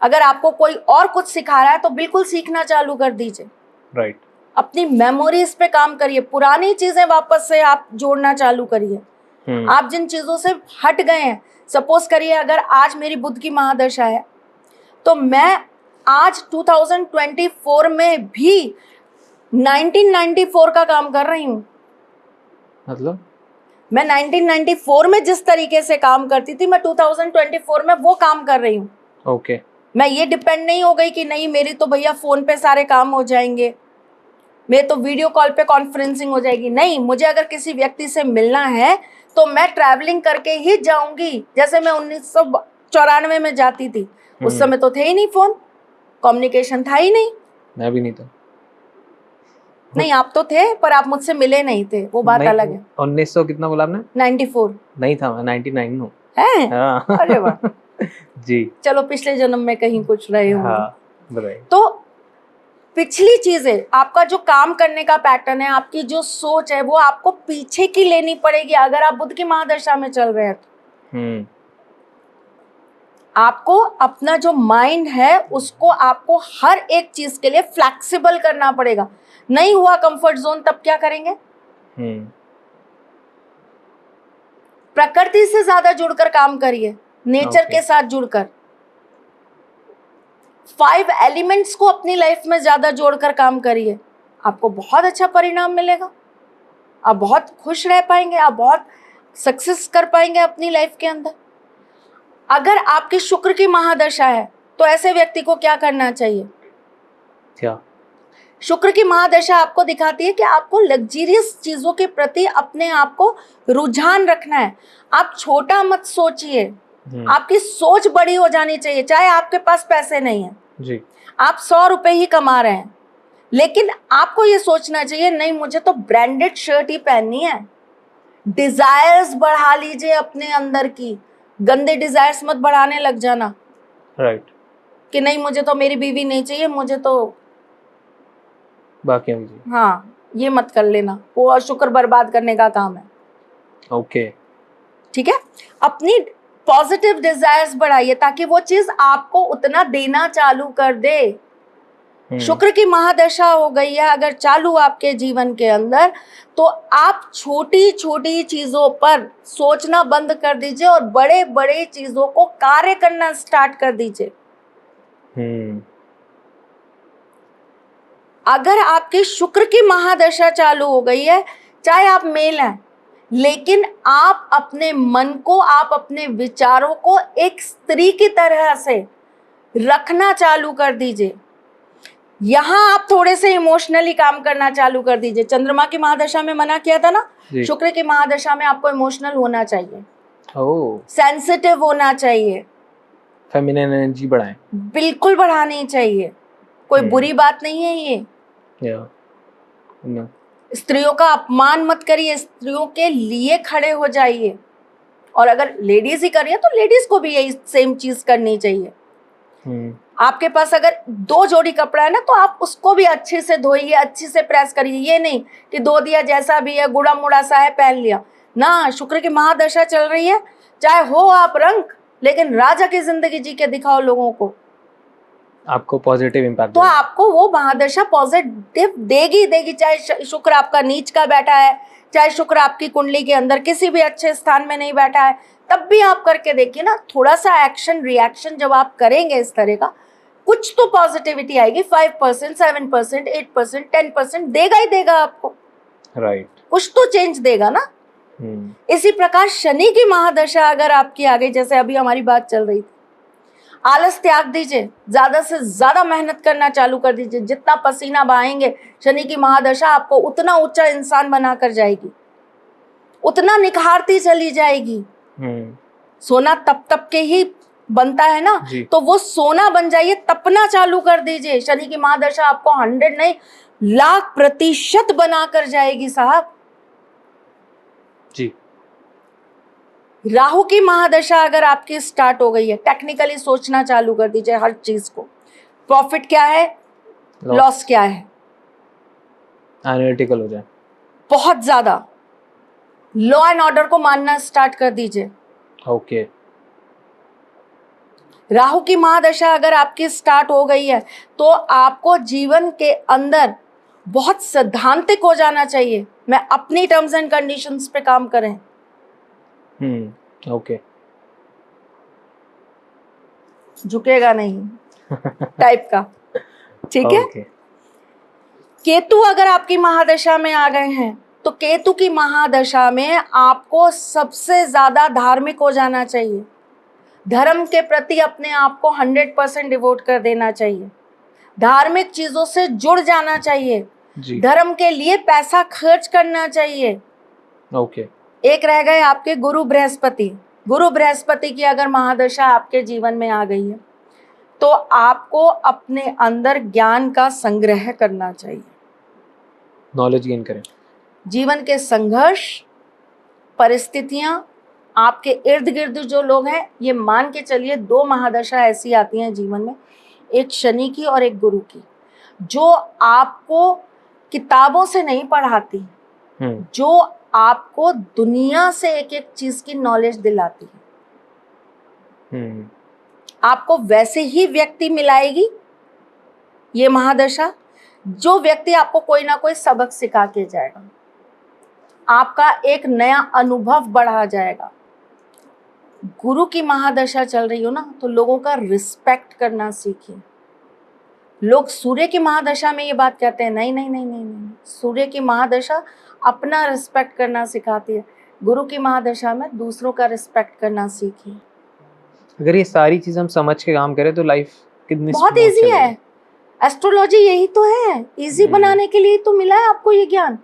अगर आपको कोई और कुछ सिखा रहा है तो बिल्कुल सीखना चालू कर दीजिए। राइट। अपनी मेमोरीज पे काम करिए, पुरानी चीजें वापस से आप जोड़ना चालू करिए। आप जिन चीजों से हट गए हैं, सपोज करिए अगर आज मेरी बुध की महादशा है तो मैं आज 2024 में भी 1994 का काम कर रही हूँ। मतलब मैं 1994 में जिस तरीके से काम करती थी, मैं 2024 में वो काम कर रही हूँ। ओके। मैं ये डिपेंड नहीं हो गई कि नहीं मेरी तो भैया फोन पे सारे काम हो जाएंगे, मेरे तो वीडियो कॉल पे कॉन्फ्रेंसिंग हो जाएगी। नहीं, मुझे अगर किसी व्यक्ति से मिलना है तो मैं ट्रैवलिंग करके ही जाऊंगी। जैसे मैं 1994 में जाती थी, उस समय तो थे ही नहीं फोन, कम्युनिकेशन था ही नहीं। मैं भी नहीं था। नहीं, आप तो थे पर आप मुझसे मिले नहीं थे, वो बात अलग है। 1900 कितना बोला आपने? 94 नहीं था, मैं 99 हूँ। है? हाँ। अरे वाह। जी। चलो पिछले जन्म में कहीं कुछ रहे होंगे। हाँ, तो पिछली चीजें, आपका जो काम करने का पैटर्न है, आपकी जो सोच है, वो आपको पीछे की लेनी पड़ेगी अगर आप बुध की महादशा में चल रहे हैं तो। आपको अपना जो माइंड है उसको आपको हर एक चीज के लिए फ्लेक्सिबल करना पड़ेगा। नहीं हुआ कंफर्ट जोन, तब क्या करेंगे? प्रकृति से ज्यादा जुड़कर काम करिए, नेचर के साथ जुड़कर। 5 एलिमेंट्स को अपनी लाइफ में ज्यादा जोड़कर काम करिए, आपको बहुत अच्छा परिणाम मिलेगा। आप बहुत खुश रह पाएंगे, आप बहुत सक्सेस कर पाएंगे अपनी लाइफ के अंदर। अगर आपकी शुक्र की महादशा है तो ऐसे व्यक्ति को क्या करना चाहिए? क्या? शुक्र की महादशा आपको दिखाती है कि आपको लग्जरियस चीजों के प्रति अपने आप को रुझान रखना है। आप छोटा मत सोचिए, आपकी सोच बड़ी हो जानी चाहिए। चाहे आपके पास पैसे नहीं है जी, आप 100 रुपए ही कमा रहे हैं, लेकिन आपको ये सोचना चाहिए नहीं मुझे तो ब्रांडेड शर्ट ही पहननी है। डिजायर्स बढ़ा लीजिए अपने अंदर की, गंदे डिजायर्स मत बढ़ाने लग जाना। राइट। कि नहीं मुझे तो मेरी बीवी नहीं चाहिए, मुझे तो बाकी हम जी। हाँ, ये मत कर लेना, वो शुक्र बर्बाद करने का काम है। ओके। ठीक है, अपनी पॉजिटिव डिजायर्स बढ़ाइए ताकि वो चीज आपको उतना देना चालू कर दे। शुक्र की महादशा हो गई है अगर चालू आपके जीवन के अंदर, तो आप छोटी छोटी चीजों पर सोचना बंद कर दीजिए और बड़े बड़े चीजों को कार्य करना स्टार्ट कर दीजिए। अगर आपकी शुक्र की महादशा चालू हो गई है, चाहे आप मेल हैं, लेकिन आप अपने मन को, आप अपने विचारों को एक स्त्री की तरह से रखना चालू कर दीजिए। यहां आप थोड़े से इमोशनली काम करना चालू कर दीजिए। चंद्रमा की महादशा में मना किया था ना, शुक्र की महादशा में आपको इमोशनल होना चाहिए, सेंसिटिव होना चाहिए, फेमिनिन एनर्जी बढ़ाएं, बिल्कुल बढ़ानी चाहिए। कोई बुरी बात नहीं है ये। स्त्रियों का अपमान मत करिए, स्त्रियों के लिए खड़े हो जाइए। और अगर लेडीज ही कर रही है तो लेडीज को भी यही सेम चीज करनी चाहिए। आपके पास अगर 2 जोड़ी कपड़ा है ना, तो आप उसको भी अच्छे से धोइए, अच्छे से प्रेस करिए। ये नहीं कि धो दिया जैसा भी है, गुड़ा मुड़ा सा है, पहन लिया ना। शुक्र की महादशा चल रही है, चाहे हो आप रंग, लेकिन राजा की जिंदगी जी के दिखाओ लोगों को, आपको पॉजिटिव इम्पैक्ट, तो आपको वो महादशा पॉजिटिव देगी। चाहे शुक्र आपका नीच का बैठा है, चाहे शुक्र आपकी कुंडली के अंदर किसी भी अच्छे स्थान में नहीं बैठा है, तब भी आप करके देखिए ना। थोड़ा सा एक्शन रिएक्शन जब आप करेंगे इस तरह का, कुछ तो पॉजिटिविटी आएगी। 5%, 7%, 8%, 10% देगा ही देगा आपको, राइट। कुछ तो चेंज देगा ना। इसी प्रकार शनि की महादशा अगर आपकी आ गई, जैसे अभी हमारी बात चल रही थी, आलस त्याग दीजिए, ज्यादा से ज्यादा मेहनत करना चालू कर दीजिए। जितना पसीना बहाएंगे, शनि की महादशा आपको उतना ऊंचा इंसान बनाकर जाएगी, उतना निखारती चली जाएगी। सोना तप तप के ही बनता है ना, तो वो सोना बन जाइए, तपना चालू कर दीजिए। शनि की महादशा आपको 100 नहीं, 1,00,000% बनाकर जाएगी साहब जी। राहु की महादशा अगर आपकी स्टार्ट हो गई है, टेक्निकली सोचना चालू कर दीजिए हर चीज को। प्रॉफिट क्या है, लॉस क्या है, एनालिटिकल हो जाए, बहुत ज्यादा लॉ एंड ऑर्डर को मानना स्टार्ट कर दीजिए। ओके। राहु की महादशा अगर आपकी स्टार्ट हो गई है, तो आपको जीवन के अंदर बहुत सैद्धांतिक हो जाना चाहिए। मैं अपनी टर्म्स एंड कंडीशंस पे काम करें। ओके। झुकेगा नहीं टाइप का, ठीक है। Okay. केतु अगर आपकी महादशा में आ गए हैं, तो केतु की महादशा में आपको सबसे ज्यादा धार्मिक हो जाना चाहिए। धर्म के प्रति अपने आप को 100% डिवोट कर देना चाहिए। धार्मिक चीजों से जुड़ जाना चाहिए जी। धर्म के लिए पैसा खर्च करना चाहिए। ओके। एक रह गए आपके गुरु बृहस्पति। गुरु बृहस्पति की अगर महादशा आपके जीवन में आ गई है, तो आपको अपने अंदर ज्ञान का संग्रह करना चाहिए, नॉलेज गेन करें। जीवन के संघर्ष, परिस्थितियां, आपके इर्द गिर्द जो लोग हैं, ये मान के चलिए 2 महादशा ऐसी आती हैं जीवन में, एक शनि की और एक गुरु की, जो आपको किताबों से नहीं पढ़ाती, जो आपको दुनिया से एक एक चीज की नॉलेज दिलाती है। आपको वैसे ही व्यक्ति मिलाएगी ये महादशा, जो व्यक्ति आपको कोई ना कोई सबक सिखा के जाएगा, आपका एक नया अनुभव बढ़ा जाएगा। गुरु की महादशा चल रही हो ना, तो लोगों का रिस्पेक्ट करना सीखिए। लोग सूर्य की महादशा में ये बात कहते हैं, नहीं नहीं नहीं नहीं नहीं, सूर्य की महादशा अपना रिस्पेक्ट करना सिखाती है। गुरु की महादशा में दूसरों का रिस्पेक्ट करना सीखिए। अगर ये सारी चीज हम समझ के काम करें तो लाइफ कितनी बहुत इजी है। एस्ट्रोलॉजी यही तो है, इजी बनाने के लिए तो मिला है आपको ये ज्ञान।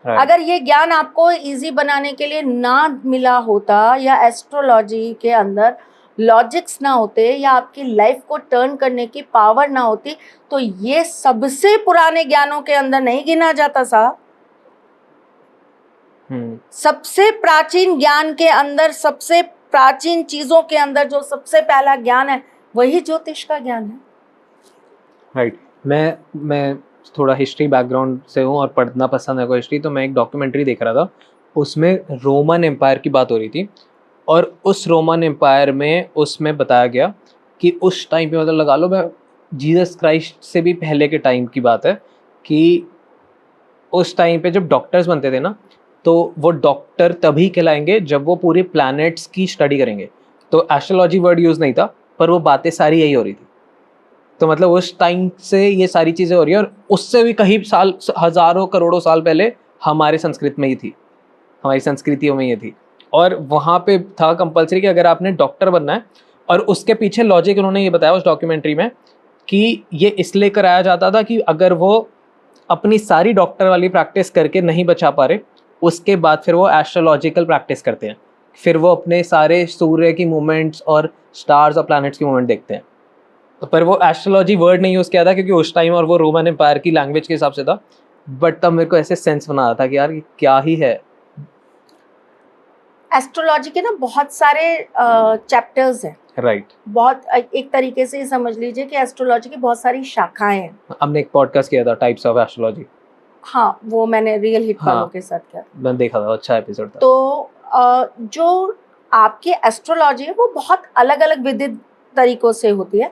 अगर ये ज्ञान आपको इजी बनाने के लिए ना मिला होता, या एस्ट्रोलॉजी के अंदर लॉजिक्स ना होते, या आपकी लाइफ को टर्न करने की पावर ना होती, तो ये सबसे पुराने ज्ञानों के अंदर नहीं गिना जाता साहब। सबसे प्राचीन ज्ञान के अंदर, सबसे प्राचीन चीजों के अंदर जो सबसे पहला ज्ञान है, वही ज्योतिष का ज्ञान है। राइट। मैं थोड़ा हिस्ट्री बैकग्राउंड से हूँ और पढ़ना पसंद है को हिस्ट्री, तो मैं एक डॉक्यूमेंट्री देख रहा था, उसमें रोमन एम्पायर की बात हो रही थी। और उस रोमन एम्पायर में उसमें बताया गया कि उस टाइम पे, मतलब लगा लो, मैं जीसस क्राइस्ट से भी पहले के टाइम की बात है, कि उस टाइम पे जब डॉक्टर्स बनते थे ना, तो वो डॉक्टर तभी कहलाएंगे जब वो पूरे प्लैनेट्स की स्टडी करेंगे। तो एस्ट्रोलॉजी वर्ड यूज नहीं था, पर वो बातें सारी यही हो रही थी। तो मतलब उस टाइम से ये सारी चीजें हो रही है, और उससे भी कई साल, हजारों करोड़ों साल पहले हमारे संस्कृत में ही थी, हमारी संस्कृतियों में ये थी। और वहाँ पे था कंपलसरी कि अगर आपने डॉक्टर बनना है, और उसके पीछे लॉजिक उन्होंने ये बताया उस डॉक्यूमेंट्री में कि ये इसलिए कराया जाता था कि अगर वो अपनी सारी डॉक्टर वाली प्रैक्टिस करके नहीं बचा पा रहे, उसके बाद फिर वो एस्ट्रोलॉजिकल प्रैक्टिस करते हैं, फिर वो अपने सारे सूर्य की मूवमेंट्स और स्टार्स और प्लैनेट्स की मूवमेंट देखते हैं। पर वो एस्ट्रोलॉजी वर्ड नहीं यूज़ किया था क्योंकि उस टाइम और वो रोमन एम्पायर की लैंग्वेज के हिसाब से था। बट तब मेरे को ऐसे सेंस बना रहा था कि यार ये क्या ही है। एस्ट्रोलॉजी के ना बहुत सारे चैप्टर्स हैं, राइट। बहुत एक तरीके से समझ लीजिए कि एस्ट्रोलॉजी की बहुत सारी शाखाएं हैं। हमने एक पॉडकास्ट किया था टाइप्स ऑफ एस्ट्रोलॉजी। हाँ, वो मैंने रियल हिट वालों हाँ, के साथ किया था। मैंने देखा था, अच्छा एपिसोड था। तो जो आपकी एस्ट्रोलॉजी है वो बहुत अलग अलग विविध तरीकों से होती है।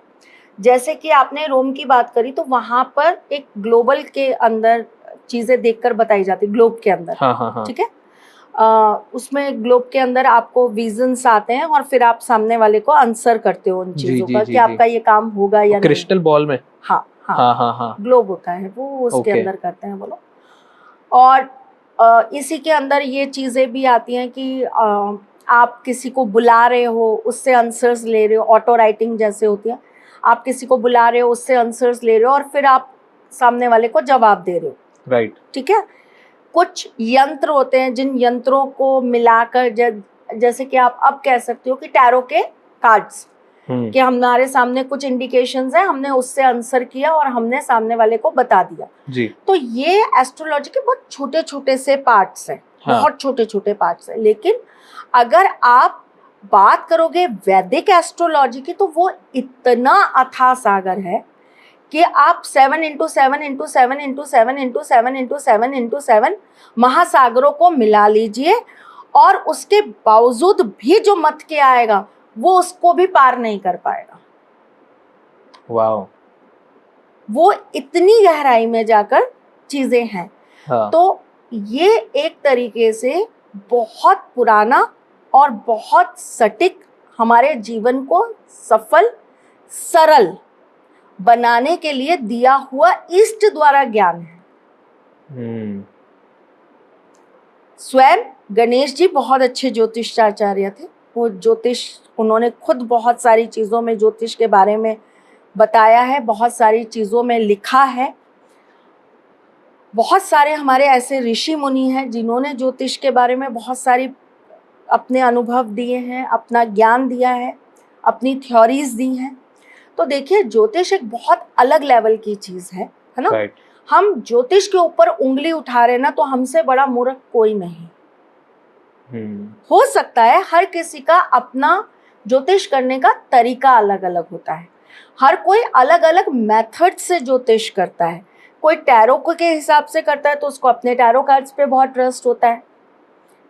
जैसे कि आपने रोम की बात करी, तो वहाँ पर एक ग्लोबल के अंदर चीज़ें देखकर बताई जाती, ग्लोब के अंदर। हाँ हाँ हाँ। ठीक है। उसमें ग्लोब के अंदर आपको विजन्स आते हैं और फिर आप सामने वाले को आंसर करते हो उन जी, चीज़ों जी, का जी, कि जी। आपका ये काम होगा या नहीं। क्रिस्टल बॉल में। हाँ हाँ हाँ हाँ हाँ। ग्लोब होता है वो, उसके Okay. अंदर करते हैं वो लोग। और इसी के अंदर ये चीज़ें भी आती हैं कि आप किसी को बुला रहे हो, उससे आंसर्स ले रहे हो, ऑटो राइटिंग जैसे होती है। आप किसी को बुला रहे हो, उससे आंसर्स ले रहे हो और फिर आप सामने वाले को जवाब दे रहे हो। राइट। ठीक है। कुछ यंत्र होते हैं जिन यंत्रों को मिलाकर जैसे कि आप अब कह सकते हो कि टैरो के कार्ड्स, कि हमारे सामने कुछ इंडिकेशंस हैं, हमने उससे आंसर किया और हमने सामने वाले को बता दिया जी। तो ये एस्ट्रोलॉजी के बहुत छोटे छोटे से पार्ट्स हैं। हाँ। बहुत छोटे छोटे पार्ट्स हैं। लेकिन अगर आप बात करोगे वैदिक एस्ट्रोलॉजी की, तो वो इतना अथाह सागर है कि आप 7 into 7 into 7 into 7 into 7 into 7 into 7 महासागरों को मिला लीजिए और उसके बावजूद भी जो मत के आएगा वो उसको भी पार नहीं कर पाएगा। वाओ। वो इतनी गहराई में जाकर चीजें हैं। हाँ। तो ये एक तरीके से बहुत पुराना और बहुत सटीक हमारे जीवन को सफल सरल बनाने के लिए दिया हुआ इष्ट द्वारा ज्ञान है। स्वयं गणेश जी बहुत अच्छे ज्योतिषाचार्य थे। वो ज्योतिष, उन्होंने खुद बहुत सारी चीज़ों में ज्योतिष के बारे में बताया है, बहुत सारी चीज़ों में लिखा है। बहुत सारे हमारे ऐसे ऋषि मुनि हैं जिन्होंने ज्योतिष के बारे में बहुत सारी अपने अनुभव दिए हैं, अपना ज्ञान दिया है, अपनी थ्योरीज दी हैं। तो देखिए, ज्योतिष एक बहुत अलग लेवल की चीज़ है ना। राइट। हम ज्योतिष के ऊपर उंगली उठा रहे ना, तो हमसे बड़ा मूर्ख कोई नहीं। हो सकता है हर किसी का अपना ज्योतिष करने का तरीका अलग अलग होता है। हर कोई अलग अलग मेथड से ज्योतिष करता है। कोई टैरो के हिसाब से करता है तो उसको अपने टैरो कार्ड्स पे बहुत ट्रस्ट होता है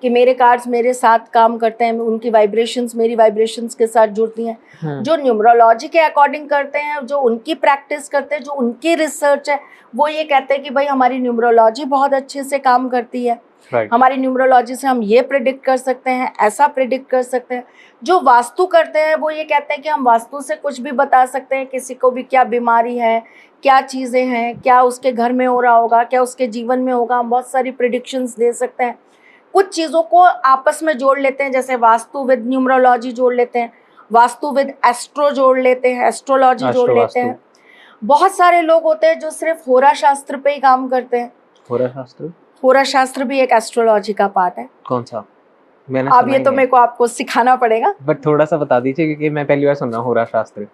कि मेरे कार्ड्स मेरे साथ काम करते हैं, उनकी वाइब्रेशंस मेरी वाइब्रेशंस के साथ जुड़ती हैं। जो न्यूमरोलॉजी के अकॉर्डिंग करते हैं, जो उनकी प्रैक्टिस करते हैं, जो उनकी रिसर्च है, वो ये कहते हैं कि भाई हमारी न्यूमरोलॉजी बहुत अच्छे से काम करती है। हमारी न्यूमरोलॉजी से हम ये प्रेडिक्ट कर सकते हैं, ऐसा प्रेडिक्ट कर सकते हैं। जो वास्तु करते हैं वो ये कहते हैं कि हम वास्तु से कुछ भी बता सकते हैं, किसी को भी क्या बीमारी है, क्या चीज़ें हैं, क्या उसके घर में हो रहा होगा, क्या उसके जीवन में होगा, हम बहुत सारी प्रेडिक्शंस दे सकते हैं। कुछ चीज़ों को आपस में जोड़ लेते हैं, जैसे वास्तु विद न्यूमरोलॉजी जोड़ लेते हैं, वास्तु विद एस्ट्रो जोड़ लेते हैं, एस्ट्रोलॉजी जोड़ लेते हैं। बहुत सारे लोग होते हैं जो सिर्फ होरा शास्त्र पे ही काम करते हैं। होरा शास्त्र? होरा शास्त्र भी एक एस्ट्रोलॉजी का पार्ट है। कौन सा? मैंने अब ये तो मेरे को आपको सिखाना पड़ेगा, बट थोड़ा सा बता दीजिए क्योंकि मैं पहली बार सुन रहा हूँ होरा शास्त्र।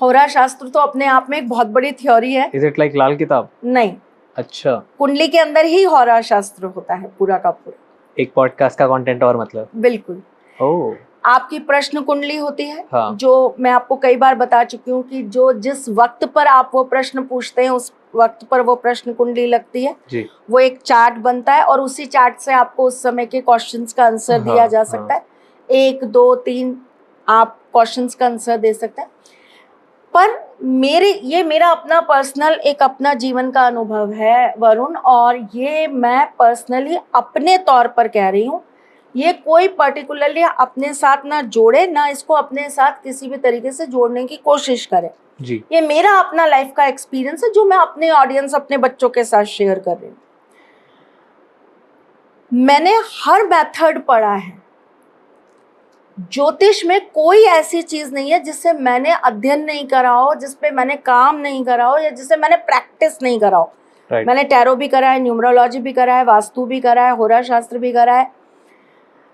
होरा शास्त्र तो अपने आप में एक बहुत बड़ी थ्योरी है। इज इट लाइक लाल किताब? नहीं। अच्छा। कुंडली के अंदर ही होरा शास्त्र होता है पूरा का पूरा। एक पॉडकास्ट का कंटेंट और मतलब? बिल्कुल। ओह। आपकी प्रश्न कुंडली होती है। हाँ। जो मैं आपको कई बार बता चुकी हूँ कि जो जिस वक्त पर आप वो प्रश्न पूछते हैं उस वक्त पर वो प्रश्न कुंडली लगती है जी। वो एक चार्ट बनता है और उसी चार्ट से आपको उस समय के क्वेश्चंस का आंसर दिया जा सकता है। 1 2 3 आप क्वेश्चंस का आंसर दे सकते हैं, पर मेरा अपना पर्सनल एक अपना जीवन का अनुभव है वरुण, और ये मैं पर्सनली अपने तौर पर कह रही हूँ। ये कोई पर्टिकुलरली अपने साथ ना जोड़े, ना इसको अपने साथ किसी भी तरीके से जोड़ने की कोशिश करे जी। ये मेरा अपना लाइफ का एक्सपीरियंस है जो मैं अपने ऑडियंस, अपने बच्चों के साथ शेयर कर रही हूँ। मैंने हर मेथड पढ़ा है। ज्योतिष में कोई ऐसी चीज नहीं है जिससे मैंने अध्ययन नहीं करा हो, जिसपे मैंने काम नहीं करा हो, या जिससे मैंने प्रैक्टिस नहीं करा हो। Right. मैंने टैरो भी करा है, न्यूमरोलॉजी भी करा है, वास्तु भी करा है, होरा शास्त्र भी करा है,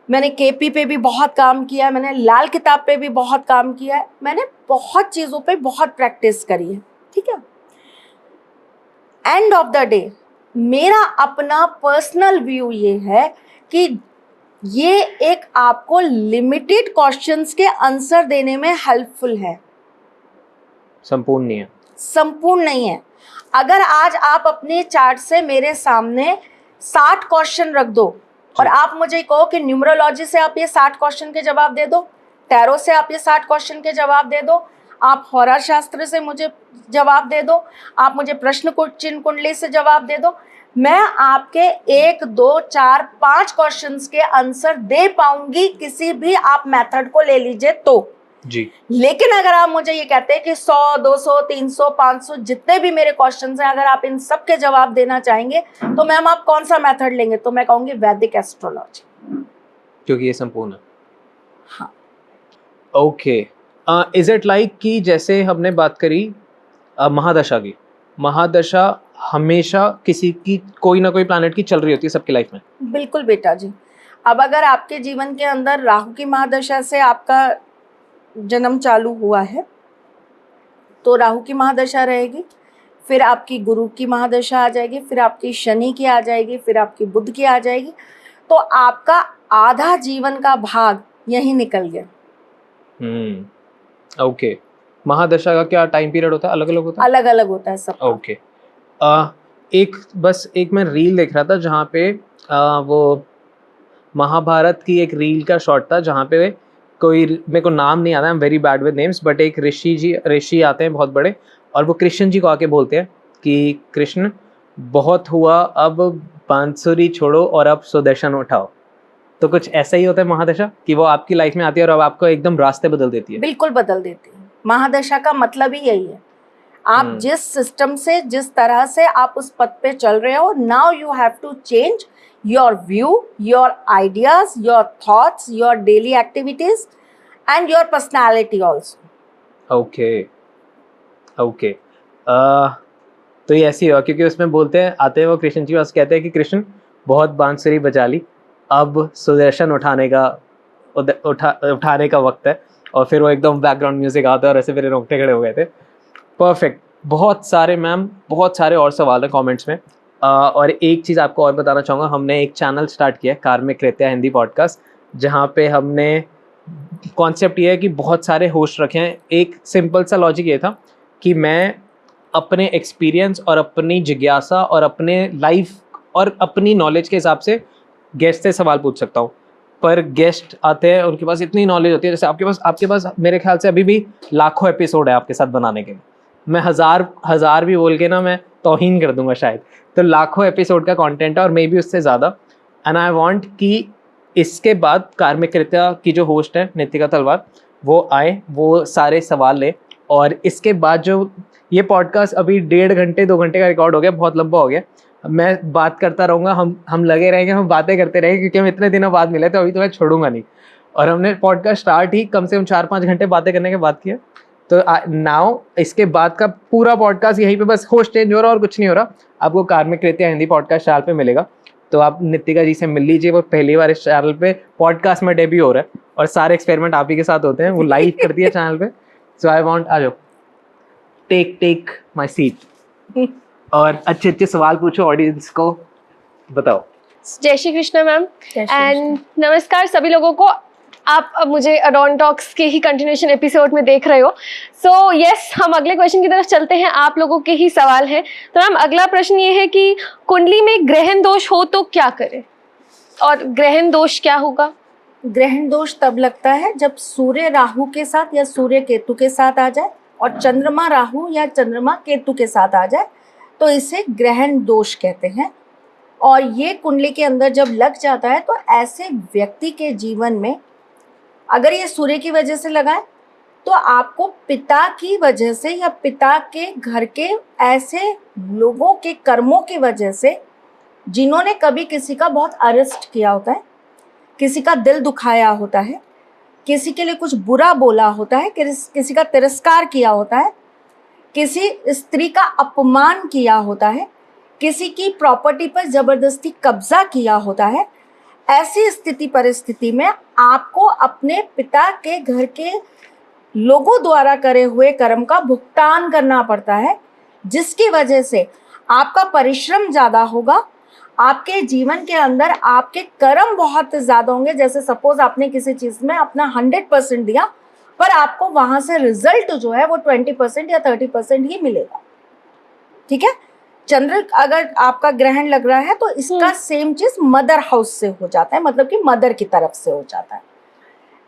मैंने केपी पे भी बहुत काम किया है, मैंने लाल किताब पे भी बहुत काम किया है, मैंने बहुत चीज़ों पे बहुत प्रैक्टिस करी है। ठीक है, एंड ऑफ द डे मेरा अपना पर्सनल व्यू ये है कि ये एक आपको लिमिटेड क्वेश्चंस के आंसर देने में हेल्पफुल है, संपूर्ण नहीं है, संपूर्ण नहीं है। अगर आज आप अपने चार्ट से मेरे सामने 60 क्वेश्चन रख दो और आप मुझे कहो कि न्यूमरोलॉजी से आप ये 60 क्वेश्चन के जवाब दे दो, टैरो से आप ये 60 क्वेश्चन के जवाब दे दो, आप होरा शास्त्र से मुझे जवाब दे दो, आप मुझे प्रश्न चिन्ह कुंडली से जवाब दे दो, मैं आपके 1 2 4 5 क्वेश्चंस के आंसर दे पाऊंगी, किसी भी आप मेथड को ले लीजिए तो जी। लेकिन अगर आप मुझे ये कहते हैं कि 100 200 300 500 जितने भी मेरे क्वेश्चंस हैं, अगर आप इन सब के जवाब देना चाहेंगे तो मैम आप कौन सा मेथड लेंगे, तो मैं कहूंगी वैदिक एस्ट्रोलॉजी, क्योंकि ये संपूर्ण है। हाँ। ओके, इज इट लाइक कि जैसे हमने बात करी महादशा की, महादशा हमेशा किसी की कोई ना कोई प्लैनेट की चल रही होती है सबकी लाइफ में? बिल्कुल बेटा जी। अब अगर आपके जीवन के अंदर राहु की महादशा से आपका जन्म चालू हुआ है तो राहु की महादशा रहेगी, फिर आपकी गुरु की महादशा आ जाएगी, फिर आपकी शनि की आ जाएगी, फिर आपकी बुध की आ जाएगी, तो आपका आधा जीवन का भाग यहीं निकल गया। ओके, महादशा का क्या टाइम पीरियड होता है? अलग अलग होता है? अलग अलग होता है सब। ओके, एक मैं रील देख रहा था जहाँ पे वो महाभारत की एक रील का शॉट था जहाँ पे कोई, मेरे को नाम नहीं आता, I am very bad with names, but एक ऋषि आते हैं बहुत बड़े, और वो कृष्ण जी को आके बोलते हैं कि कृष्ण बहुत हुआ, अब बांसुरी छोड़ो और अब सुदर्शन उठाओ। तो कुछ ऐसा ही होता है महादशा, कि वो आपकी लाइफ में आती है और अब आपको एकदम रास्ते बदल देती है? बिल्कुल बदल देती है। महादशा का मतलब ही यही है, आप जिस सिस्टम से, जिस तरह से आप उस पद पे चल रहे हो, now you have to change your view, your ideas, your thoughts, your daily activities and your personality also. Okay, तो ये ऐसी हुआ क्योंकि उसमें बोलते हैं, आते हैं वो कृष्ण जी पास, कहते हैं कि कृष्ण बहुत बांसुरी बजा ली, अब सुदर्शन उठाने का वक्त है, और फिर वो एकदम बैकग्राउंड म्यूजिक आता है और ऐसे मेरे रोंगटे खड़े हो गए थे। परफेक्ट। बहुत सारे मैम, बहुत सारे और सवाल हैं कमेंट्स में, और एक चीज़ आपको और बताना चाहूँगा, हमने एक चैनल स्टार्ट किया है कार्मिक कृत्या हिंदी पॉडकास्ट, जहाँ पे हमने कॉन्सेप्ट ये है कि बहुत सारे होस्ट रखे हैं। एक सिंपल सा लॉजिक ये था कि मैं अपने एक्सपीरियंस और अपनी जिज्ञासा और अपने लाइफ और अपनी नॉलेज के हिसाब से गेस्ट से सवाल पूछ सकता हूँ, पर गेस्ट आते हैं उनके पास इतनी नॉलेज होती है, जैसे आपके पास मेरे ख्याल से अभी भी लाखों एपिसोड है आपके साथ बनाने के लिए, मैं हज़ार भी बोल के ना मैं तौहीन कर दूंगा शायद, तो लाखों एपिसोड का कंटेंट है और मे बी उससे ज़्यादा। एंड आई वांट कि इसके बाद कार्मिक कृत्या की जो होस्ट है नितिका तलवार, वो आए, वो सारे सवाल ले, और इसके बाद जो ये पॉडकास्ट अभी 1.5 घंटे 2 घंटे का रिकॉर्ड हो गया, बहुत लंबा हो गया, मैं बात करता रहूँगा, हम लगे रहेंगे, हम बातें करते रहेंगे, क्योंकि हम इतने दिनों बाद मिले, तो अभी तो मैं छोड़ूंगा नहीं। और हमने पॉडकास्ट स्टार्ट ही कम से कम 4-5 घंटे बातें करने के बाद किया, तो नाउ इसके बाद का पूरा पॉडकास्ट यहीं पे बस होस्ट चेंज हो रहा और कुछ नहीं हो रहा, आपको कार्मिक कृत्या हिंदी पॉडकास्ट चैनल पे मिलेगा। तो आप नितिका जी से मिल लीजिए, वो पहली बार इस चैनल पे पॉडकास्ट में डेब्यू हो रहा है और सारे एक्सपेरिमेंट आप ही के साथ होते हैं, वो लाइव करती है चैनल पे। सो आई वांट, आ जाओ, टेक माय सीट और अच्छे सवाल पूछो, ऑडियंस को बताओ। जय श्री कृष्ण मैम, एंड नमस्कार सभी लोगों को। आप अब मुझे अडॉन टॉक्स के ही कंटिन्यूएशन एपिसोड में देख रहे हो। सो यस, हम अगले क्वेश्चन की तरफ चलते हैं, आप लोगों के ही सवाल हैं। तो मैम अगला प्रश्न ये है कि कुंडली में ग्रहण दोष हो तो क्या करें, और ग्रहण दोष क्या होगा? ग्रहण दोष तब लगता है जब सूर्य राहु के साथ या सूर्य केतु के साथ आ जाए और चंद्रमा राहु या चंद्रमा केतु के साथ आ जाए, तो इसे ग्रहण दोष कहते हैं। और ये कुंडली के अंदर जब लग जाता है तो ऐसे व्यक्ति के जीवन में, अगर ये सूर्य की वजह से लगा है, तो आपको पिता की वजह से या पिता के घर के ऐसे लोगों के कर्मों की वजह से, जिन्होंने कभी किसी का बहुत अरेस्ट किया होता है, किसी का दिल दुखाया होता है, किसी के लिए कुछ बुरा बोला होता है, किसी का तिरस्कार किया होता है, किसी स्त्री का अपमान किया होता है, किसी की प्रॉपर्टी पर जबरदस्ती कब्जा किया होता है, ऐसी स्थिति परिस्थिति में आपको अपने पिता के घर के लोगों द्वारा करे हुए कर्म का भुगतान करना पड़ता है, जिसकी वजह से आपका परिश्रम ज़्यादा होगा, आपके जीवन के अंदर आपके कर्म बहुत ज़्यादा होंगे। जैसे सपोज आपने किसी चीज़ में अपना 100% दिया, पर आपको वहाँ से रिजल्ट जो है वो 20% या 30% ही मिलेगा। ठीक है, चंद्र अगर आपका ग्रहण लग रहा है तो इसका सेम चीज़ मदर हाउस से हो जाता है, मतलब कि मदर की तरफ से हो जाता है।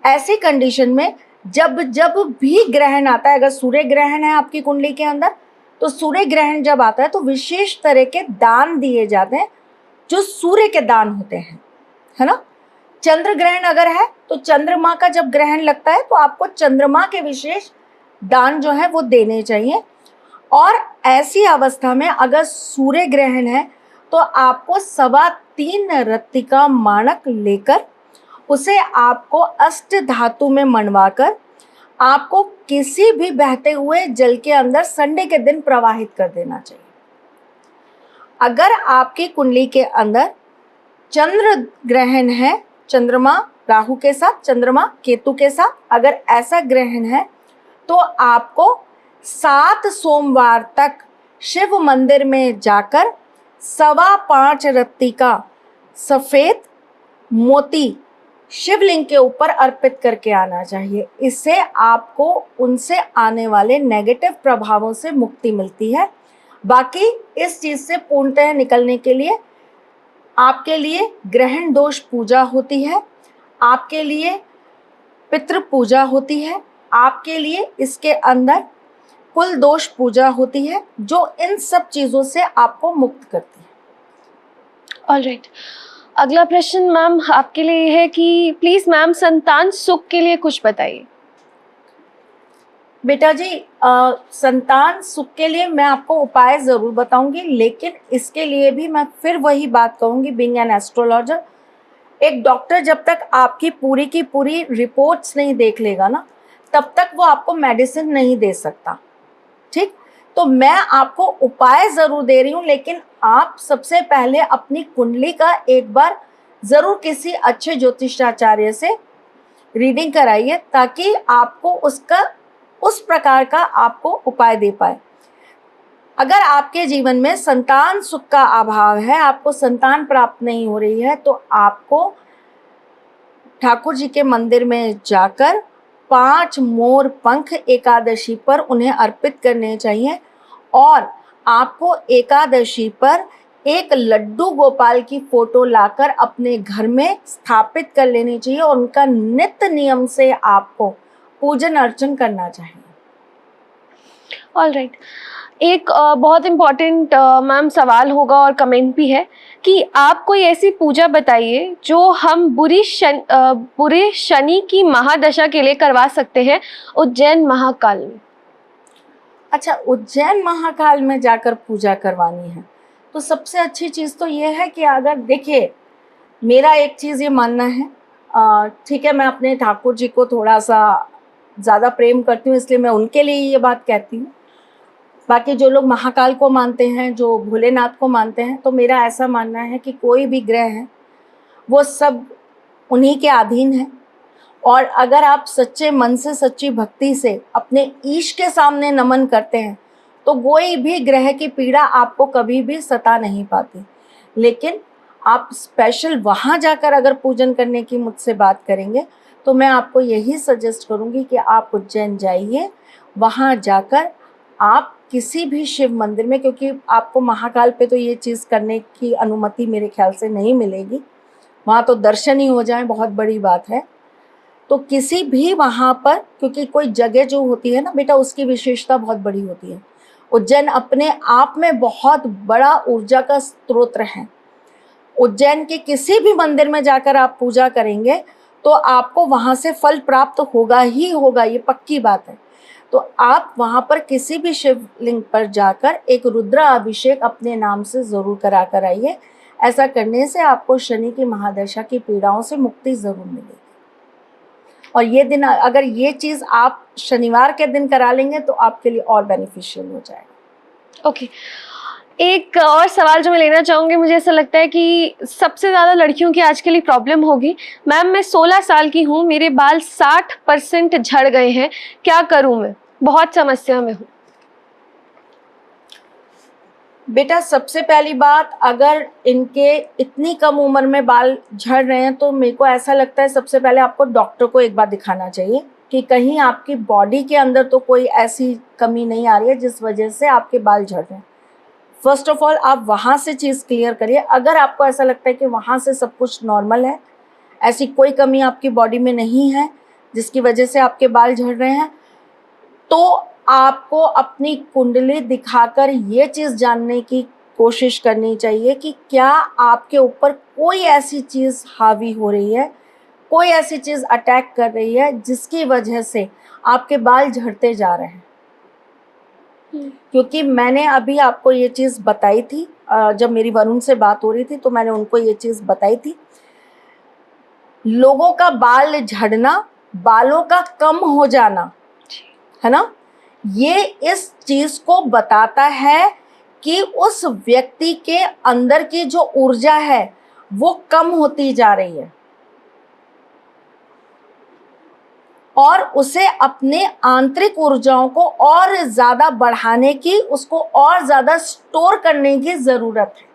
ऐसी कंडीशन में जब जब भी ग्रहण आता है, अगर सूर्य ग्रहण है आपकी कुंडली के अंदर, तो सूर्य ग्रहण जब आता है तो विशेष तरह के दान दिए जाते हैं जो सूर्य के दान होते हैं, है ना। चंद्र ग्रहण अगर है तो चंद्रमा का जब ग्रहण लगता है तो आपको चंद्रमा के विशेष दान जो है वो देने चाहिए। और ऐसी अवस्था में अगर सूर्य ग्रहण है तो आपको 3.25 रत्ती का माणक लेकर उसे आपको अष्ट धातु में मनवाकर आपको किसी भी बहते हुए जल के अंदर संडे के दिन प्रवाहित कर देना चाहिए। अगर आपकी कुंडली के अंदर चंद्र ग्रहण है, चंद्रमा राहु के साथ, चंद्रमा केतु के साथ, अगर ऐसा ग्रहण है तो आपको 7 सोमवार तक शिव मंदिर में जाकर 5.25 रत्ती का सफ़ेद मोती शिवलिंग के ऊपर अर्पित करके आना चाहिए। इससे आपको उनसे आने वाले नेगेटिव प्रभावों से मुक्ति मिलती है। बाकी इस चीज़ से पूर्णतः निकलने के लिए आपके लिए ग्रहण दोष पूजा होती है, आपके लिए पितृ पूजा होती है, आपके लिए इसके अंदर कुल दोष पूजा होती है, जो इन सब चीज़ों से आपको मुक्त करती है। ऑलराइट, अगला प्रश्न मैम आपके लिए है कि प्लीज मैम संतान सुख के लिए कुछ बताइए। बेटा जी, संतान सुख के लिए मैं आपको उपाय ज़रूर बताऊंगी, लेकिन इसके लिए भी मैं फिर वही बात कहूंगी, बीइंग एन एस्ट्रोलॉजर, एक डॉक्टर जब तक आपकी पूरी की पूरी रिपोर्ट्स नहीं देख लेगा ना, तब तक वो आपको मेडिसिन नहीं दे सकता। ठीक, तो मैं आपको उपाय ज़रूर दे रही हूँ, लेकिन आप सबसे पहले अपनी कुंडली का एक बार ज़रूर किसी अच्छे ज्योतिषाचार्य से रीडिंग कराइए, ताकि आपको उसका उस प्रकार का आपको उपाय दे पाए। अगर आपके जीवन में संतान सुख का अभाव है, आपको संतान प्राप्त नहीं हो रही है, तो आपको ठाकुर जी के मंदिर में जाकर 5 मोर पंख एकादशी पर उन्हें अर्पित करने चाहिए। और आपको एकादशी पर एक लड्डू गोपाल की फोटो लाकर अपने घर में स्थापित कर लेनी चाहिए और उनका नित्य नियम से आपको पूजन अर्चन करना चाहिए। ऑलराइट, एक बहुत इम्पॉर्टेंट मैम सवाल होगा और कमेंट भी है कि आप कोई ऐसी पूजा बताइए जो हम बुरे शनि की महादशा के लिए करवा सकते हैं उज्जैन महाकाल में। अच्छा, उज्जैन महाकाल में जाकर पूजा करवानी है तो सबसे अच्छी चीज़ तो ये है कि अगर देखिए, मेरा एक चीज़ ये मानना है, ठीक है, मैं अपने ठाकुर जी को थोड़ा सा ज़्यादा प्रेम करती हूँ, इसलिए मैं उनके लिए ये बात कहती हूँ। बाकी जो लोग महाकाल को मानते हैं, जो भोलेनाथ को मानते हैं, तो मेरा ऐसा मानना है कि कोई भी ग्रह है वो सब उन्हीं के अधीन है। और अगर आप सच्चे मन से, सच्ची भक्ति से अपने ईश के सामने नमन करते हैं तो कोई भी ग्रह की पीड़ा आपको कभी भी सता नहीं पाती। लेकिन आप स्पेशल वहाँ जाकर अगर पूजन करने की मुझसे बात करेंगे तो मैं आपको यही सजेस्ट करूँगी कि आप उज्जैन जाइए, वहाँ जाकर आप किसी भी शिव मंदिर में, क्योंकि आपको महाकाल पे तो ये चीज़ करने की अनुमति मेरे ख्याल से नहीं मिलेगी, वहाँ तो दर्शन ही हो जाए बहुत बड़ी बात है। तो किसी भी वहाँ पर, क्योंकि कोई जगह जो होती है ना बेटा, उसकी विशेषता बहुत बड़ी होती है। उज्जैन अपने आप में बहुत बड़ा ऊर्जा का स्रोत है। उज्जैन के किसी भी मंदिर में जाकर आप पूजा करेंगे तो आपको वहाँ से फल प्राप्त होगा ही होगा, ये पक्की बात है। तो आप वहाँ पर किसी भी शिवलिंग पर जाकर एक रुद्र अभिषेक अपने नाम से ज़रूर करा कर आइए। ऐसा करने से आपको शनि की महादशा की पीड़ाओं से मुक्ति ज़रूर मिलेगी। और ये दिन, अगर ये चीज़ आप शनिवार के दिन करा लेंगे तो आपके लिए और बेनिफिशियल हो जाएगा। ओके, एक और सवाल जो मैं लेना चाहूँगी, मुझे ऐसा लगता है कि सबसे ज़्यादा लड़कियों की आज के लिए प्रॉब्लम होगी। मैम, मैं 16 साल की हूँ, मेरे बाल 60% झड़ गए हैं, क्या करूँ मैं? बहुत समस्या में हूँ। बेटा सबसे पहली बात, अगर इनके इतनी कम उम्र में बाल झड़ रहे हैं तो मेरे को ऐसा लगता है सबसे पहले आपको डॉक्टर को एक बार दिखाना चाहिए कि कहीं आपकी बॉडी के अंदर तो कोई ऐसी कमी नहीं आ रही है जिस वजह से आपके बाल झड़ रहे हैं। फर्स्ट ऑफ ऑल आप वहाँ से चीज़ क्लियर करिए। अगर आपको ऐसा लगता है कि वहाँ से सब कुछ नॉर्मल है, ऐसी कोई कमी आपकी बॉडी में नहीं है जिसकी वजह से आपके बाल झड़ रहे हैं, तो आपको अपनी कुंडली दिखाकर ये चीज़ जानने की कोशिश करनी चाहिए कि क्या आपके ऊपर कोई ऐसी चीज़ हावी हो रही है, कोई ऐसी चीज़ अटैक कर रही है जिसकी वजह से आपके बाल झड़ते जा रहे हैं। क्योंकि मैंने अभी आपको ये चीज़ बताई थी, जब मेरी वरुण से बात हो रही थी तो मैंने उनको ये चीज़ बताई थी। लोगों का बाल झड़ना, बालों का कम हो जाना, है ना, ये इस चीज़ को बताता है कि उस व्यक्ति के अंदर की जो ऊर्जा है वो कम होती जा रही है और उसे अपने आंतरिक ऊर्जाओं को और ज़्यादा बढ़ाने की, उसको और ज़्यादा स्टोर करने की ज़रूरत है।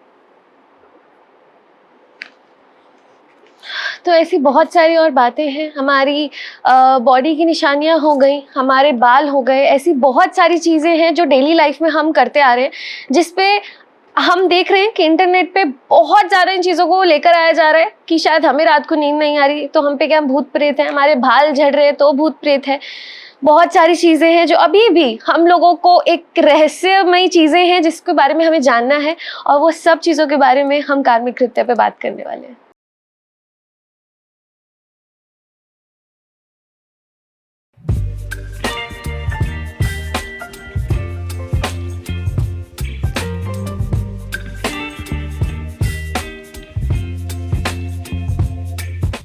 तो ऐसी बहुत सारी और बातें हैं, हमारी बॉडी की निशानियां हो गई, हमारे बाल हो गए, ऐसी बहुत सारी चीज़ें हैं जो डेली लाइफ में हम करते आ रहे हैं, जिस पे हम देख रहे हैं कि इंटरनेट पे बहुत ज़्यादा इन चीज़ों को लेकर आया जा रहा है कि शायद हमें रात को नींद नहीं आ रही तो हम पे क्या भूत प्रेत है, हमारे बाल झड़ रहे हैं तो भूत प्रेत है। बहुत सारी चीज़ें हैं जो अभी भी हम लोगों को एक रहस्यमयी चीज़ें हैं जिसके बारे में हमें जानना है, और वो सब चीज़ों के बारे में हम कार्मिक कृत्य पे बात करने वाले हैं।